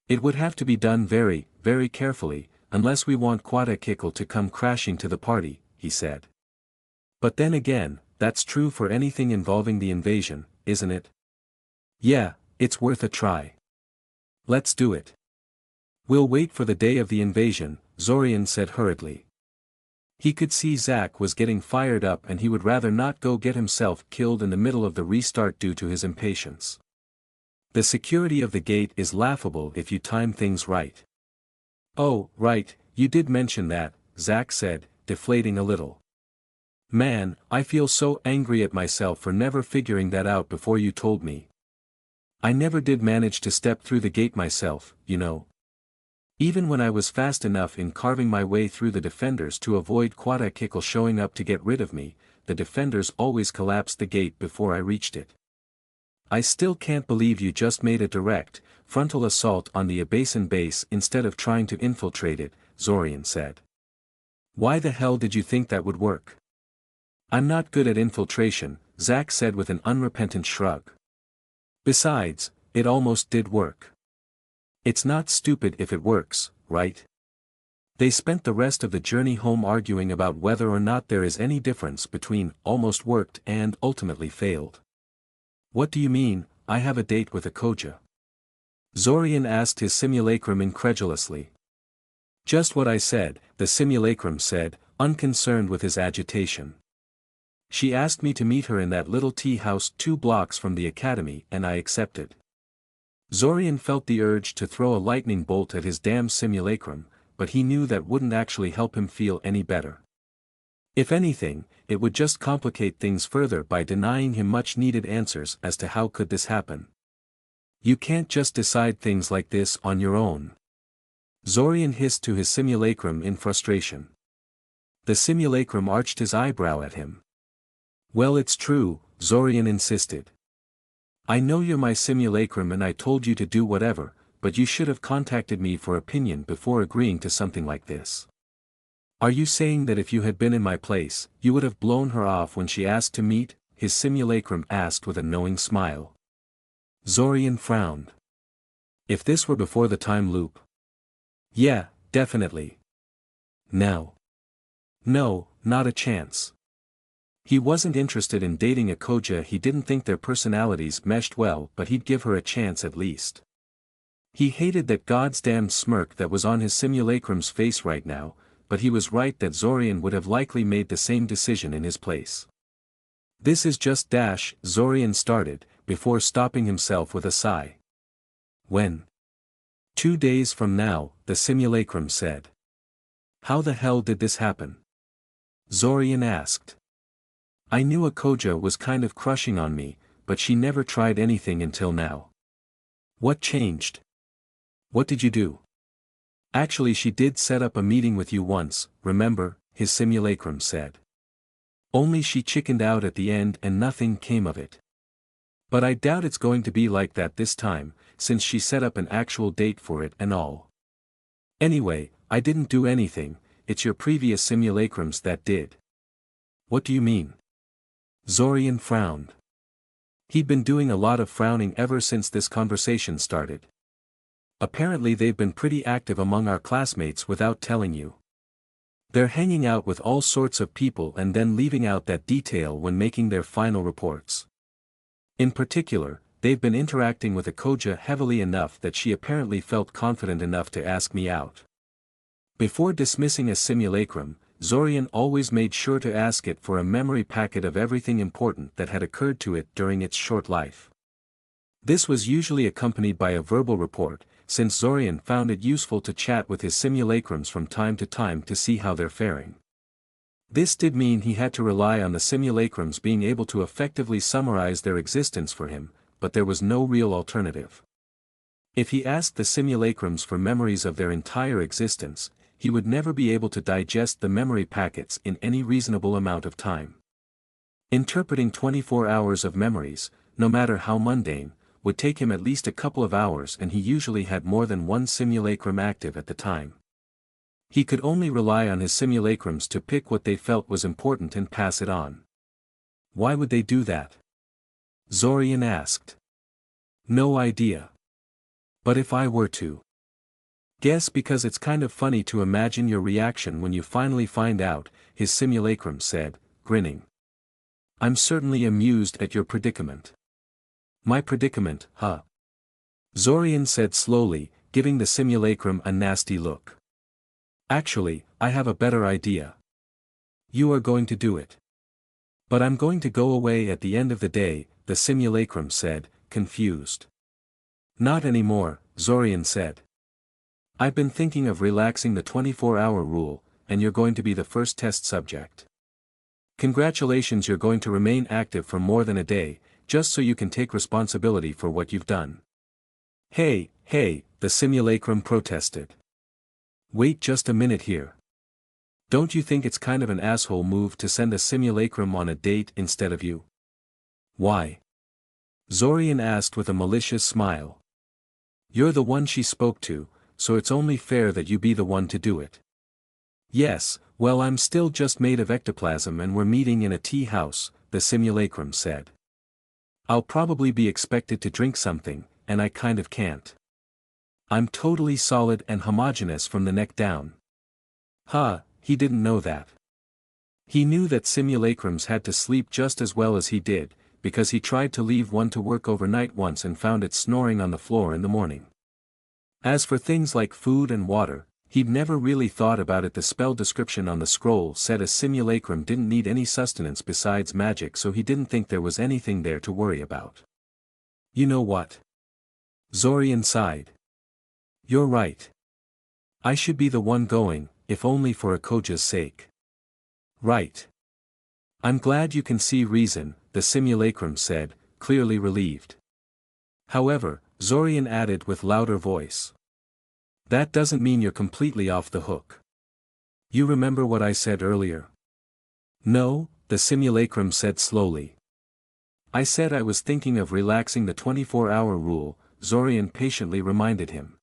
It would have to be done very, very carefully, unless we want Quadakikl to come crashing to the party, he said. But then again, that's true for anything involving the invasion, isn't it? Yeah, it's worth a try. Let's do it. We'll wait for the day of the invasion, Zorian said hurriedly. He could see Zach was getting fired up and he would rather not go get himself killed in the middle of the restart due to his impatience. The security of the gate is laughable if you time things right. Oh, right, you did mention that, Zach said, deflating a little. Man, I feel so angry at myself for never figuring that out before you told me. I never did manage to step through the gate myself, you know. Even when I was fast enough in carving my way through the defenders to avoid Quadakikl showing up to get rid of me, the defenders always collapsed the gate before I reached it. I still can't believe you just made a direct, frontal assault on the Abasin base instead of trying to infiltrate it, Zorian said. Why the hell did you think that would work? I'm not good at infiltration, Zach said with an unrepentant shrug. Besides, it almost did work. It's not stupid if it works, right? They spent the rest of the journey home arguing about whether or not there is any difference between almost worked and ultimately failed. What do you mean, I have a date with a Koja? Zorian asked his simulacrum incredulously. Just what I said, the simulacrum said, unconcerned with his agitation. She asked me to meet her in that little tea house 2 blocks from the academy and I accepted. Zorian felt the urge to throw a lightning bolt at his damn simulacrum, but he knew that wouldn't actually help him feel any better. If anything, it would just complicate things further by denying him much-needed answers as to how could this happen. You can't just decide things like this on your own. Zorian hissed to his simulacrum in frustration. The simulacrum arched his eyebrow at him. Well, it's true, Zorian insisted. I know you're my simulacrum and I told you to do whatever, but you should have contacted me for opinion before agreeing to something like this. Are you saying that if you had been in my place, you would have blown her off when she asked to meet? His simulacrum asked with a knowing smile. Zorian frowned. If this were before the time loop? Yeah, definitely. Now? No, not a chance. He wasn't interested in dating a Koja. He didn't think their personalities meshed well, but he'd give her a chance at least. He hated that goddamn smirk that was on his simulacrum's face right now, but he was right that Zorian would have likely made the same decision in his place. This is just Zorian started, before stopping himself with a sigh. When? 2 days from now, the simulacrum said. How the hell did this happen? Zorian asked. I knew a Koja was kind of crushing on me, but she never tried anything until now. What changed? What did you do? Actually, she did set up a meeting with you once, remember, his simulacrum said. Only she chickened out at the end and nothing came of it. But I doubt it's going to be like that this time, since she set up an actual date for it and all. Anyway, I didn't do anything, it's your previous simulacrums that did. What do you mean? Zorian frowned. He'd been doing a lot of frowning ever since this conversation started. Apparently they've been pretty active among our classmates without telling you. They're hanging out with all sorts of people and then leaving out that detail when making their final reports. In particular, they've been interacting with a Koja heavily enough that she apparently felt confident enough to ask me out. Before dismissing a simulacrum, Zorian always made sure to ask it for a memory packet of everything important that had occurred to it during its short life. This was usually accompanied by a verbal report, since Zorian found it useful to chat with his simulacrums from time to time to see how they're faring. This did mean he had to rely on the simulacrums being able to effectively summarize their existence for him, but there was no real alternative. If he asked the simulacrums for memories of their entire existence, he would never be able to digest the memory packets in any reasonable amount of time. Interpreting 24 hours of memories, no matter how mundane, would take him at least a couple of hours, and he usually had more than one simulacrum active at the time. He could only rely on his simulacrums to pick what they felt was important and pass it on. Why would they do that? Zorian asked. No idea. But if I were to guess, because it's kind of funny to imagine your reaction when you finally find out, his simulacrum said, grinning. I'm certainly amused at your predicament. My predicament, huh? Zorian said slowly, giving the simulacrum a nasty look. Actually, I have a better idea. You are going to do it. But I'm going to go away at the end of the day, the simulacrum said, confused. Not anymore, Zorian said. I've been thinking of relaxing the 24-hour rule, and you're going to be the first test subject. Congratulations, you're going to remain active for more than a day, just so you can take responsibility for what you've done. Hey, the simulacrum protested. Wait just a minute here. Don't you think it's kind of an asshole move to send a simulacrum on a date instead of you? Why? Zorian asked with a malicious smile. You're the one she spoke to, so it's only fair that you be the one to do it. Yes, well, I'm still just made of ectoplasm and we're meeting in a tea house, the simulacrum said. I'll probably be expected to drink something, and I kind of can't. I'm totally solid and homogeneous from the neck down. He didn't know that. He knew that simulacrums had to sleep just as well as he did, because he tried to leave one to work overnight once and found it snoring on the floor in the morning. As for things like food and water, he'd never really thought about it. The spell description on the scroll said a simulacrum didn't need any sustenance besides magic, so he didn't think there was anything there to worry about. You know what? Zorian sighed. You're right. I should be the one going, if only for a Koja's sake. Right. I'm glad you can see reason, the Simulacrum said, clearly relieved. However, Zorian added with louder voice. That doesn't mean you're completely off the hook. You remember what I said earlier? No, the Simulacrum said slowly. I said I was thinking of relaxing the 24-hour rule, Zorian patiently reminded him.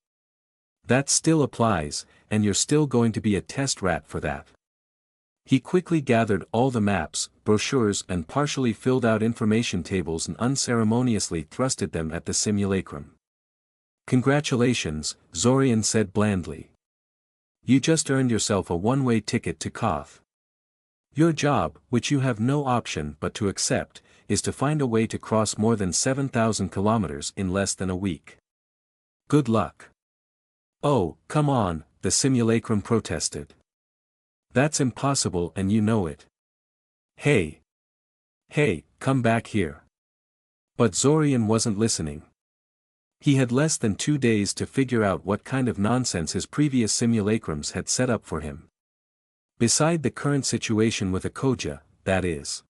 That still applies, and you're still going to be a test rat for that. He quickly gathered all the maps, brochures and partially filled out information tables and unceremoniously thrusted them at the Simulacrum. Congratulations, Zorian said blandly. You just earned yourself a one-way ticket to Koth. Your job, which you have no option but to accept, is to find a way to cross more than 7,000 kilometers in less than a week. Good luck. Oh, come on, the Simulacrum protested. That's impossible and you know it. Hey! Hey, come back here. But Zorian wasn't listening. He had less than 2 days to figure out what kind of nonsense his previous simulacrums had set up for him. Beside the current situation with Akoja, that is.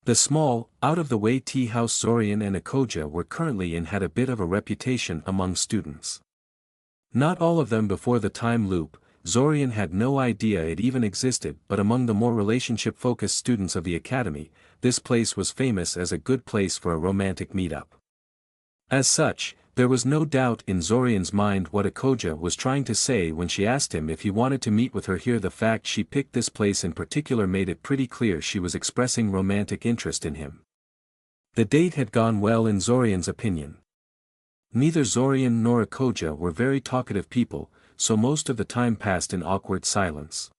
The small, out-of-the-way tea house Zorian and Akoja were currently in had a bit of a reputation among students. Not all of them before the time loop, Zorian had no idea it even existed, but among the more relationship-focused students of the academy, this place was famous as a good place for a romantic meetup. As such, there was no doubt in Zorian's mind what Akoja was trying to say when she asked him if he wanted to meet with her here. The fact she picked this place in particular made it pretty clear she was expressing romantic interest in him. The date had gone well in Zorian's opinion. Neither Zorian nor Akoja were very talkative people, so most of the time passed in awkward silence.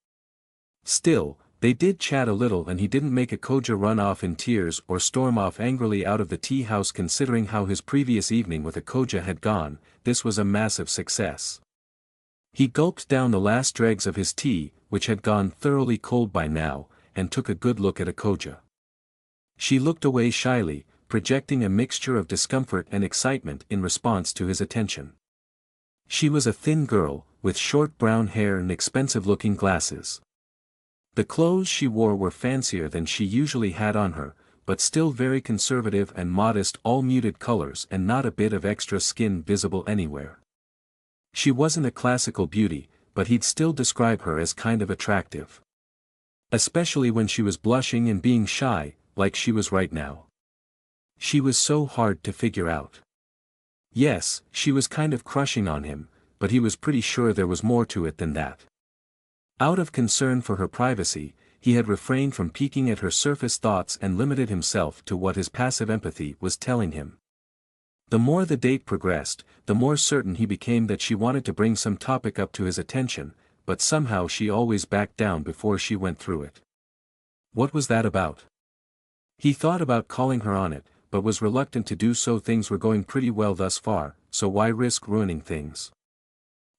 Still, they did chat a little and he didn't make Akoja run off in tears or storm off angrily out of the tea house. Considering how his previous evening with Akoja had gone, this was a massive success. He gulped down the last dregs of his tea, which had gone thoroughly cold by now, and took a good look at Akoja. She looked away shyly, projecting a mixture of discomfort and excitement in response to his attention. She was a thin girl, with short brown hair and expensive-looking glasses. The clothes she wore were fancier than she usually had on her, but still very conservative and modest, all muted colors and not a bit of extra skin visible anywhere. She wasn't a classical beauty, but he'd still describe her as kind of attractive. Especially when she was blushing and being shy, like she was right now. She was so hard to figure out. Yes, she was kind of crushing on him, but he was pretty sure there was more to it than that. Out of concern for her privacy, he had refrained from peeking at her surface thoughts and limited himself to what his passive empathy was telling him. The more the date progressed, the more certain he became that she wanted to bring some topic up to his attention, but somehow she always backed down before she went through it. What was that about? He thought about calling her on it, but was reluctant to do so. Things were going pretty well thus far, so why risk ruining things?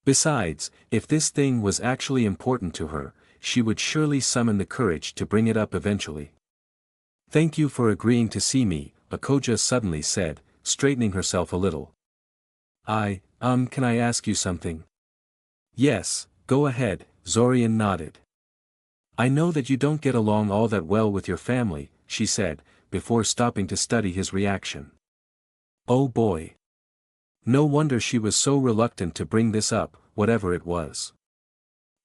Besides, if this thing was actually important to her, she would surely summon the courage to bring it up eventually. Thank you for agreeing to see me, Akoja suddenly said, straightening herself a little. Can I ask you something? Yes, go ahead, Zorian nodded. I know that you don't get along all that well with your family, she said, before stopping to study his reaction. Oh boy. No wonder she was so reluctant to bring this up, whatever it was.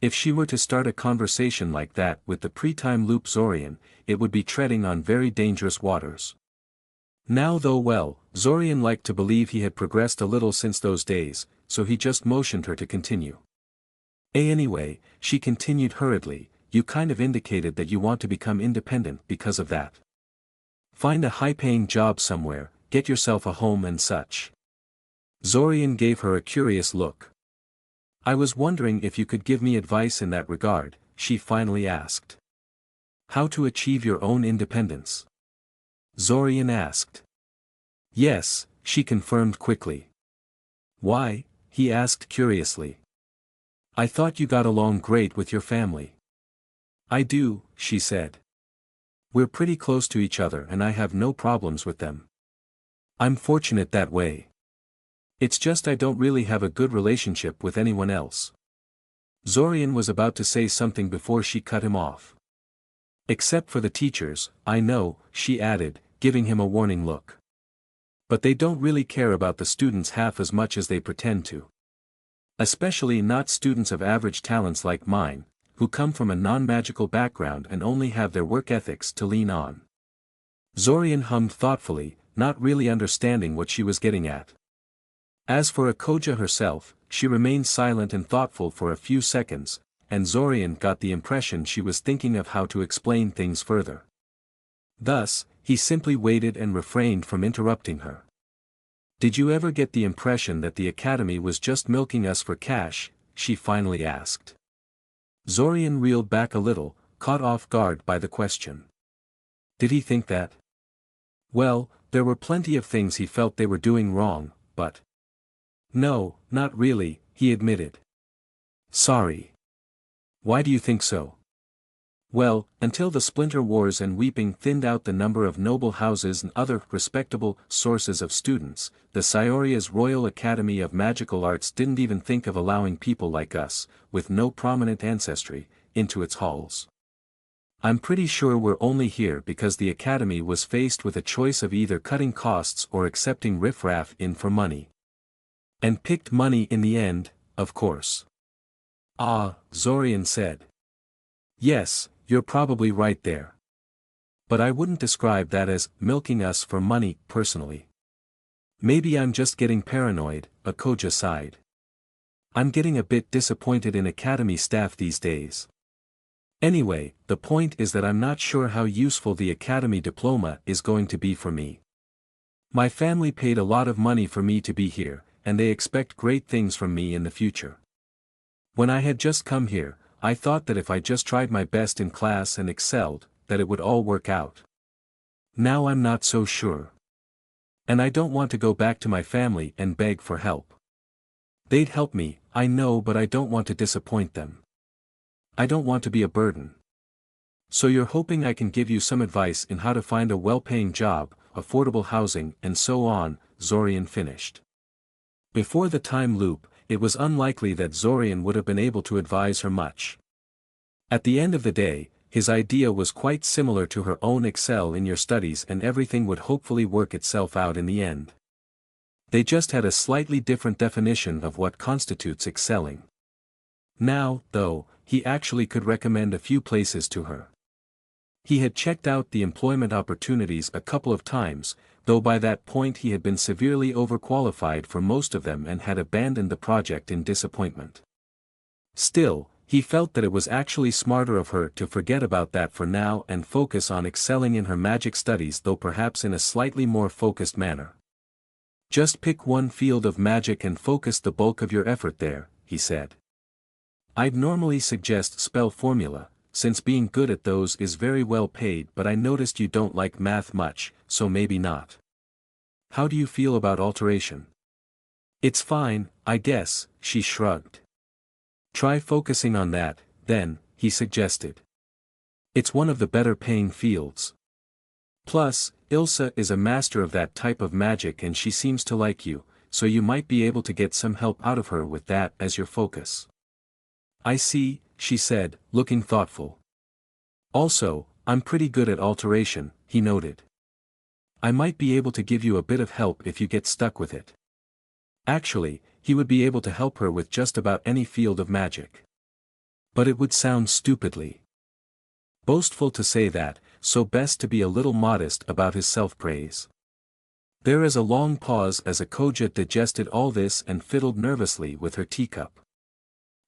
If she were to start a conversation like that with the pre-time loop Zorian, it would be treading on very dangerous waters. Now though, well, Zorian liked to believe he had progressed a little since those days, so he just motioned her to continue. Anyway, she continued hurriedly, you kind of indicated that you want to become independent because of that. Find a high-paying job somewhere, get yourself a home and such. Zorian gave her a curious look. I was wondering if you could give me advice in that regard, she finally asked. How to achieve your own independence? Zorian asked. Yes, she confirmed quickly. Why? He asked curiously. I thought you got along great with your family. I do, she said. We're pretty close to each other and I have no problems with them. I'm fortunate that way. It's just I don't really have a good relationship with anyone else. Zorian was about to say something before she cut him off. Except for the teachers, I know, she added, giving him a warning look. But they don't really care about the students half as much as they pretend to. Especially not students of average talents like mine, who come from a non-magical background and only have their work ethics to lean on. Zorian hummed thoughtfully, not really understanding what she was getting at. As for Akoja herself, she remained silent and thoughtful for a few seconds, and Zorian got the impression she was thinking of how to explain things further. Thus, he simply waited and refrained from interrupting her. "Did you ever get the impression that the Academy was just milking us for cash?" she finally asked. Zorian reeled back a little, caught off guard by the question. Did he think that? Well, there were plenty of things he felt they were doing wrong, but... No, not really, he admitted. Sorry. Why do you think so? Well, until the Splinter Wars and Weeping thinned out the number of noble houses and other respectable sources of students, the Scioria's Royal Academy of Magical Arts didn't even think of allowing people like us, with no prominent ancestry, into its halls. I'm pretty sure we're only here because the Academy was faced with a choice of either cutting costs or accepting riffraff in for money. And picked money in the end, of course. Ah, Zorian said. Yes, you're probably right there. But I wouldn't describe that as milking us for money, personally. Maybe I'm just getting paranoid, Akoja sighed. I'm getting a bit disappointed in Academy staff these days. Anyway, the point is that I'm not sure how useful the Academy diploma is going to be for me. My family paid a lot of money for me to be here, and they expect great things from me in the future. When I had just come here, I thought that if I just tried my best in class and excelled, that it would all work out. Now I'm not so sure. And I don't want to go back to my family and beg for help. They'd help me, I know, but I don't want to disappoint them. I don't want to be a burden. So you're hoping I can give you some advice in how to find a well-paying job, affordable housing, and so on, Zorian finished. Before the time loop, it was unlikely that Zorian would have been able to advise her much. At the end of the day, his idea was quite similar to her own: excel in your studies and everything would hopefully work itself out in the end. They just had a slightly different definition of what constitutes excelling. Now, though, he actually could recommend a few places to her. He had checked out the employment opportunities a couple of times, though by that point he had been severely overqualified for most of them and had abandoned the project in disappointment. Still, he felt that it was actually smarter of her to forget about that for now and focus on excelling in her magic studies, though perhaps in a slightly more focused manner. Just pick one field of magic and focus the bulk of your effort there, he said. I'd normally suggest spell formula, since being good at those is very well paid, but I noticed you don't like math much, so maybe not. How do you feel about alteration? It's fine, I guess, she shrugged. Try focusing on that, then, he suggested. It's one of the better paying fields. Plus, Ilsa is a master of that type of magic and she seems to like you, so you might be able to get some help out of her with that as your focus. I see, she said, looking thoughtful. Also, I'm pretty good at alteration, he noted. I might be able to give you a bit of help if you get stuck with it. Actually, he would be able to help her with just about any field of magic. But it would sound stupidly boastful to say that, so best to be a little modest about his self-praise. There is a long pause as Akoja digested all this and fiddled nervously with her teacup.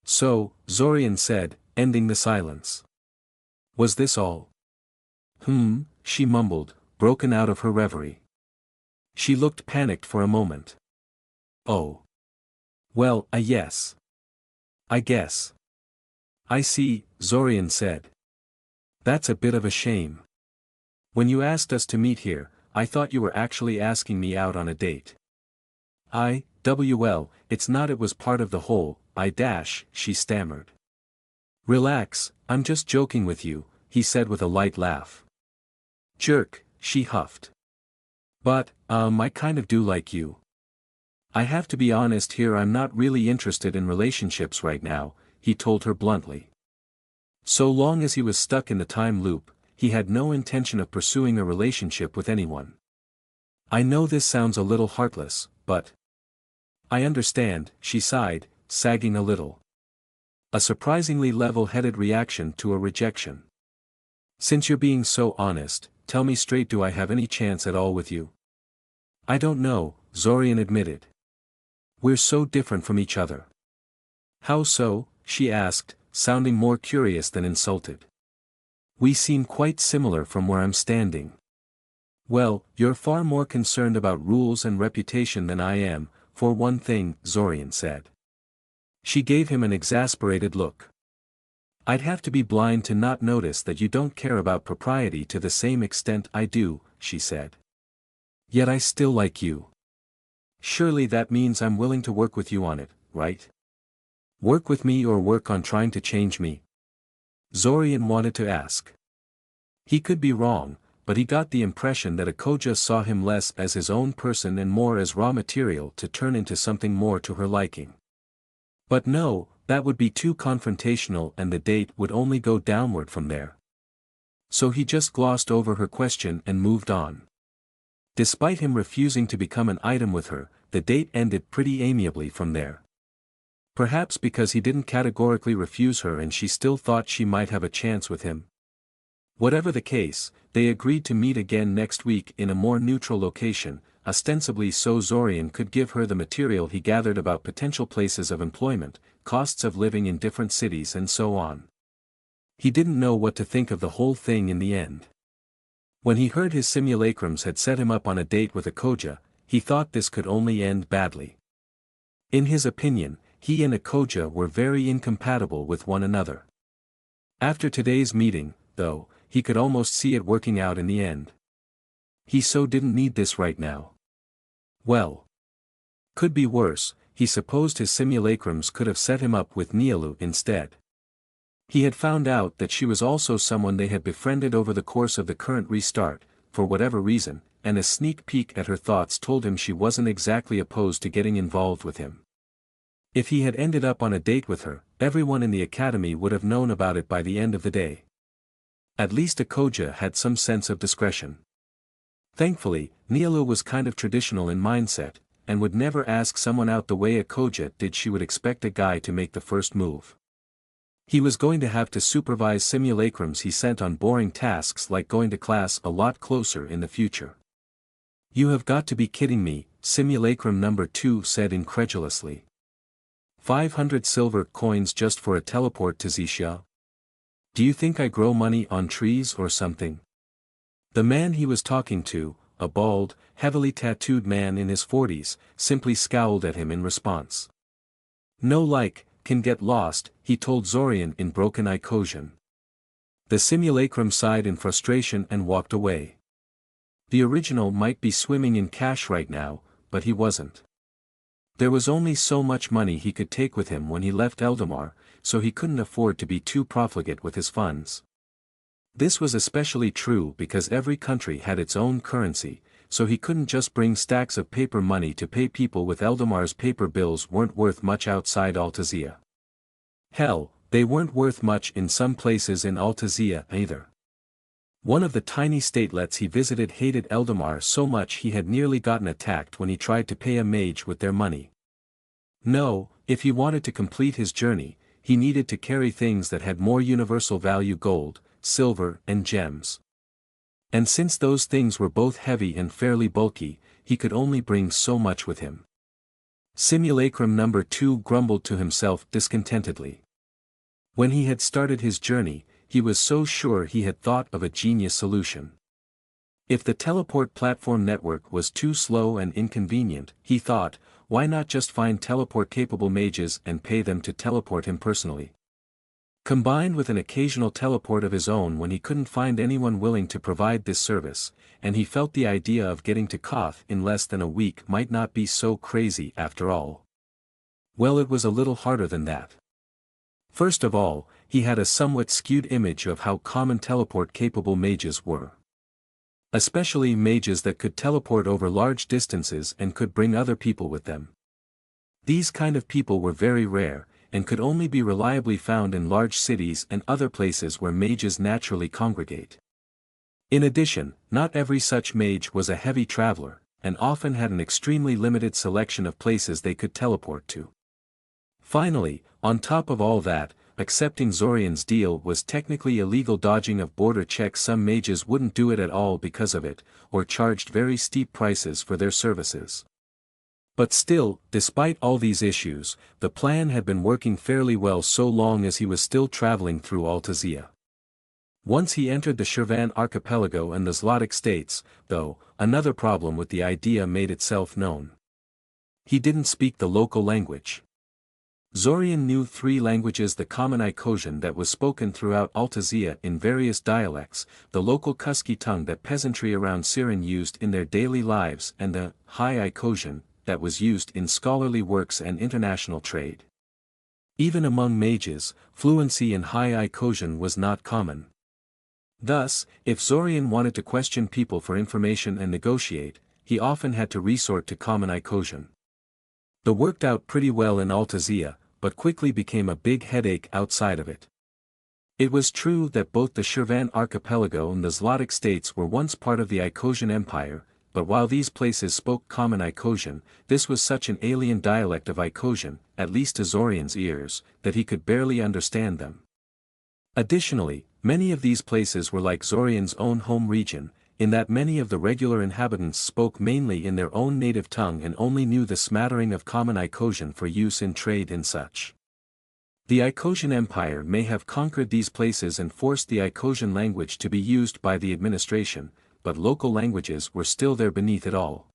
So, Zorian said, ending the silence. Was this all? She mumbled, broken out of her reverie. She looked panicked for a moment. Oh. Well, yes. I guess. I see, Zorian said. That's a bit of a shame. When you asked us to meet here, I thought you were actually asking me out on a date. It's not, it was part of the whole, she stammered. Relax, I'm just joking with you, he said with a light laugh. Jerk, she huffed. But, I kind of do like you. I have to be honest here, I'm not really interested in relationships right now, he told her bluntly. So long as he was stuck in the time loop, he had no intention of pursuing a relationship with anyone. I know this sounds a little heartless, but... I understand, she sighed, sagging a little. A surprisingly level-headed reaction to a rejection. Since you're being so honest, tell me straight, do I have any chance at all with you? I don't know, Zorian admitted. We're so different from each other. How so? She asked, sounding more curious than insulted. We seem quite similar from where I'm standing. Well, you're far more concerned about rules and reputation than I am, for one thing, Zorian said. She gave him an exasperated look. I'd have to be blind to not notice that you don't care about propriety to the same extent I do, she said. Yet I still like you. Surely that means I'm willing to work with you on it, right? Work with me or work on trying to change me? Zorian wanted to ask. He could be wrong, but he got the impression that Akoja saw him less as his own person and more as raw material to turn into something more to her liking. But no, that would be too confrontational and the date would only go downward from there. So he just glossed over her question and moved on. Despite him refusing to become an item with her, the date ended pretty amiably from there. Perhaps because he didn't categorically refuse her and she still thought she might have a chance with him. Whatever the case, they agreed to meet again next week in a more neutral location, ostensibly so Zorian could give her the material he gathered about potential places of employment, costs of living in different cities and so on. He didn't know what to think of the whole thing in the end. When he heard his simulacrums had set him up on a date with Akoja, he thought this could only end badly. In his opinion, he and Akoja were very incompatible with one another. After today's meeting, though, he could almost see it working out in the end. He so didn't need this right now. Well. Could be worse, he supposed his simulacrums could have set him up with Nialu instead. He had found out that she was also someone they had befriended over the course of the current restart, for whatever reason, and a sneak peek at her thoughts told him she wasn't exactly opposed to getting involved with him. If he had ended up on a date with her, everyone in the academy would have known about it by the end of the day. At least Akoja had some sense of discretion. Thankfully, Nialu was kind of traditional in mindset, and would never ask someone out the way Akoja did. She would expect a guy to make the first move. He was going to have to supervise simulacrums he sent on boring tasks like going to class a lot closer in the future. You have got to be kidding me, simulacrum number 2 said incredulously. 500 silver coins just for a teleport to Zixia? Do you think I grow money on trees or something? The man he was talking to, a bald, heavily tattooed man in his 40s, simply scowled at him in response. No like, can get lost, he told Zorian in broken Icosian. The simulacrum sighed in frustration and walked away. The original might be swimming in cash right now, but he wasn't. There was only so much money he could take with him when he left Eldamar, so he couldn't afford to be too profligate with his funds. This was especially true because every country had its own currency, so he couldn't just bring stacks of paper money to pay people with Eldamar's paper bills weren't worth much outside Altazia. Hell, they weren't worth much in some places in Altazia either. One of the tiny statelets he visited hated Eldamar so much he had nearly gotten attacked when he tried to pay a mage with their money. No, if he wanted to complete his journey, he needed to carry things that had more universal value: gold, silver, and gems. And since those things were both heavy and fairly bulky, he could only bring so much with him. Simulacrum number 2 grumbled to himself discontentedly. When he had started his journey, he was so sure he had thought of a genius solution. If the teleport platform network was too slow and inconvenient, he thought, why not just find teleport-capable mages and pay them to teleport him personally? Combined with an occasional teleport of his own when he couldn't find anyone willing to provide this service, and he felt the idea of getting to Koth in less than a week might not be so crazy after all. Well, it was a little harder than that. First of all, he had a somewhat skewed image of how common teleport-capable mages were. Especially mages that could teleport over large distances and could bring other people with them. These kind of people were very rare, and could only be reliably found in large cities and other places where mages naturally congregate. In addition, not every such mage was a heavy traveler, and often had an extremely limited selection of places they could teleport to. Finally, on top of all that, accepting Zorian's deal was technically illegal. Dodging of border checks. Some mages wouldn't do it at all because of it, or charged very steep prices for their services. But still, despite all these issues, the plan had been working fairly well so long as he was still traveling through Altazia. Once he entered the Shirvan archipelago and the Zlotic states, though, another problem with the idea made itself known. He didn't speak the local language. Zorian knew 3 languages: the common Icosian that was spoken throughout Altazia in various dialects, the local Kusky tongue that peasantry around Siren used in their daily lives, and the High Icosian that was used in scholarly works and international trade. Even among mages, fluency in High Icosian was not common. Thus, if Zorian wanted to question people for information and negotiate, he often had to resort to common Icosian. The worked out pretty well in Altazia, but quickly became a big headache outside of it. It was true that both the Shirvan archipelago and the Zlotic states were once part of the Icosian Empire, but while these places spoke common Icosian, this was such an alien dialect of Icosian, at least to Zorian's ears, that he could barely understand them. Additionally, many of these places were like Zorian's own home region, in that many of the regular inhabitants spoke mainly in their own native tongue and only knew the smattering of common Icosian for use in trade and such. The Icosian Empire may have conquered these places and forced the Icosian language to be used by the administration, but local languages were still there beneath it all.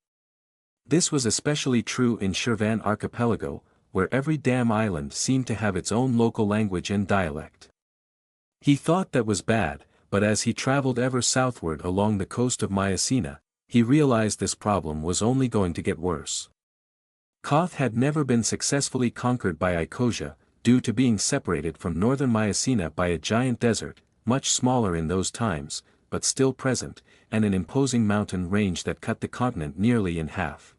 This was especially true in Shirvan archipelago, where every damn island seemed to have its own local language and dialect. He thought that was bad, but as he traveled ever southward along the coast of Mycena, he realized this problem was only going to get worse. Koth had never been successfully conquered by Icosia, due to being separated from northern Mycena by a giant desert, much smaller in those times, but still present, and an imposing mountain range that cut the continent nearly in half.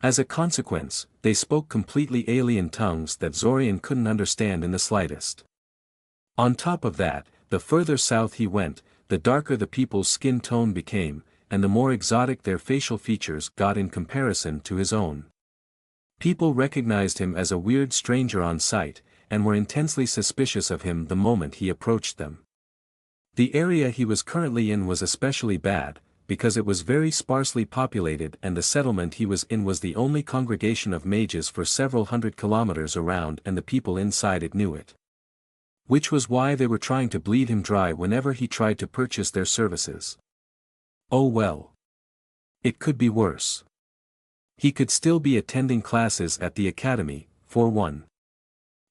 As a consequence, they spoke completely alien tongues that Zorian couldn't understand in the slightest. On top of that, the further south he went, the darker the people's skin tone became, and the more exotic their facial features got in comparison to his own. People recognized him as a weird stranger on sight, and were intensely suspicious of him the moment he approached them. The area he was currently in was especially bad, because it was very sparsely populated and the settlement he was in was the only congregation of mages for several hundred kilometers around, and the people inside it knew it. Which was why they were trying to bleed him dry whenever he tried to purchase their services. Oh well. It could be worse. He could still be attending classes at the academy, for one.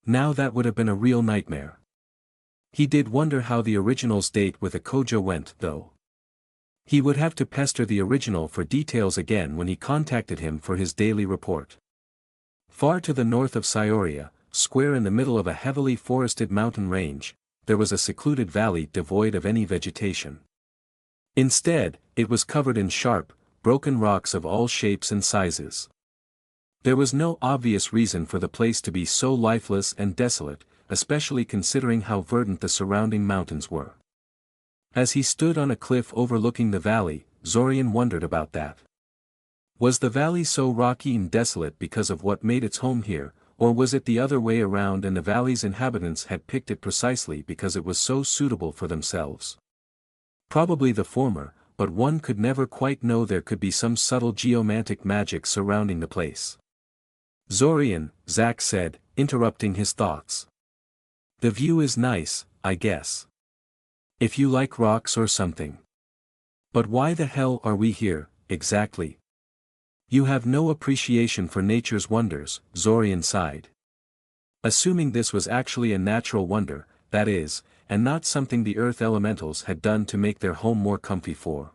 Now that would have been a real nightmare. He did wonder how the original's date with Ikoja went, though. He would have to pester the original for details again when he contacted him for his daily report. Far to the north of Scioria, square in the middle of a heavily forested mountain range, there was a secluded valley devoid of any vegetation. Instead, it was covered in sharp, broken rocks of all shapes and sizes. There was no obvious reason for the place to be so lifeless and desolate, especially considering how verdant the surrounding mountains were. As he stood on a cliff overlooking the valley, Zorian wondered about that. Was the valley so rocky and desolate because of what made its home here, or was it the other way around and the valley's inhabitants had picked it precisely because it was so suitable for themselves? Probably the former, but one could never quite know. There could be some subtle geomantic magic surrounding the place. Zorian, Zach said, interrupting his thoughts. The view is nice, I guess. If you like rocks or something. But why the hell are we here, exactly? You have no appreciation for nature's wonders, Zorian sighed. Assuming this was actually a natural wonder, that is, and not something the earth elementals had done to make their home more comfy for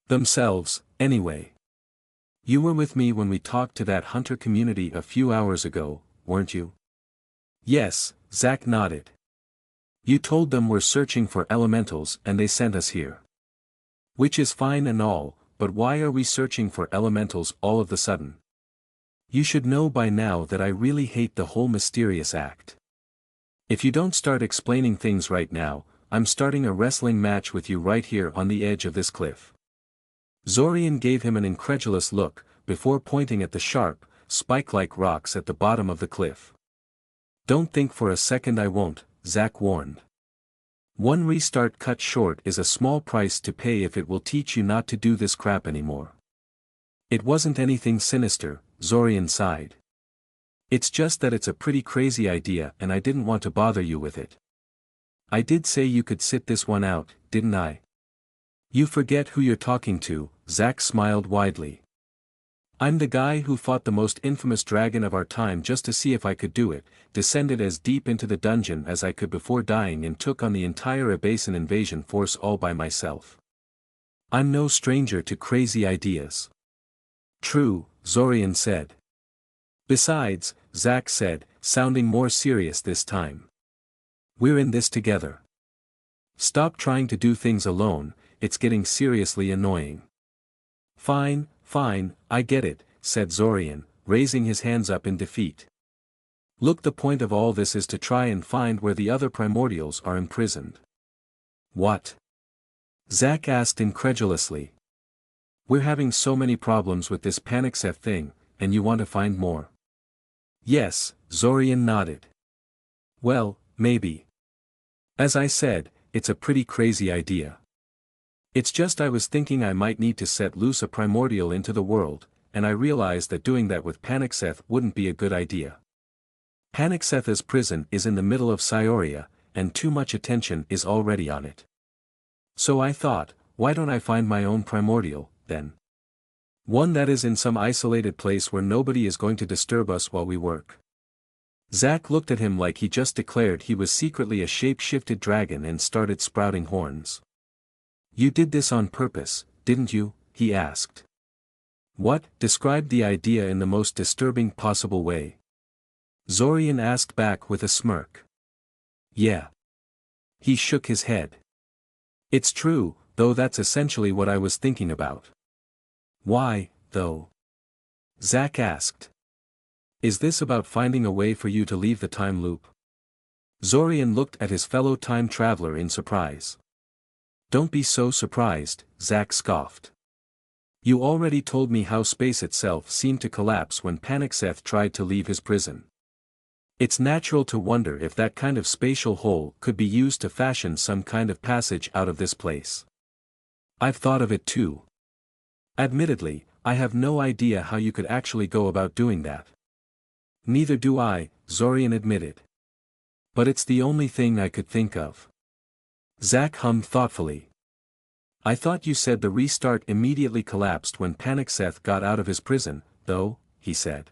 themselves, anyway. You were with me when we talked to that hunter community a few hours ago, weren't you? Yes, Zach nodded. You told them we're searching for elementals and they sent us here. Which is fine and all, but why are we searching for elementals all of the sudden? You should know by now that I really hate the whole mysterious act. If you don't start explaining things right now, I'm starting a wrestling match with you right here on the edge of this cliff. Zorian gave him an incredulous look, before pointing at the sharp, spike-like rocks at the bottom of the cliff. Don't think for a second I won't, Zach warned. One restart cut short is a small price to pay if it will teach you not to do this crap anymore. It wasn't anything sinister, Zorian sighed. It's just that it's a pretty crazy idea and I didn't want to bother you with it. I did say you could sit this one out, didn't I? You forget who you're talking to, Zach smiled widely. I'm the guy who fought the most infamous dragon of our time just to see if I could do it, descended as deep into the dungeon as I could before dying and took on the entire Abasan invasion force all by myself. I'm no stranger to crazy ideas. True, Zorian said. Besides, Zach said, sounding more serious this time. We're in this together. Stop trying to do things alone, it's getting seriously annoying. Fine, I get it, said Zorian, raising his hands up in defeat. Look, the point of all this is to try and find where the other primordials are imprisoned. What? Zach asked incredulously. We're having so many problems with this Panicseth thing, and you want to find more? Yes, Zorian nodded. Well, maybe. As I said, it's a pretty crazy idea. It's just I was thinking I might need to set loose a primordial into the world, and I realized that doing that with Panicseth wouldn't be a good idea. Panicseth's prison is in the middle of Scioria, and too much attention is already on it. So I thought, why don't I find my own primordial, then? One that is in some isolated place where nobody is going to disturb us while we work. Zach looked at him like he just declared he was secretly a shape-shifted dragon and started sprouting horns. You did this on purpose, didn't you? He asked. What? Described the idea in the most disturbing possible way. Zorian asked back with a smirk. Yeah. He shook his head. It's true, though that's essentially what I was thinking about. Why, though? Zach asked. Is this about finding a way for you to leave the time loop? Zorian looked at his fellow time traveler in surprise. Don't be so surprised, Zach scoffed. You already told me how space itself seemed to collapse when Panicseth tried to leave his prison. It's natural to wonder if that kind of spatial hole could be used to fashion some kind of passage out of this place. I've thought of it too. Admittedly, I have no idea how you could actually go about doing that. Neither do I, Zorian admitted. But it's the only thing I could think of. Zach hummed thoughtfully. I thought you said the restart immediately collapsed when Panicseth got out of his prison, though, he said.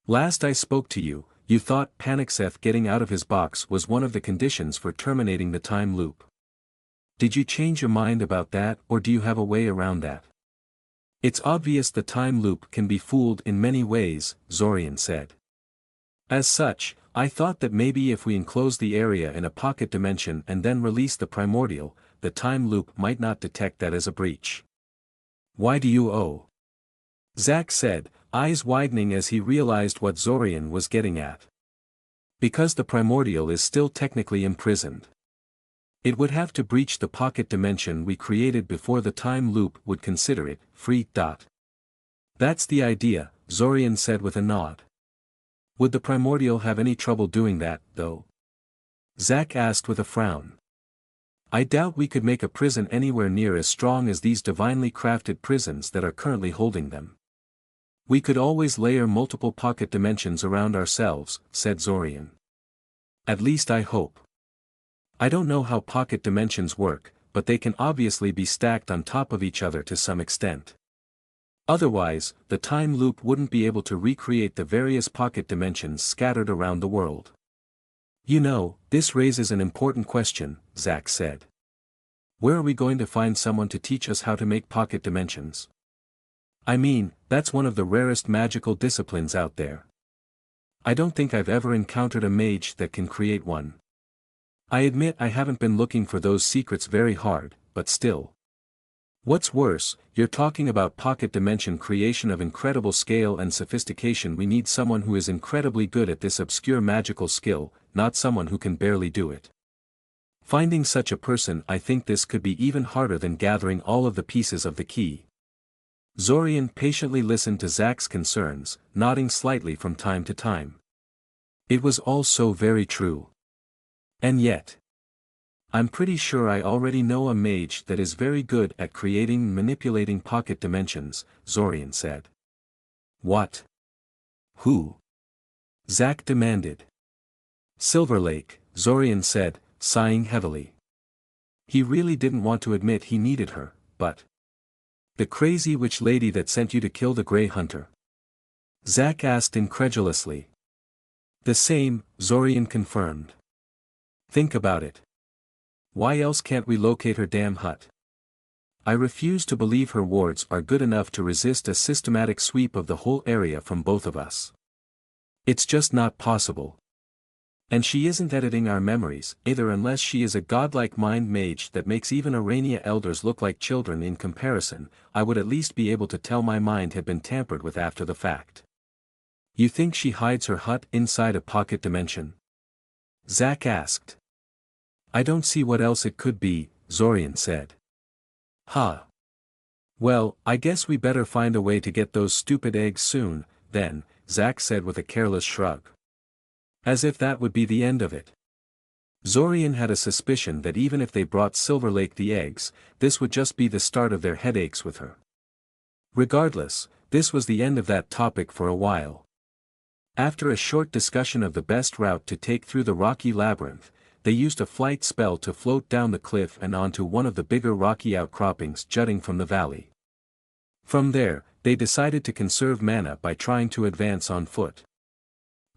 Last I spoke to you, you thought Panicseth getting out of his box was one of the conditions for terminating the time loop. Did you change your mind about that, or do you have a way around that? It's obvious the time loop can be fooled in many ways, Zorian said. As such, I thought that maybe if we enclose the area in a pocket dimension and then release the primordial, the time loop might not detect that as a breach. Why do you owe? Zach said, eyes widening as he realized what Zorian was getting at. Because the primordial is still technically imprisoned. It would have to breach the pocket dimension we created before the time loop would consider it free. That's the idea, Zorian said with a nod. Would the primordial have any trouble doing that, though? Zach asked with a frown. I doubt we could make a prison anywhere near as strong as these divinely crafted prisons that are currently holding them. We could always layer multiple pocket dimensions around ourselves, said Zorian. At least I hope. I don't know how pocket dimensions work, but they can obviously be stacked on top of each other to some extent. Otherwise, the time loop wouldn't be able to recreate the various pocket dimensions scattered around the world. You know, this raises an important question, Zach said. Where are we going to find someone to teach us how to make pocket dimensions? I mean, that's one of the rarest magical disciplines out there. I don't think I've ever encountered a mage that can create one. I admit I haven't been looking for those secrets very hard, but still. What's worse, you're talking about pocket dimension creation of incredible scale and sophistication. We need someone who is incredibly good at this obscure magical skill, not someone who can barely do it. Finding such a person, I think this could be even harder than gathering all of the pieces of the key. Zorian patiently listened to Zach's concerns, nodding slightly from time to time. It was all so very true. And yet, I'm pretty sure I already know a mage that is very good at creating and manipulating pocket dimensions, Zorian said. What? Who? Zach demanded. Silver Lake, Zorian said, sighing heavily. He really didn't want to admit he needed her, but... The crazy witch lady that sent you to kill the Grey Hunter? Zach asked incredulously. The same, Zorian confirmed. Think about it. Why else can't we locate her damn hut? I refuse to believe her wards are good enough to resist a systematic sweep of the whole area from both of us. It's just not possible. And she isn't editing our memories, either, unless she is a godlike mind mage that makes even Arania elders look like children in comparison. I would at least be able to tell my mind had been tampered with after the fact. You think she hides her hut inside a pocket dimension? Zach asked. I don't see what else it could be, Zorian said. Huh. Well, I guess we better find a way to get those stupid eggs soon, then, Zach said with a careless shrug. As if that would be the end of it. Zorian had a suspicion that even if they brought Silver Lake the eggs, this would just be the start of their headaches with her. Regardless, this was the end of that topic for a while. After a short discussion of the best route to take through the rocky labyrinth, they used a flight spell to float down the cliff and onto one of the bigger rocky outcroppings jutting from the valley. From there, they decided to conserve mana by trying to advance on foot.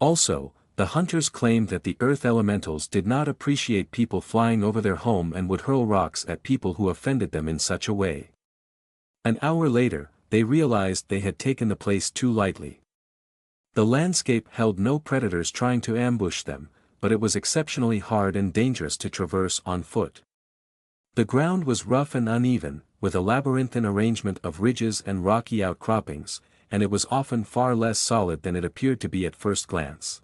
Also, the hunters claimed that the earth elementals did not appreciate people flying over their home and would hurl rocks at people who offended them in such a way. An hour later, they realized they had taken the place too lightly. The landscape held no predators trying to ambush them, but it was exceptionally hard and dangerous to traverse on foot. The ground was rough and uneven, with a labyrinthine arrangement of ridges and rocky outcroppings, and it was often far less solid than it appeared to be at first glance.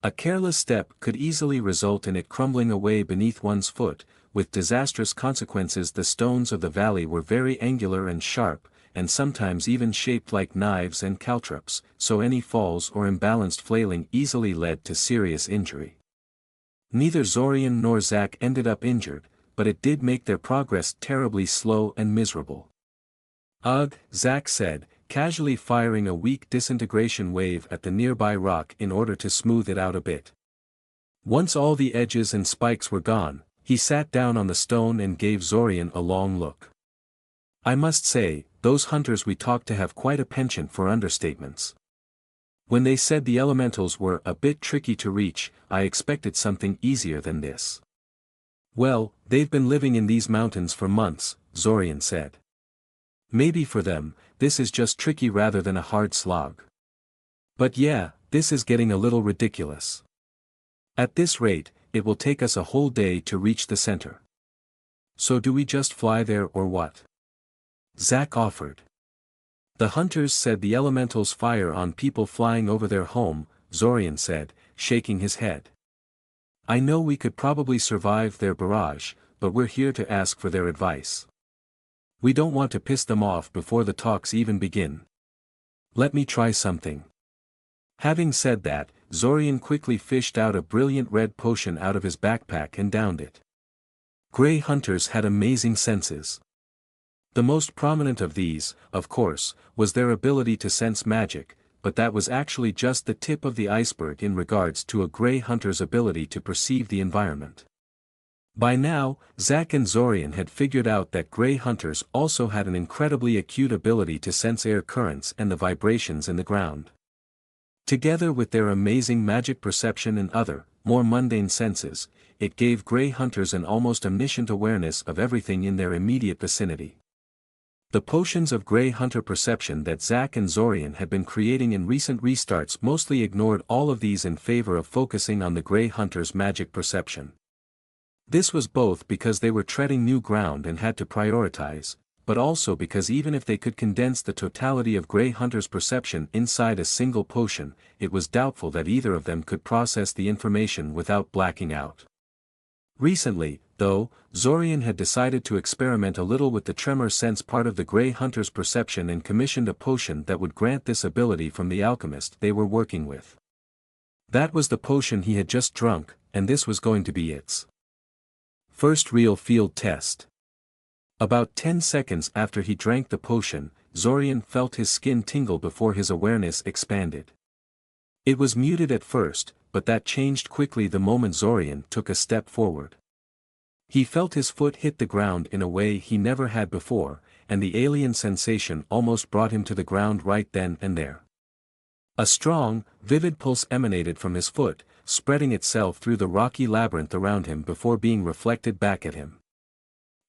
A careless step could easily result in it crumbling away beneath one's foot, with disastrous consequences. The stones of the valley were very angular and sharp, and sometimes even shaped like knives and caltrops, so any falls or imbalanced flailing easily led to serious injury. Neither Zorian nor Zach ended up injured, but it did make their progress terribly slow and miserable. Ugh, Zach said, casually firing a weak disintegration wave at the nearby rock in order to smooth it out a bit. Once all the edges and spikes were gone, he sat down on the stone and gave Zorian a long look. I must say, those hunters we talked to have quite a penchant for understatements. When they said the elementals were a bit tricky to reach, I expected something easier than this. Well, they've been living in these mountains for months, Zorian said. Maybe for them, this is just tricky rather than a hard slog. But yeah, this is getting a little ridiculous. At this rate, it will take us a whole day to reach the center. So do we just fly there or what? Zach offered. The hunters said the elementals fire on people flying over their home, Zorian said, shaking his head. I know we could probably survive their barrage, but we're here to ask for their advice. We don't want to piss them off before the talks even begin. Let me try something. Having said that, Zorian quickly fished out a brilliant red potion out of his backpack and downed it. Grey hunters had amazing senses. The most prominent of these, of course, was their ability to sense magic, but that was actually just the tip of the iceberg in regards to a Grey hunter's ability to perceive the environment. By now, Zach and Zorian had figured out that Grey hunters also had an incredibly acute ability to sense air currents and the vibrations in the ground. Together with their amazing magic perception and other, more mundane senses, it gave Grey hunters an almost omniscient awareness of everything in their immediate vicinity. The potions of Grey hunter perception that Zach and Zorian had been creating in recent restarts mostly ignored all of these in favor of focusing on the Grey hunter's magic perception. This was both because they were treading new ground and had to prioritize, but also because even if they could condense the totality of Grey hunter's perception inside a single potion, it was doubtful that either of them could process the information without blacking out. Recently, though, Zorian had decided to experiment a little with the tremor sense part of the Grey Hunter's perception and commissioned a potion that would grant this ability from the alchemist they were working with. That was the potion he had just drunk, and this was going to be its first real field test. About 10 seconds after he drank the potion, Zorian felt his skin tingle before his awareness expanded. It was muted at first, but that changed quickly the moment Zorian took a step forward. He felt his foot hit the ground in a way he never had before, and the alien sensation almost brought him to the ground right then and there. A strong, vivid pulse emanated from his foot, spreading itself through the rocky labyrinth around him before being reflected back at him.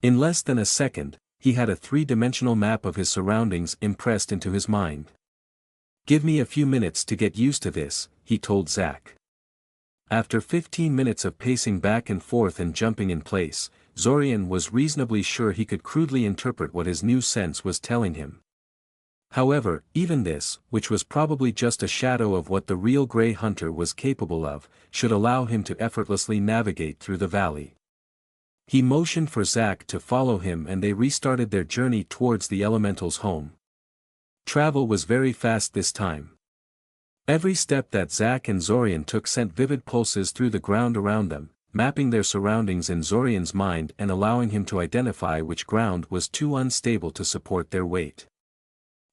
In less than a second, he had a three-dimensional map of his surroundings impressed into his mind. "Give me a few minutes to get used to this," he told Zach. After 15 minutes of pacing back and forth and jumping in place, Zorian was reasonably sure he could crudely interpret what his new sense was telling him. However, even this, which was probably just a shadow of what the real Grey Hunter was capable of, should allow him to effortlessly navigate through the valley. He motioned for Zach to follow him and they restarted their journey towards the elemental's home. Travel was very fast this time. Every step that Zach and Zorian took sent vivid pulses through the ground around them, mapping their surroundings in Zorian's mind and allowing him to identify which ground was too unstable to support their weight.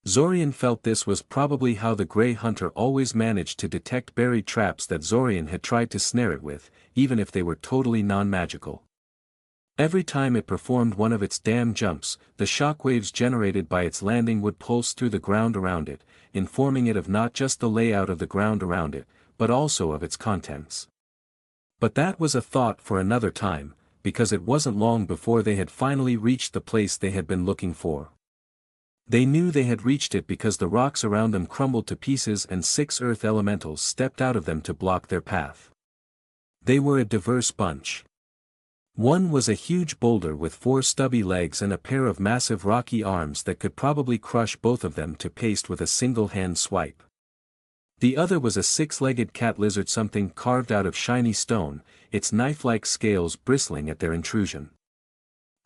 Zorian felt this was probably how the Grey Hunter always managed to detect buried traps that Zorian had tried to snare it with, even if they were totally non-magical. Every time it performed one of its damn jumps, the shockwaves generated by its landing would pulse through the ground around it, informing it of not just the layout of the ground around it, but also of its contents. But that was a thought for another time, because it wasn't long before they had finally reached the place they had been looking for. They knew they had reached it because the rocks around them crumbled to pieces and 6 earth elementals stepped out of them to block their path. They were a diverse bunch. One was a huge boulder with 4 stubby legs and a pair of massive rocky arms that could probably crush both of them to paste with a single hand swipe. The other was a 6-legged cat lizard, something carved out of shiny stone, its knife-like scales bristling at their intrusion.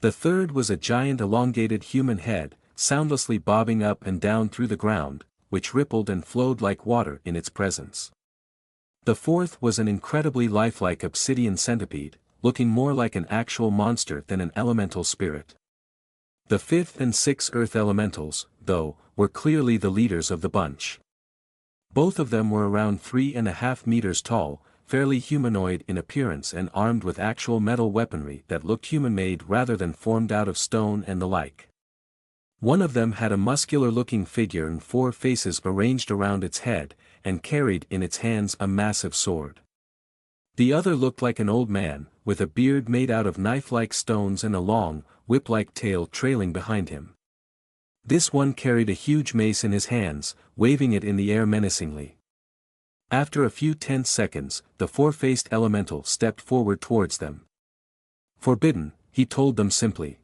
The third was a giant elongated human head, soundlessly bobbing up and down through the ground, which rippled and flowed like water in its presence. The fourth was an incredibly lifelike obsidian centipede, looking more like an actual monster than an elemental spirit. The fifth and sixth earth elementals, though, were clearly the leaders of the bunch. Both of them were around 3.5 meters tall, fairly humanoid in appearance and armed with actual metal weaponry that looked human-made rather than formed out of stone and the like. One of them had a muscular-looking figure and 4 faces arranged around its head, and carried in its hands a massive sword. The other looked like an old man, with a beard made out of knife-like stones and a long, whip-like tail trailing behind him. This one carried a huge mace in his hands, waving it in the air menacingly. After a few tense seconds, the 4-faced elemental stepped forward towards them. "Forbidden," he told them simply.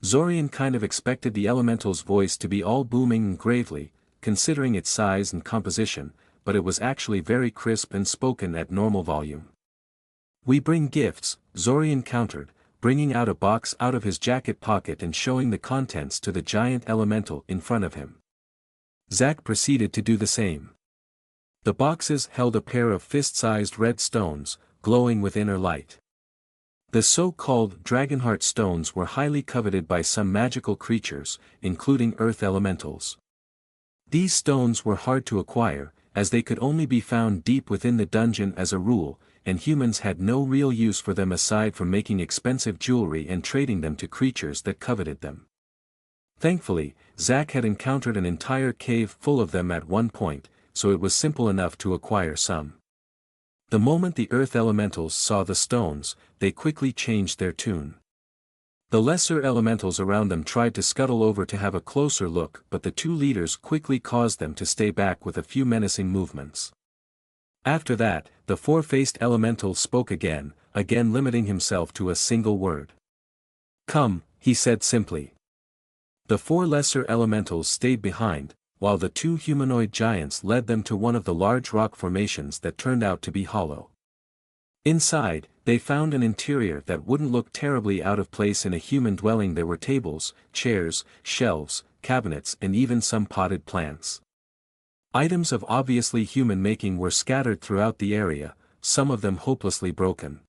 Zorian kind of expected the elemental's voice to be all booming and gravely, considering its size and composition, but it was actually very crisp and spoken at normal volume. "We bring gifts," Zorian countered, bringing out a box out of his jacket pocket and showing the contents to the giant elemental in front of him. Zach proceeded to do the same. The boxes held a pair of fist-sized red stones, glowing with inner light. The so-called Dragonheart stones were highly coveted by some magical creatures, including earth elementals. These stones were hard to acquire, as they could only be found deep within the dungeon as a rule, and humans had no real use for them aside from making expensive jewelry and trading them to creatures that coveted them. Thankfully, Zach had encountered an entire cave full of them at one point, so it was simple enough to acquire some. The moment the earth elementals saw the stones, they quickly changed their tune. The lesser elementals around them tried to scuttle over to have a closer look, but the 2 leaders quickly caused them to stay back with a few menacing movements. After that, the 4-faced elemental spoke again limiting himself to a single word. "Come," he said simply. The 4 lesser elementals stayed behind, while the 2 humanoid giants led them to one of the large rock formations that turned out to be hollow. Inside, They found an interior that wouldn't look terribly out of place in a human dwelling. There were tables, chairs, shelves, cabinets and even some potted plants. Items of obviously human making were scattered throughout the area, some of them hopelessly broken.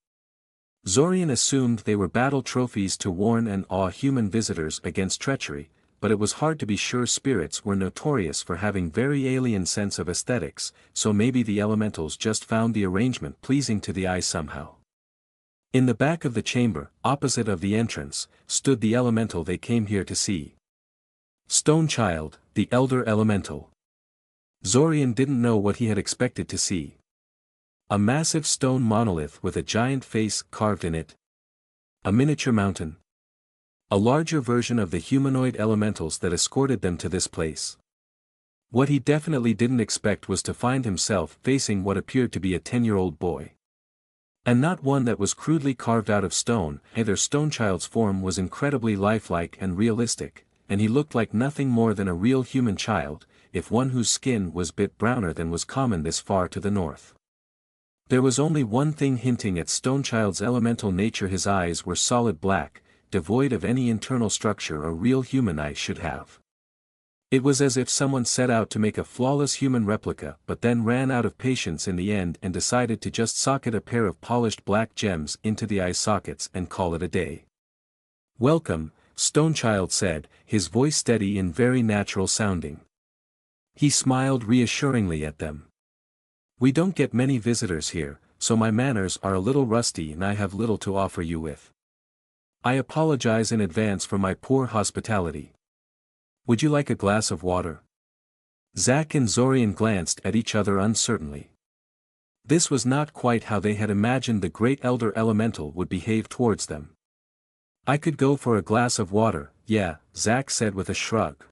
Zorian assumed they were battle trophies to warn and awe human visitors against treachery, but it was hard to be sure. Spirits were notorious for having very alien sense of aesthetics, so maybe the elementals just found the arrangement pleasing to the eye somehow. In the back of the chamber, opposite of the entrance, stood the elemental they came here to see. Stone Child, the elder elemental. Zorian didn't know what he had expected to see. A massive stone monolith with a giant face carved in it. A miniature mountain. A larger version of the humanoid elementals that escorted them to this place. What he definitely didn't expect was to find himself facing what appeared to be a 10-year-old boy. And not one that was crudely carved out of stone. Either Stone Child's form was incredibly lifelike and realistic, and he looked like nothing more than a real human child, if one whose skin was a bit browner than was common this far to the north. There was only one thing hinting at Stone Child's elemental nature. His eyes were solid black, devoid of any internal structure a real human eye should have. It was as if someone set out to make a flawless human replica but then ran out of patience in the end and decided to just socket a pair of polished black gems into the eye sockets and call it a day. "Welcome," Stone Child said, his voice steady and very natural sounding. He smiled reassuringly at them. "We don't get many visitors here, so my manners are a little rusty and I have little to offer you with. I apologize in advance for my poor hospitality. Would you like a glass of water?" Zach and Zorian glanced at each other uncertainly. This was not quite how they had imagined the great elder elemental would behave towards them. "I could go for a glass of water, yeah," Zach said with a shrug.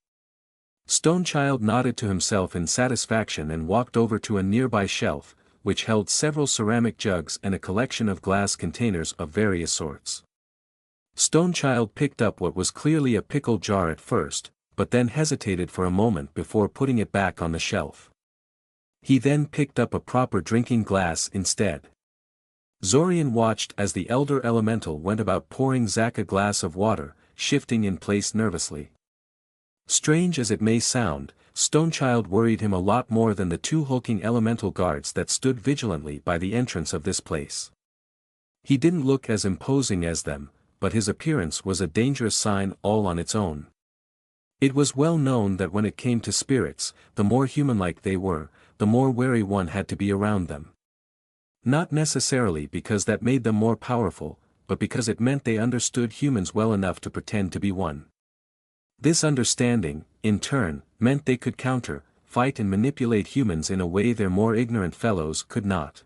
Stone Child nodded to himself in satisfaction and walked over to a nearby shelf, which held several ceramic jugs and a collection of glass containers of various sorts. Stone Child picked up what was clearly a pickle jar at first, but then hesitated for a moment before putting it back on the shelf. He then picked up a proper drinking glass instead. Zorian watched as the elder elemental went about pouring Zach a glass of water, shifting in place nervously. Strange as it may sound, Stone Child worried him a lot more than the two hulking elemental guards that stood vigilantly by the entrance of this place. He didn't look as imposing as them, but his appearance was a dangerous sign all on its own. It was well known that when it came to spirits, the more human-like they were, the more wary one had to be around them. Not necessarily because that made them more powerful, but because it meant they understood humans well enough to pretend to be one. This understanding, in turn, meant they could counter, fight and manipulate humans in a way their more ignorant fellows could not.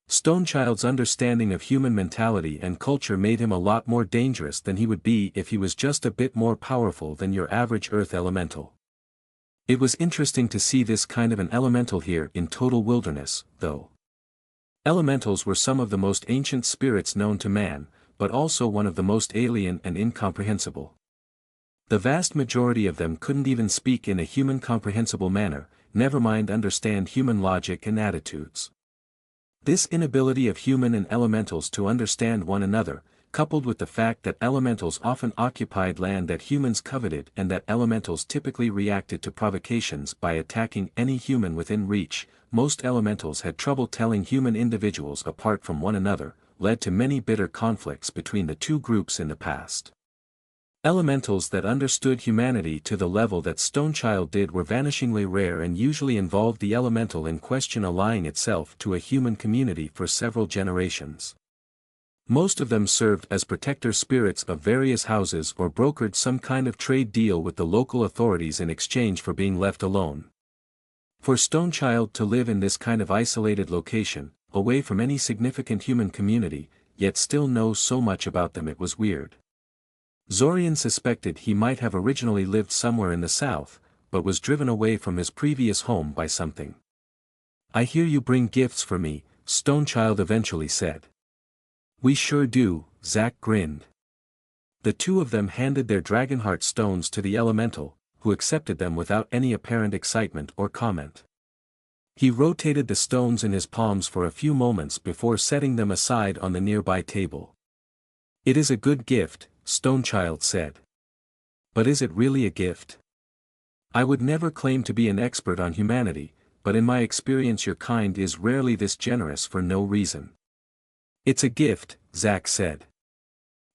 Stone Child's understanding of human mentality and culture made him a lot more dangerous than he would be if he was just a bit more powerful than your average Earth elemental. It was interesting to see this kind of an elemental here in total wilderness, though. Elementals were some of the most ancient spirits known to man, but also one of the most alien and incomprehensible. The vast majority of them couldn't even speak in a human comprehensible manner, never mind understand human logic and attitudes. This inability of human and elementals to understand one another, coupled with the fact that elementals often occupied land that humans coveted and that elementals typically reacted to provocations by attacking any human within reach, most elementals had trouble telling human individuals apart from one another, led to many bitter conflicts between the two groups in the past. Elementals that understood humanity to the level that Stone Child did were vanishingly rare and usually involved the elemental in question allying itself to a human community for several generations. Most of them served as protector spirits of various houses or brokered some kind of trade deal with the local authorities in exchange for being left alone. For Stone Child to live in this kind of isolated location, away from any significant human community, yet still know so much about them, it was weird. Zorian suspected he might have originally lived somewhere in the south, but was driven away from his previous home by something. "I hear you bring gifts for me," Stone Child eventually said. "We sure do," Zach grinned. The two of them handed their Dragonheart stones to the elemental, who accepted them without any apparent excitement or comment. He rotated the stones in his palms for a few moments before setting them aside on the nearby table. "It is a good gift," Stonechild said. "But is it really a gift? I would never claim to be an expert on humanity, but in my experience your kind is rarely this generous for no reason." "It's a gift," Zach said.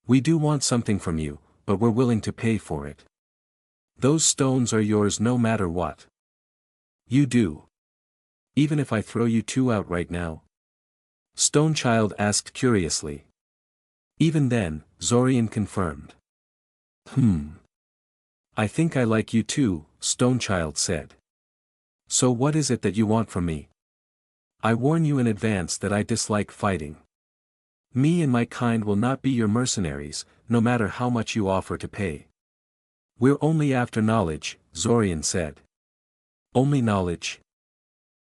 "We do want something from you, but we're willing to pay for it. Those stones are yours no matter what." "You do? Even if I throw you two out right now?" Stonechild asked curiously. "Even then," Zorian confirmed. "I think I like you too," Stonechild said. "So what is it that you want from me? I warn you in advance that I dislike fighting. Me and my kind will not be your mercenaries, no matter how much you offer to pay." "We're only after knowledge," Zorian said. "Only knowledge?"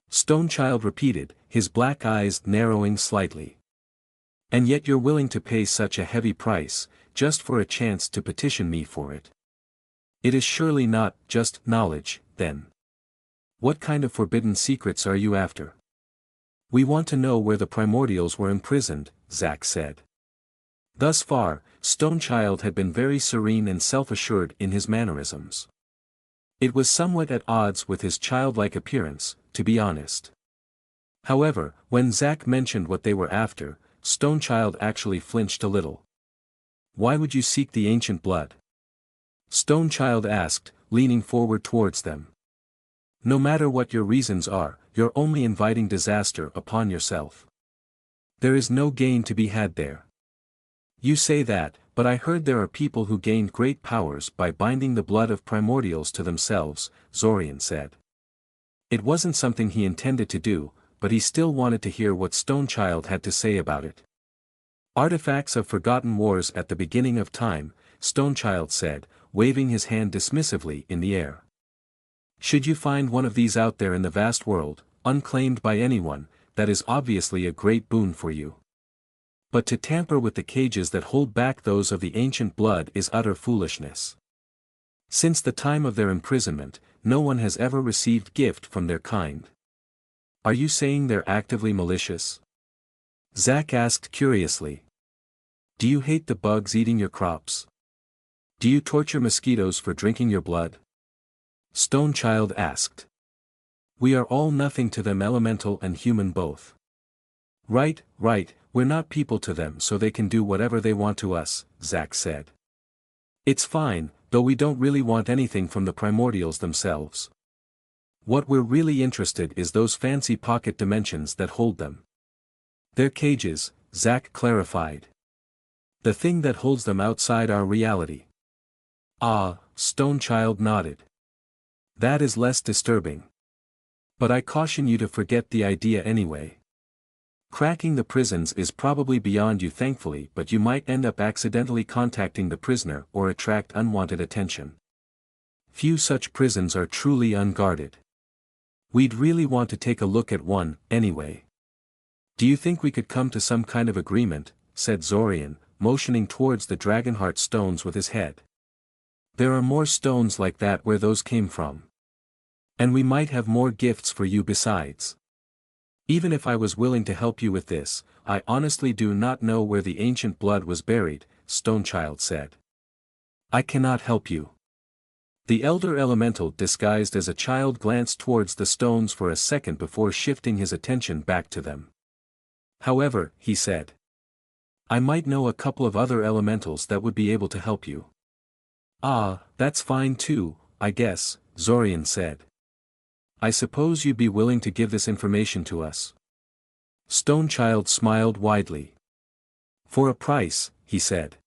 Stonechild repeated, his black eyes narrowing slightly. "And yet you're willing to pay such a heavy price, just for a chance to petition me for it. It is surely not just knowledge, then. What kind of forbidden secrets are you after?" "We want to know where the primordials were imprisoned," Zach said. Thus far, Stonechild had been very serene and self-assured in his mannerisms. It was somewhat at odds with his childlike appearance, to be honest. However, when Zach mentioned what they were after, Stonechild actually flinched a little. "Why would you seek the ancient blood?" Stonechild asked, leaning forward towards them. "No matter what your reasons are, you're only inviting disaster upon yourself. There is no gain to be had there." "You say that, but I heard there are people who gained great powers by binding the blood of primordials to themselves," Zorian said. It wasn't something he intended to do, but he still wanted to hear what Stonechild had to say about it. "Artifacts of forgotten wars at the beginning of time," Stonechild said, waving his hand dismissively in the air. "Should you find one of these out there in the vast world, unclaimed by anyone, that is obviously a great boon for you. But to tamper with the cages that hold back those of the ancient blood is utter foolishness. Since the time of their imprisonment, no one has ever received gift from their kind." "Are you saying they're actively malicious?" Zach asked curiously. "Do you hate the bugs eating your crops? Do you torture mosquitoes for drinking your blood?" Stonechild asked. "We are all nothing to them, elemental and human both." Right, we're not people to them, so they can do whatever they want to us," Zach said. "It's fine, though we don't really want anything from the primordials themselves. What we're really interested is those fancy pocket dimensions that hold them." "They're cages," Zach clarified. "The thing that holds them outside our reality." "Ah," Stonechild nodded. "That is less disturbing. But I caution you to forget the idea anyway. Cracking the prisons is probably beyond you, thankfully, but you might end up accidentally contacting the prisoner or attract unwanted attention. Few such prisons are truly unguarded. We'd really want to take a look at one, anyway." "Do you think we could come to some kind of agreement?" said Zorian, motioning towards the Dragonheart stones with his head. "There are more stones like that where those came from. And we might have more gifts for you besides. Even if I was willing to help you with this, I honestly do not know where the ancient blood was buried," Stonechild said. "I cannot help you." The elder elemental disguised as a child glanced towards the stones for a second before shifting his attention back to them. "However," he said, "I might know a couple of other elementals that would be able to help you." "Ah, that's fine too, I guess," Zorian said. "I suppose you'd be willing to give this information to us?" Stonechild smiled widely. "For a price," he said.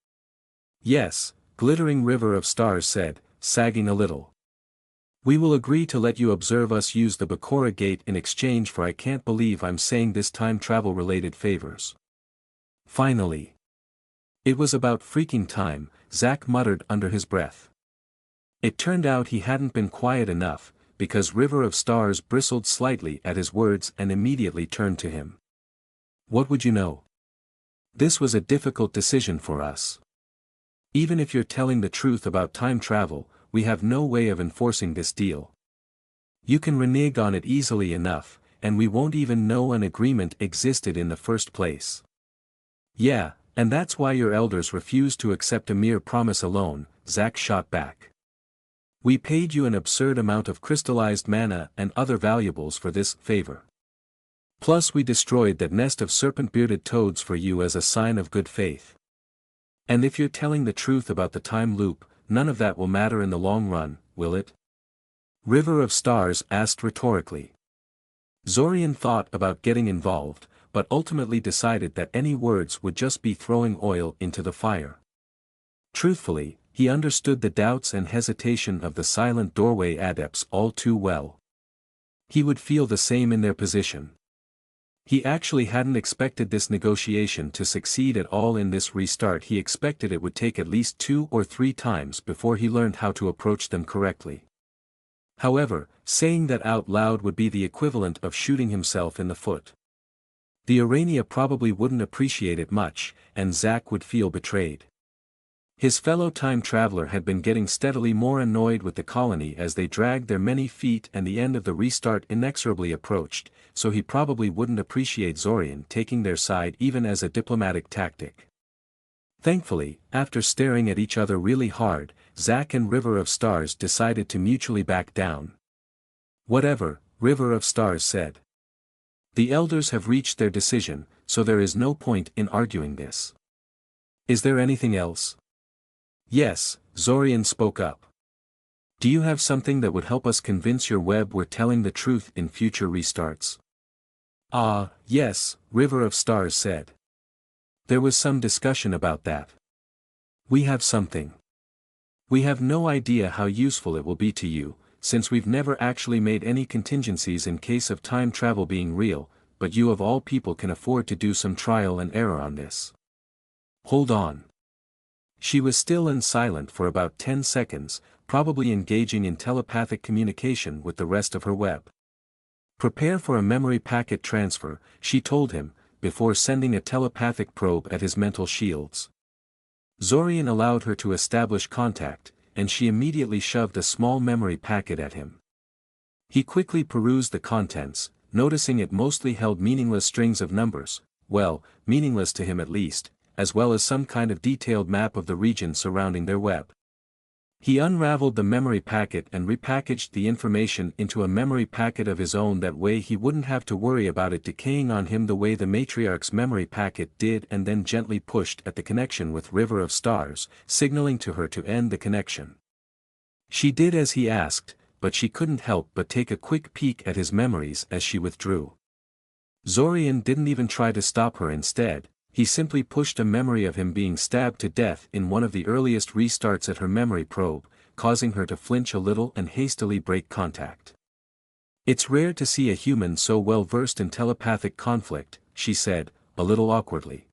"Yes," Glittering River of Stars said, sagging a little. "We will agree to let you observe us use the Bakura Gate in exchange for, I can't believe I'm saying this, time travel related favors." Finally. It was about freaking time, Zach muttered under his breath. It turned out he hadn't been quiet enough, because River of Stars bristled slightly at his words and immediately turned to him. "What would you know? This was a difficult decision for us. Even if you're telling the truth about time travel, we have no way of enforcing this deal. You can renege on it easily enough, and we won't even know an agreement existed in the first place. Yeah, and that's why your elders refused to accept a mere promise alone, Zach shot back. We paid you an absurd amount of crystallized mana and other valuables for this favor. Plus we destroyed that nest of serpent-bearded toads for you as a sign of good faith. And if you're telling the truth about the time loop, none of that will matter in the long run, will it? River of Stars asked rhetorically. Zorian thought about getting involved, but ultimately decided that any words would just be throwing oil into the fire. Truthfully, he understood the doubts and hesitation of the silent doorway adepts all too well. He would feel the same in their position. He actually hadn't expected this negotiation to succeed at all in this restart. He expected it would take at least 2 or 3 times before he learned how to approach them correctly. However, saying that out loud would be the equivalent of shooting himself in the foot. The Urania probably wouldn't appreciate it much, and Zach would feel betrayed. His fellow time traveler had been getting steadily more annoyed with the colony as they dragged their many feet and the end of the restart inexorably approached, so he probably wouldn't appreciate Zorian taking their side even as a diplomatic tactic. Thankfully, after staring at each other really hard, Zach and River of Stars decided to mutually back down. Whatever, River of Stars said. The elders have reached their decision, so there is no point in arguing this. Is there anything else? Yes, Zorian spoke up. Do you have something that would help us convince your web we're telling the truth in future restarts? Yes, River of Stars said. There was some discussion about that. We have something. We have no idea how useful it will be to you, since we've never actually made any contingencies in case of time travel being real, but you of all people can afford to do some trial and error on this. Hold on. She was still and silent for about 10 seconds, probably engaging in telepathic communication with the rest of her web. Prepare for a memory packet transfer, she told him, before sending a telepathic probe at his mental shields. Zorian allowed her to establish contact, and she immediately shoved a small memory packet at him. He quickly perused the contents, noticing it mostly held meaningless strings of numbers, well, meaningless to him at least, as well as some kind of detailed map of the region surrounding their web. He unraveled the memory packet and repackaged the information into a memory packet of his own. That way he wouldn't have to worry about it decaying on him the way the Matriarch's memory packet did, and then gently pushed at the connection with River of Stars, signaling to her to end the connection. She did as he asked, but she couldn't help but take a quick peek at his memories as she withdrew. Zorian didn't even try to stop her. Instead, he simply pushed a memory of him being stabbed to death in one of the earliest restarts at her memory probe, causing her to flinch a little and hastily break contact. It's rare to see a human so well versed in telepathic conflict, she said, a little awkwardly.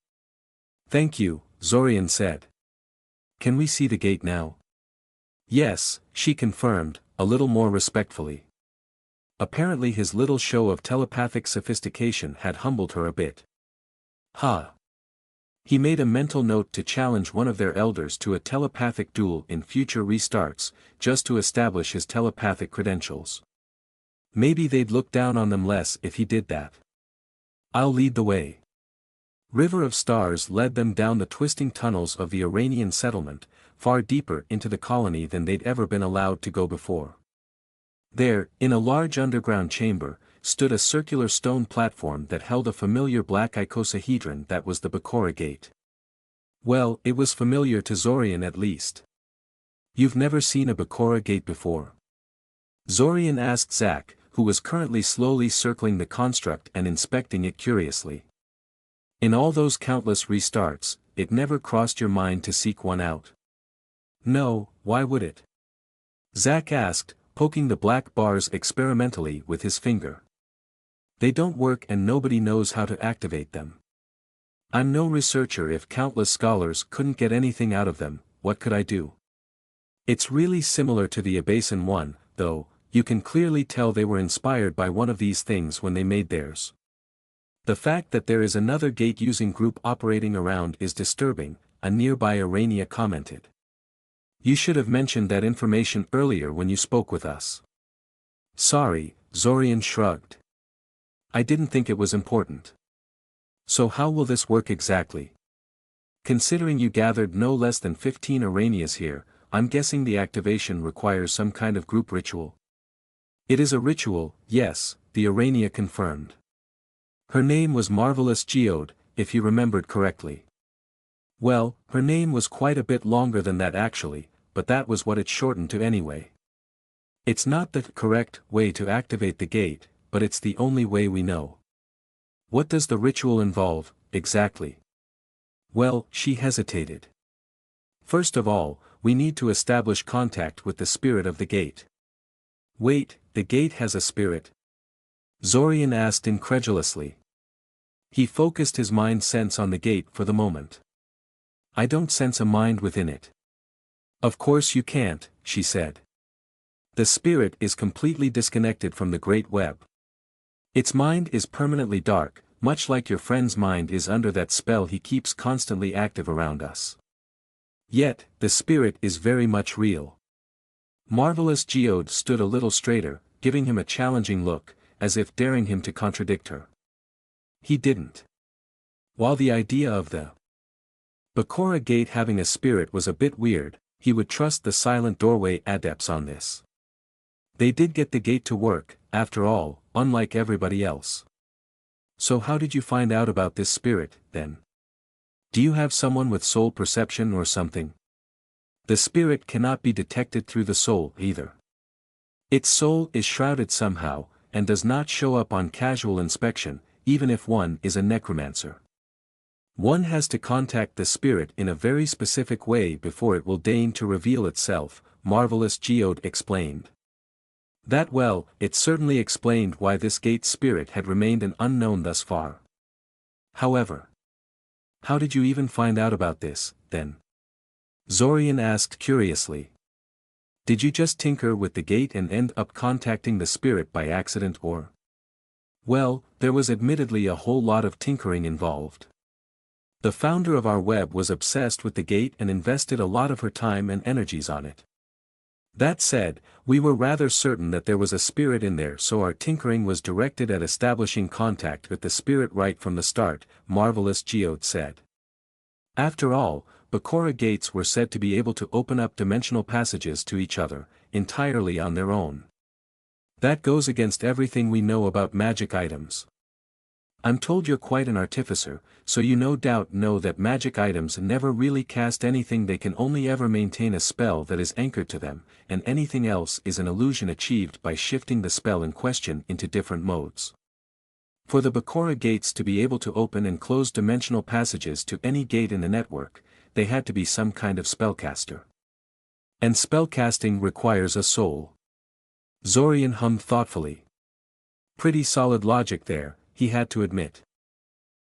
Thank you, Zorian said. Can we see the gate now? Yes, she confirmed, a little more respectfully. Apparently his little show of telepathic sophistication had humbled her a bit. Ha! He made a mental note to challenge one of their elders to a telepathic duel in future restarts, just to establish his telepathic credentials. Maybe they'd look down on them less if he did that. I'll lead the way. River of Stars led them down the twisting tunnels of the Iranian settlement, far deeper into the colony than they'd ever been allowed to go before. There, in a large underground chamber, stood a circular stone platform that held a familiar black icosahedron that was the Bakura Gate. Well, it was familiar to Zorian at least. You've never seen a Bakura Gate before? Zorian asked Zach, who was currently slowly circling the construct and inspecting it curiously. In all those countless restarts, it never crossed your mind to seek one out? No, why would it? Zach asked, poking the black bars experimentally with his finger. They don't work and nobody knows how to activate them. I'm no researcher. If countless scholars couldn't get anything out of them, what could I do? It's really similar to the Abasin one, though. You can clearly tell they were inspired by one of these things when they made theirs. The fact that there is another gate-using group operating around is disturbing, a nearby Irania commented. You should have mentioned that information earlier when you spoke with us. Sorry, Zorian shrugged. I didn't think it was important. So how will this work exactly? Considering you gathered no less than 15 Aranias here, I'm guessing the activation requires some kind of group ritual. It is a ritual, yes, the Arania confirmed. Her name was Marvelous Geode, if you remembered correctly. Well, her name was quite a bit longer than that actually, but that was what it shortened to anyway. It's not the correct way to activate the gate, but it's the only way we know. What does the ritual involve, exactly? Well, she hesitated. First of all, we need to establish contact with the spirit of the gate. Wait, the gate has a spirit? Zorian asked incredulously. He focused his mind sense on the gate for the moment. I don't sense a mind within it. Of course you can't, she said. The spirit is completely disconnected from the Great Web. Its mind is permanently dark, much like your friend's mind is under that spell he keeps constantly active around us. Yet, the spirit is very much real. Marvelous Geode stood a little straighter, giving him a challenging look, as if daring him to contradict her. He didn't. While the idea of the Bakura Gate having a spirit was a bit weird, he would trust the Silent Doorway adepts on this. They did get the gate to work, after all, unlike everybody else. So how did you find out about this spirit, then? Do you have someone with soul perception or something? The spirit cannot be detected through the soul either. Its soul is shrouded somehow, and does not show up on casual inspection, even if one is a necromancer. One has to contact the spirit in a very specific way before it will deign to reveal itself, Marvelous Geode explained. That well, it certainly explained why this gate spirit had remained an unknown thus far. However, how did you even find out about this, then? Zorian asked curiously. Did you just tinker with the gate and end up contacting the spirit by accident or? Well, there was admittedly a whole lot of tinkering involved. The founder of our web was obsessed with the gate and invested a lot of her time and energies on it. That said, we were rather certain that there was a spirit in there, so our tinkering was directed at establishing contact with the spirit right from the start, Marvelous Geode said. After all, Bakura gates were said to be able to open up dimensional passages to each other, entirely on their own. That goes against everything we know about magic items. I'm told you're quite an artificer, so you no doubt know that magic items never really cast anything, they can only ever maintain a spell that is anchored to them, and anything else is an illusion achieved by shifting the spell in question into different modes. For the Bakura gates to be able to open and close dimensional passages to any gate in the network, they had to be some kind of spellcaster. And spellcasting requires a soul. Zorian hummed thoughtfully. Pretty solid logic there, he had to admit.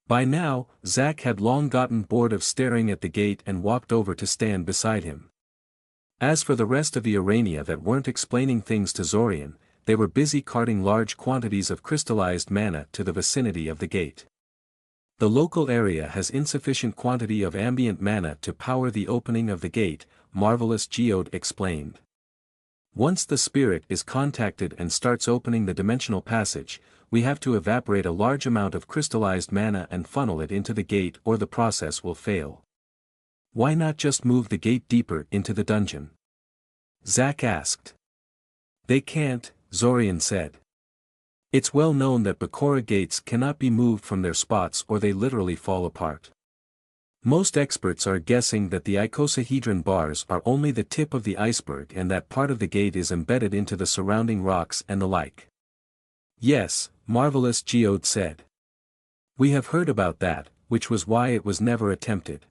By now, Zach had long gotten bored of staring at the gate and walked over to stand beside him. As for the rest of the Arania that weren't explaining things to Zorian, they were busy carting large quantities of crystallized mana to the vicinity of the gate. The local area has insufficient quantity of ambient mana to power the opening of the gate, Marvelous Geode explained. Once the spirit is contacted and starts opening the dimensional passage, we have to evaporate a large amount of crystallized mana and funnel it into the gate, or the process will fail. Why not just move the gate deeper into the dungeon? Zach asked. They can't, Zorian said. It's well known that Bakura gates cannot be moved from their spots or they literally fall apart. Most experts are guessing that the icosahedron bars are only the tip of the iceberg and that part of the gate is embedded into the surrounding rocks and the like. Yes, Marvelous Geode said. We have heard about that, which was why it was never attempted.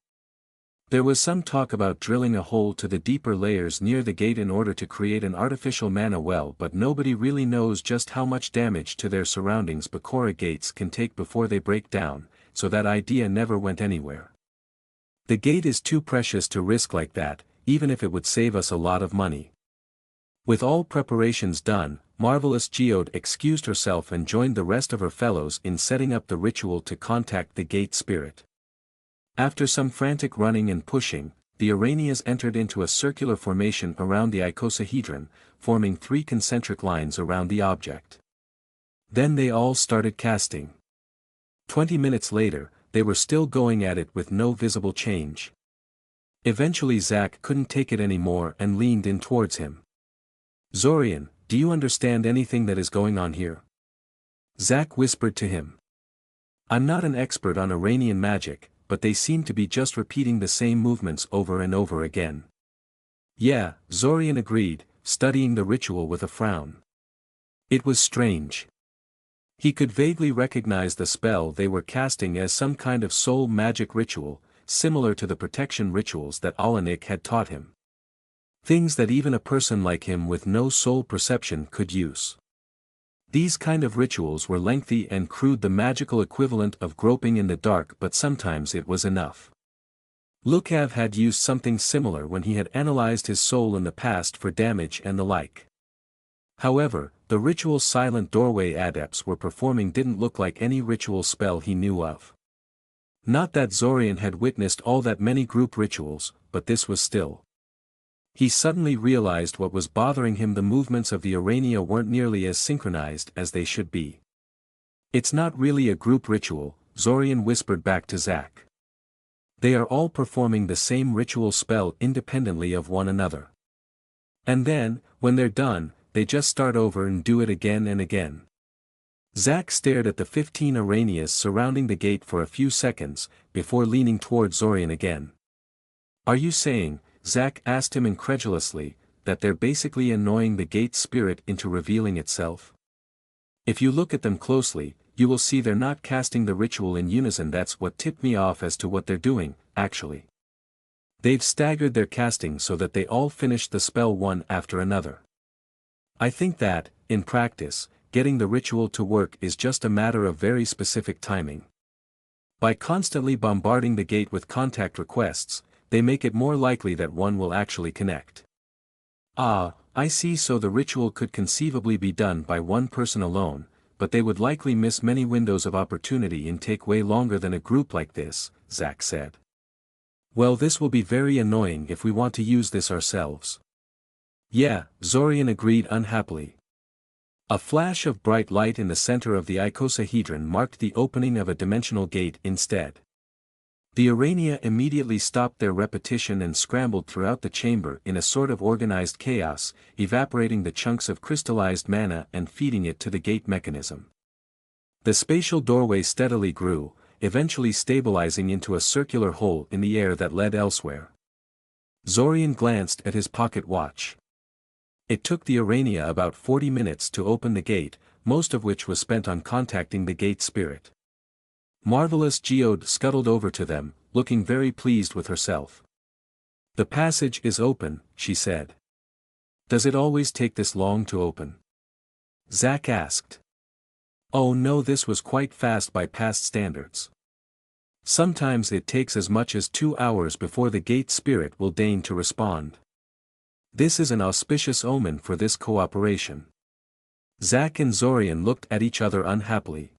There was some talk about drilling a hole to the deeper layers near the gate in order to create an artificial mana well, but nobody really knows just how much damage to their surroundings Bakura gates can take before they break down, so that idea never went anywhere. The gate is too precious to risk like that, even if it would save us a lot of money. With all preparations done, Marvelous Geode excused herself and joined the rest of her fellows in setting up the ritual to contact the gate spirit. After some frantic running and pushing, the Aranias entered into a circular formation around the icosahedron, forming 3 concentric lines around the object. Then they all started casting. 20 minutes later, they were still going at it with no visible change. Eventually Zach couldn't take it anymore and leaned in towards him. "Zorian, do you understand anything that is going on here?" Zach whispered to him. "I'm not an expert on Iranian magic, but they seem to be just repeating the same movements over and over again." "Yeah," Zorian agreed, studying the ritual with a frown. It was strange. He could vaguely recognize the spell they were casting as some kind of soul magic ritual, similar to the protection rituals that Alanik had taught him. Things that even a person like him with no soul perception could use. These kind of rituals were lengthy and crude, the magical equivalent of groping in the dark, but sometimes it was enough. Lukav had used something similar when he had analyzed his soul in the past for damage and the like. However, the ritual silent doorway adepts were performing didn't look like any ritual spell he knew of. Not that Zorian had witnessed all that many group rituals, but this was still. He suddenly realized what was bothering him: the movements of the Arania weren't nearly as synchronized as they should be. "It's not really a group ritual," Zorian whispered back to Zach. "They are all performing the same ritual spell independently of one another. And then, when they're done, they just start over and do it again and again." Zach stared at the 15 Aranias surrounding the gate for a few seconds, before leaning toward Zorian again. "Are you saying," Zach asked him incredulously, "that they're basically annoying the gate spirit into revealing itself? If you look at them closely, you will see they're not casting the ritual in unison. That's what tipped me off as to what they're doing, actually. They've staggered their casting so that they all finish the spell one after another. I think that, in practice, getting the ritual to work is just a matter of very specific timing. By constantly bombarding the gate with contact requests, they make it more likely that one will actually connect." "Ah, I see. So the ritual could conceivably be done by one person alone, but they would likely miss many windows of opportunity and take way longer than a group like this," Zach said. "Well, this will be very annoying if we want to use this ourselves." "Yeah," Zorian agreed unhappily. A flash of bright light in the center of the icosahedron marked the opening of a dimensional gate instead. The Arania immediately stopped their repetition and scrambled throughout the chamber in a sort of organized chaos, evaporating the chunks of crystallized mana and feeding it to the gate mechanism. The spatial doorway steadily grew, eventually stabilizing into a circular hole in the air that led elsewhere. Zorian glanced at his pocket watch. It took the Arania about 40 minutes to open the gate, most of which was spent on contacting the gate spirit. Marvelous Geode scuttled over to them, looking very pleased with herself. "The passage is open," she said. "Does it always take this long to open?" Zach asked. "Oh no, this was quite fast by past standards. Sometimes it takes as much as 2 hours before the gate spirit will deign to respond. This is an auspicious omen for this cooperation." Zach and Zorian looked at each other unhappily.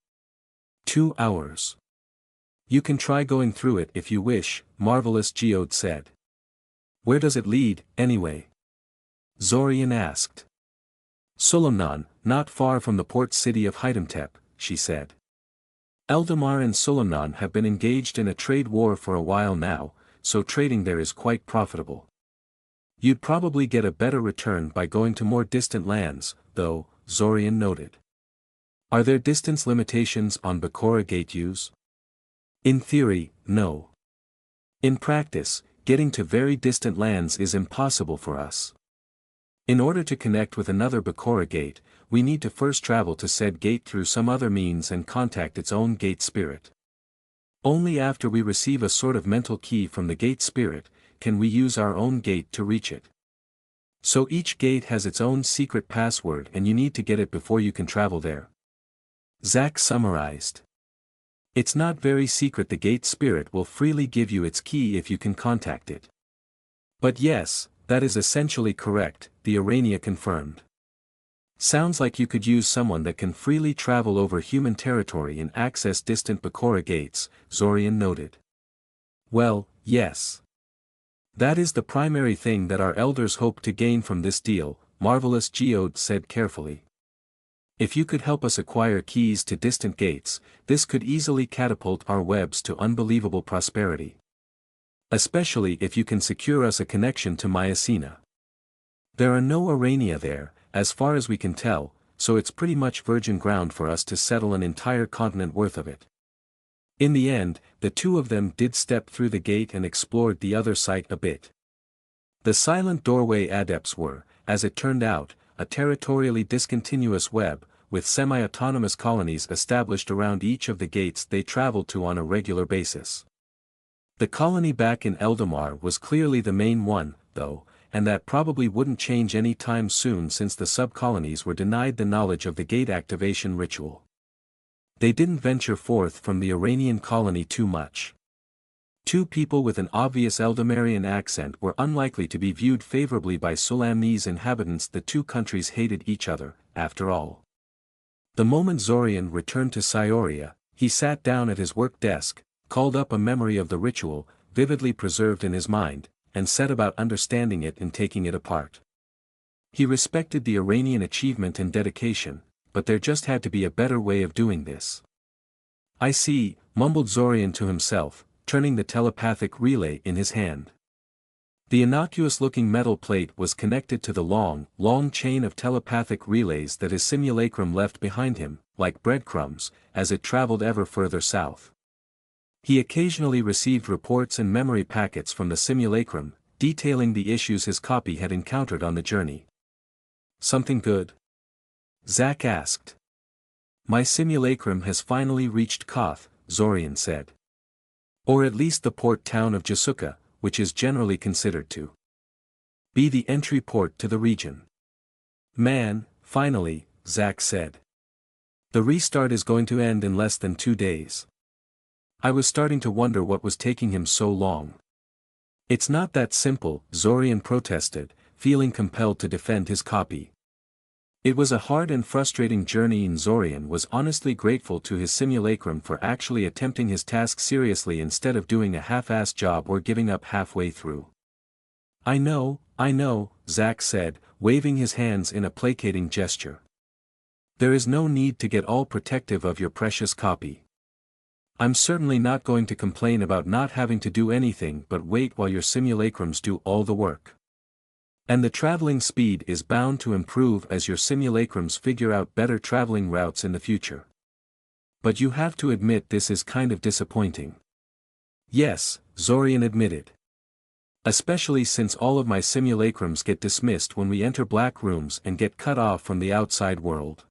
2 hours. "You can try going through it if you wish," Marvelous Geode said. "Where does it lead, anyway?" Zorian asked. "Solimnon, not far from the port city of Hydemtep," she said. "Eldamar and Solimnon have been engaged in a trade war for a while now, so trading there is quite profitable. You'd probably get a better return by going to more distant lands, though," Zorian noted. "Are there distance limitations on Bakura gate use?" "In theory, no. In practice, getting to very distant lands is impossible for us. In order to connect with another Bakura gate, we need to first travel to said gate through some other means and contact its own gate spirit. Only after we receive a sort of mental key from the gate spirit, can we use our own gate to reach it. So each gate has its own secret password and you need to get it before you can travel there." Zach summarized. "It's not very secret. The gate spirit will freely give you its key if you can contact it." "But yes, that is essentially correct," the Arania confirmed. "Sounds like you could use someone that can freely travel over human territory and access distant Bakura gates," Zorian noted. "Well, yes. That is the primary thing that our elders hope to gain from this deal," Marvelous Geode said carefully. If you could help us acquire keys to distant gates, this could easily catapult our webs to unbelievable prosperity. Especially if you can secure us a connection to Mycena. There are no Urania there, as far as we can tell, so it's pretty much virgin ground for us to settle an entire continent worth of it. In the end, the two of them did step through the gate and explored the other site a bit. The silent doorway adepts were, as it turned out, a territorially discontinuous web, with semi-autonomous colonies established around each of the gates they traveled to on a regular basis. The colony back in Eldamar was clearly the main one, though, and that probably wouldn't change any time soon since the sub-colonies were denied the knowledge of the gate activation ritual. They didn't venture forth from the Iranian colony too much. Two people with an obvious Eldamarian accent were unlikely to be viewed favorably by Sulamese inhabitants. The two countries hated each other, after all. The moment Zorian returned to Scioria, he sat down at his work desk, called up a memory of the ritual, vividly preserved in his mind, and set about understanding it and taking it apart. He respected the Iranian achievement and dedication, but there just had to be a better way of doing this. "I see," mumbled Zorian to himself, turning the telepathic relay in his hand. The innocuous-looking metal plate was connected to the long chain of telepathic relays that his simulacrum left behind him, like breadcrumbs, as it traveled ever further south. He occasionally received reports and memory packets from the simulacrum, detailing the issues his copy had encountered on the journey. "Something good?" Zach asked. "My simulacrum has finally reached Koth," Zorian said. "Or at least the port town of Jasuka, which is generally considered to be the entry port to the region." "Man, finally," Zach said. "The restart is going to end in less than 2 days. I was starting to wonder what was taking him so long." "It's not that simple," Zorian protested, feeling compelled to defend his copy. It was a hard and frustrating journey, and Zorian was honestly grateful to his simulacrum for actually attempting his task seriously instead of doing a half-assed job or giving up halfway through. I know, Zach said, waving his hands in a placating gesture. "There is no need to get all protective of your precious copy. I'm certainly not going to complain about not having to do anything but wait while your simulacrums do all the work. And the traveling speed is bound to improve as your simulacrums figure out better traveling routes in the future. But you have to admit this is kind of disappointing." "Yes," Zorian admitted. "Especially since all of my simulacrums get dismissed when we enter black rooms and get cut off from the outside world.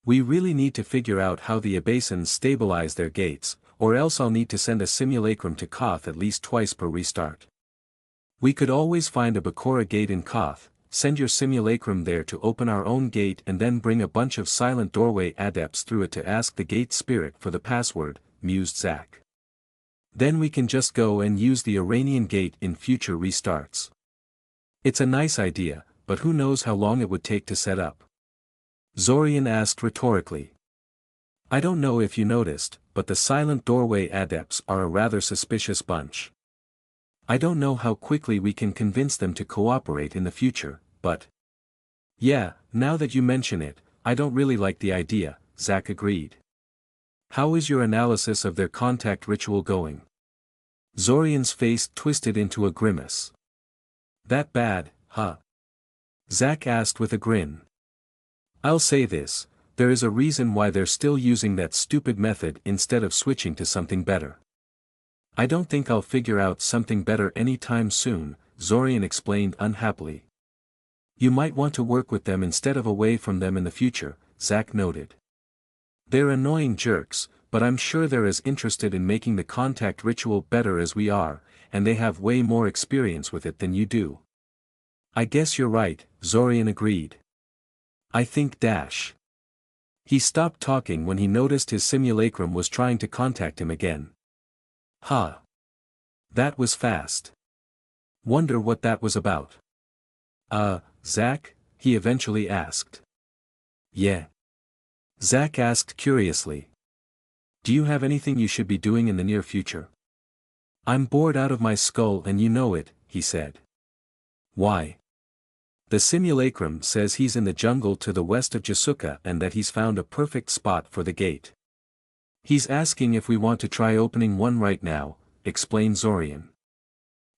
We really need to figure out how the Abasins stabilize their gates, or else I'll need to send a simulacrum to Koth at least twice per restart. We could always find a Bakura gate in Koth, send your simulacrum there to open our own gate, and then bring a bunch of silent doorway adepts through it to ask the gate spirit for the password," mused Zach. "Then we can just go and use the Iranian gate in future restarts. It's a nice idea, but who knows how long it would take to set up?" Zorian asked rhetorically. "I don't know if you noticed, but the silent doorway adepts are a rather suspicious bunch. I don't know how quickly we can convince them to cooperate in the future, but—" "Yeah, now that you mention it, I don't really like the idea," Zach agreed. "How is your analysis of their contact ritual going?" Zorian's face twisted into a grimace. "That bad, huh?" Zach asked with a grin. "I'll say this, there is a reason why they're still using that stupid method instead of switching to something better. I don't think I'll figure out something better anytime soon," Zorian explained unhappily. "You might want to work with them instead of away from them in the future," Zach noted. "They're annoying jerks, but I'm sure they're as interested in making the contact ritual better as we are, and they have way more experience with it than you do." "I guess you're right," Zorian agreed. "I think dash." He stopped talking when he noticed his simulacrum was trying to contact him again. "Huh. That was fast. Wonder what that was about." Zach?" he eventually asked. "Yeah?" Zach asked curiously. "Do you have anything you should be doing in the near future?" "I'm bored out of my skull and you know it," he said. "Why?" The Simulacrum says he's in the jungle to the west of Jasuka and that he's found a perfect spot for the gate. He's asking if we want to try opening one right now, explained Zorian.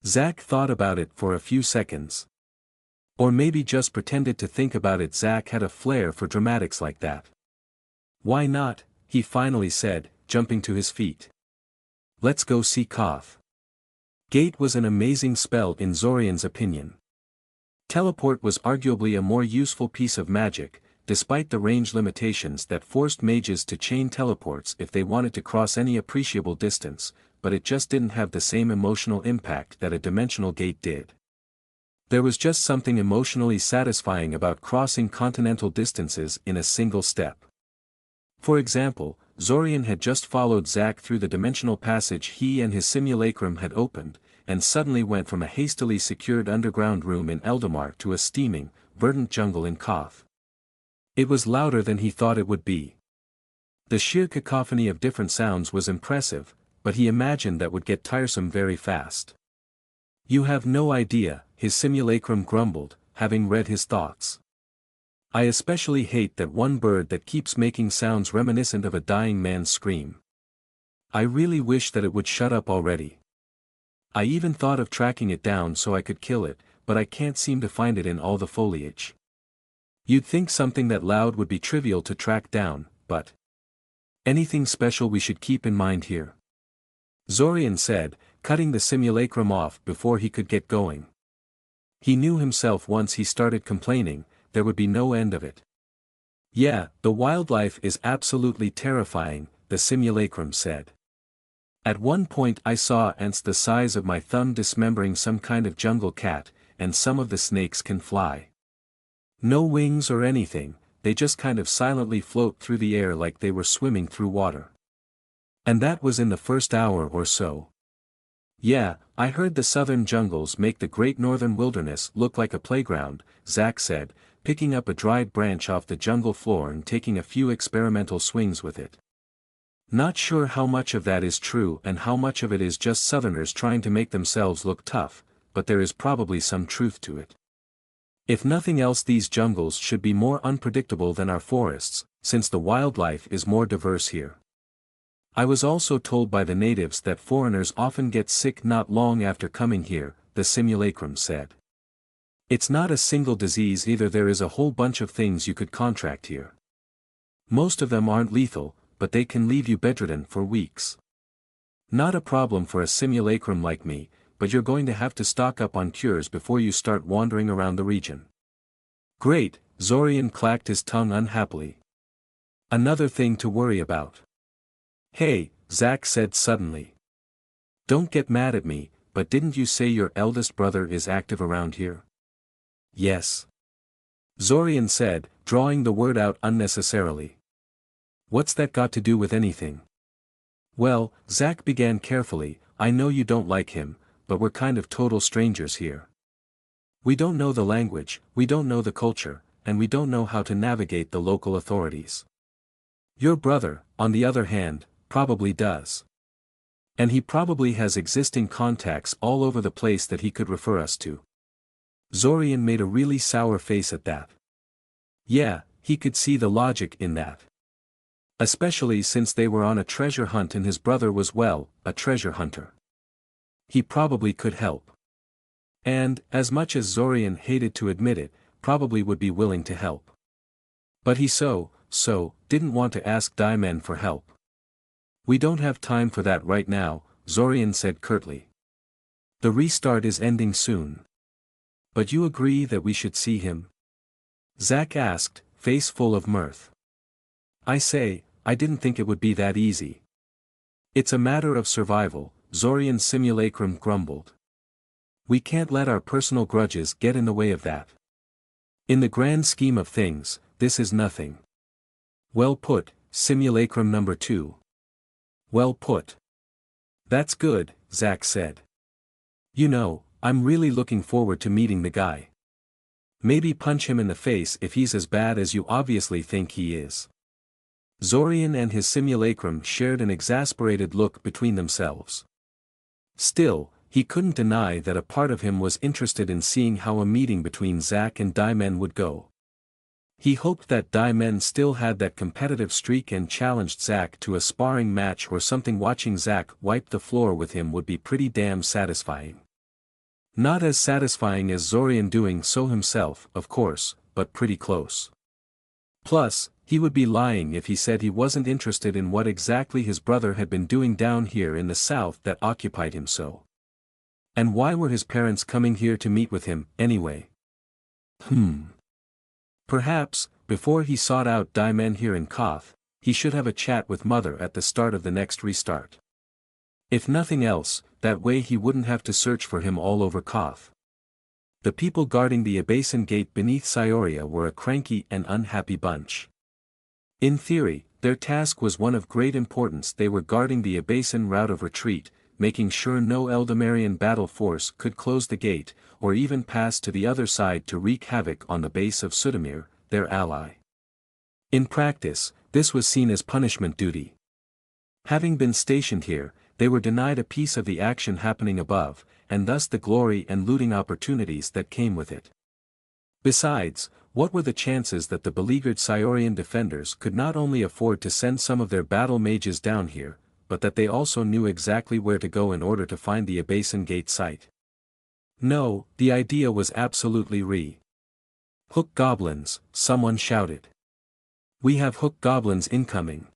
Zach thought about it for a few seconds. Or maybe just pretended to think about it. Zach had a flair for dramatics like that. Why not, he finally said, jumping to his feet. Let's go see Koth. Gate was an amazing spell in Zorian's opinion. Teleport was arguably a more useful piece of magic, despite the range limitations that forced mages to chain teleports if they wanted to cross any appreciable distance, but it just didn't have the same emotional impact that a dimensional gate did. There was just something emotionally satisfying about crossing continental distances in a single step. For example, Zorian had just followed Zach through the dimensional passage he and his simulacrum had opened, and suddenly went from a hastily secured underground room in Eldamar to a steaming, verdant jungle in Koth. It was louder than he thought it would be. The sheer cacophony of different sounds was impressive, but he imagined that would get tiresome very fast. You have no idea, his simulacrum grumbled, having read his thoughts. I especially hate that one bird that keeps making sounds reminiscent of a dying man's scream. I really wish that it would shut up already. I even thought of tracking it down so I could kill it, but I can't seem to find it in all the foliage. You'd think something that loud would be trivial to track down, but... Anything special we should keep in mind here? Zorian said, cutting the simulacrum off before he could get going. He knew himself once he started complaining, there would be no end of it. Yeah, the wildlife is absolutely terrifying, the simulacrum said. At one point I saw ants the size of my thumb dismembering some kind of jungle cat, and some of the snakes can fly. No wings or anything, they just kind of silently float through the air like they were swimming through water. And that was in the first hour or so. Yeah, I heard the southern jungles make the great northern wilderness look like a playground, Zach said, picking up a dried branch off the jungle floor and taking a few experimental swings with it. Not sure how much of that is true and how much of it is just southerners trying to make themselves look tough, but there is probably some truth to it. If nothing else, these jungles should be more unpredictable than our forests, since the wildlife is more diverse here. I was also told by the natives that foreigners often get sick not long after coming here, the simulacrum said. It's not a single disease either, there is a whole bunch of things you could contract here. Most of them aren't lethal, but they can leave you bedridden for weeks. Not a problem for a simulacrum like me, but you're going to have to stock up on cures before you start wandering around the region. Great, Zorian clacked his tongue unhappily. Another thing to worry about. Hey, Zach said suddenly. Don't get mad at me, but didn't you say your eldest brother is active around here? Yes. Zorian said, drawing the word out unnecessarily. What's that got to do with anything? Well, Zach began carefully, I know you don't like him, but we're kind of total strangers here. We don't know the language, we don't know the culture, and we don't know how to navigate the local authorities. Your brother, on the other hand, probably does. And he probably has existing contacts all over the place that he could refer us to. Zorian made a really sour face at that. Yeah, he could see the logic in that. Especially since they were on a treasure hunt and his brother was, well, a treasure hunter. He probably could help. And, as much as Zorian hated to admit it, probably would be willing to help. But he didn't want to ask Daimen for help. We don't have time for that right now, Zorian said curtly. The restart is ending soon. But you agree that we should see him? Zach asked, face full of mirth. I didn't think it would be that easy. It's a matter of survival, Zorian's simulacrum grumbled. We can't let our personal grudges get in the way of that. In the grand scheme of things, this is nothing. Well put, simulacrum number 2. Well put. That's good, Zach said. You know, I'm really looking forward to meeting the guy. Maybe punch him in the face if he's as bad as you obviously think he is. Zorian and his simulacrum shared an exasperated look between themselves. Still, he couldn't deny that a part of him was interested in seeing how a meeting between Zach and Die-Men would go. He hoped that Die-Men still had that competitive streak and challenged Zach to a sparring match or something. Watching Zach wipe the floor with him would be pretty damn satisfying. Not as satisfying as Zorian doing so himself, of course, but pretty close. Plus, he would be lying if he said he wasn't interested in what exactly his brother had been doing down here in the south that occupied him so. And why were his parents coming here to meet with him, anyway? Perhaps, before he sought out Die-Men here in Koth, he should have a chat with Mother at the start of the next restart. If nothing else, that way he wouldn't have to search for him all over Koth. The people guarding the Abasin gate beneath Cyoria were a cranky and unhappy bunch. In theory, their task was one of great importance. They were guarding the Abasin route of retreat, making sure no Eldamarian battle force could close the gate, or even pass to the other side to wreak havoc on the base of Sudamir, their ally. In practice, this was seen as punishment duty. Having been stationed here, they were denied a piece of the action happening above, and thus the glory and looting opportunities that came with it. Besides, what were the chances that the beleaguered Cyorean defenders could not only afford to send some of their battle mages down here, but that they also knew exactly where to go in order to find the Abasin gate site? No, the idea was absolutely Hook goblins, someone shouted. We have hook goblins incoming.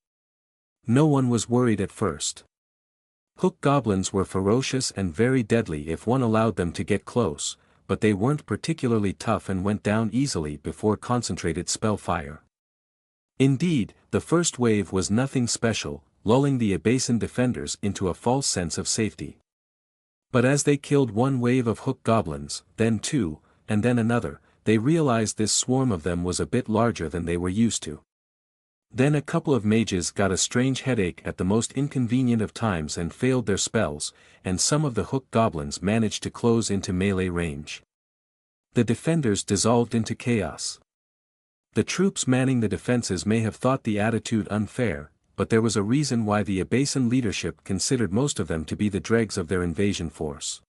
No one was worried at first. Hook goblins were ferocious and very deadly if one allowed them to get close, but they weren't particularly tough and went down easily before concentrated spell fire. Indeed, the first wave was nothing special, lulling the Abasin defenders into a false sense of safety. But as they killed one wave of hook goblins, then two, and then another, they realized this swarm of them was a bit larger than they were used to. Then a couple of mages got a strange headache at the most inconvenient of times and failed their spells, and some of the hook goblins managed to close into melee range. The defenders dissolved into chaos. The troops manning the defenses may have thought the attitude unfair, but there was a reason why the Abasin leadership considered most of them to be the dregs of their invasion force.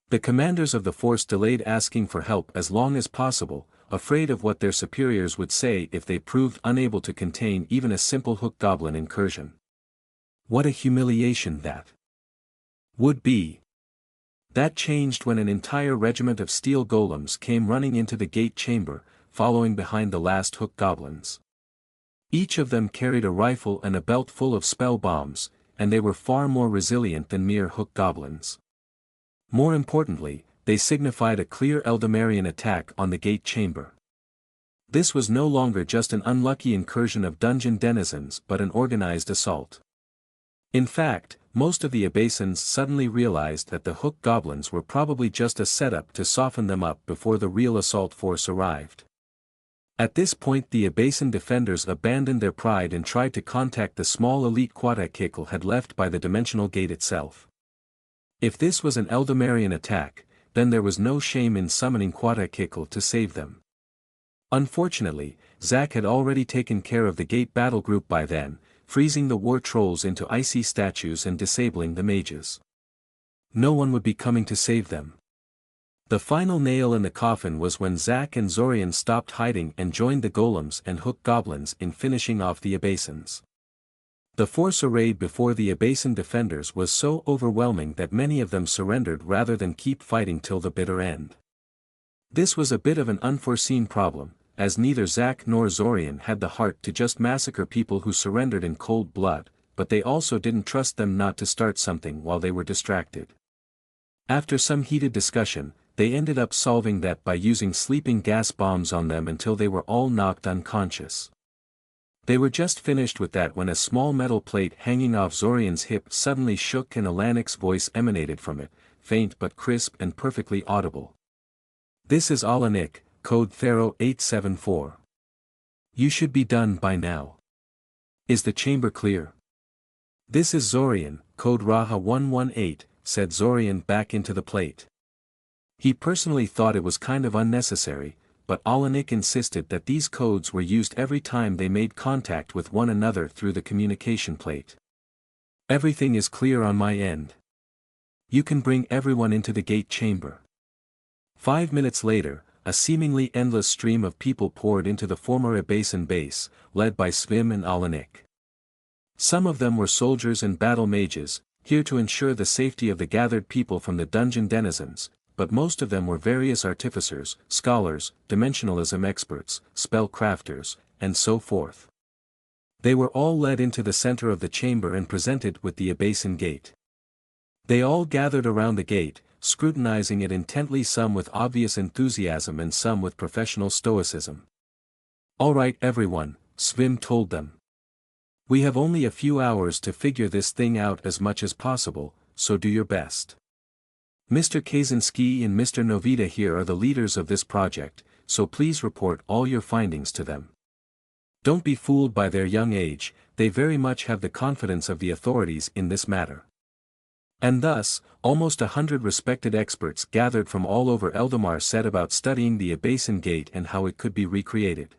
The commanders of the force delayed asking for help as long as possible, afraid of what their superiors would say if they proved unable to contain even a simple hook goblin incursion. What a humiliation that would be! That changed when an entire regiment of steel golems came running into the gate chamber, following behind the last hook goblins. Each of them carried a rifle and a belt full of spell bombs, and they were far more resilient than mere hook goblins. More importantly, they signified a clear Eldamarian attack on the gate chamber. This was no longer just an unlucky incursion of dungeon denizens but an organized assault. In fact, most of the Abasins suddenly realized that the hook goblins were probably just a setup to soften them up before the real assault force arrived. At this point the Abasin defenders abandoned their pride and tried to contact the small elite Quatakekal had left by the dimensional gate itself. If this was an Eldamarian attack, then there was no shame in summoning Quatakekal to save them. Unfortunately, Zach had already taken care of the gate battle group by then, freezing the war trolls into icy statues and disabling the mages. No one would be coming to save them. The final nail in the coffin was when Zach and Zorian stopped hiding and joined the golems and hook goblins in finishing off the Abasins. The force arrayed before the Abasin defenders was so overwhelming that many of them surrendered rather than keep fighting till the bitter end. This was a bit of an unforeseen problem, as neither Zach nor Zorian had the heart to just massacre people who surrendered in cold blood, but they also didn't trust them not to start something while they were distracted. After some heated discussion, they ended up solving that by using sleeping gas bombs on them until they were all knocked unconscious. They were just finished with that when a small metal plate hanging off Zorian's hip suddenly shook and Alanik's voice emanated from it, faint but crisp and perfectly audible. This is Alanik, code Thero 874. You should be done by now. Is the chamber clear? This is Zorian, code Raha 118, said Zorian back into the plate. He personally thought it was kind of unnecessary, but Alanik insisted that these codes were used every time they made contact with one another through the communication plate. Everything is clear on my end. You can bring everyone into the gate chamber. 5 minutes later, a seemingly endless stream of people poured into the former Abasin base, led by Svim and Alanik. Some of them were soldiers and battle mages, here to ensure the safety of the gathered people from the dungeon denizens, but most of them were various artificers, scholars, dimensionalism experts, spell crafters, and so forth. They were all led into the center of the chamber and presented with the Abasin gate. They all gathered around the gate, scrutinizing it intently, some with obvious enthusiasm and some with professional stoicism. "All right everyone," Svim told them. "We have only a few hours to figure this thing out as much as possible, so do your best. Mr. Kaczynski and Mr. Novita here are the leaders of this project, so please report all your findings to them. Don't be fooled by their young age, they very much have the confidence of the authorities in this matter." And thus, almost 100 respected experts gathered from all over Eldamar set about studying the Abasin gate and how it could be recreated.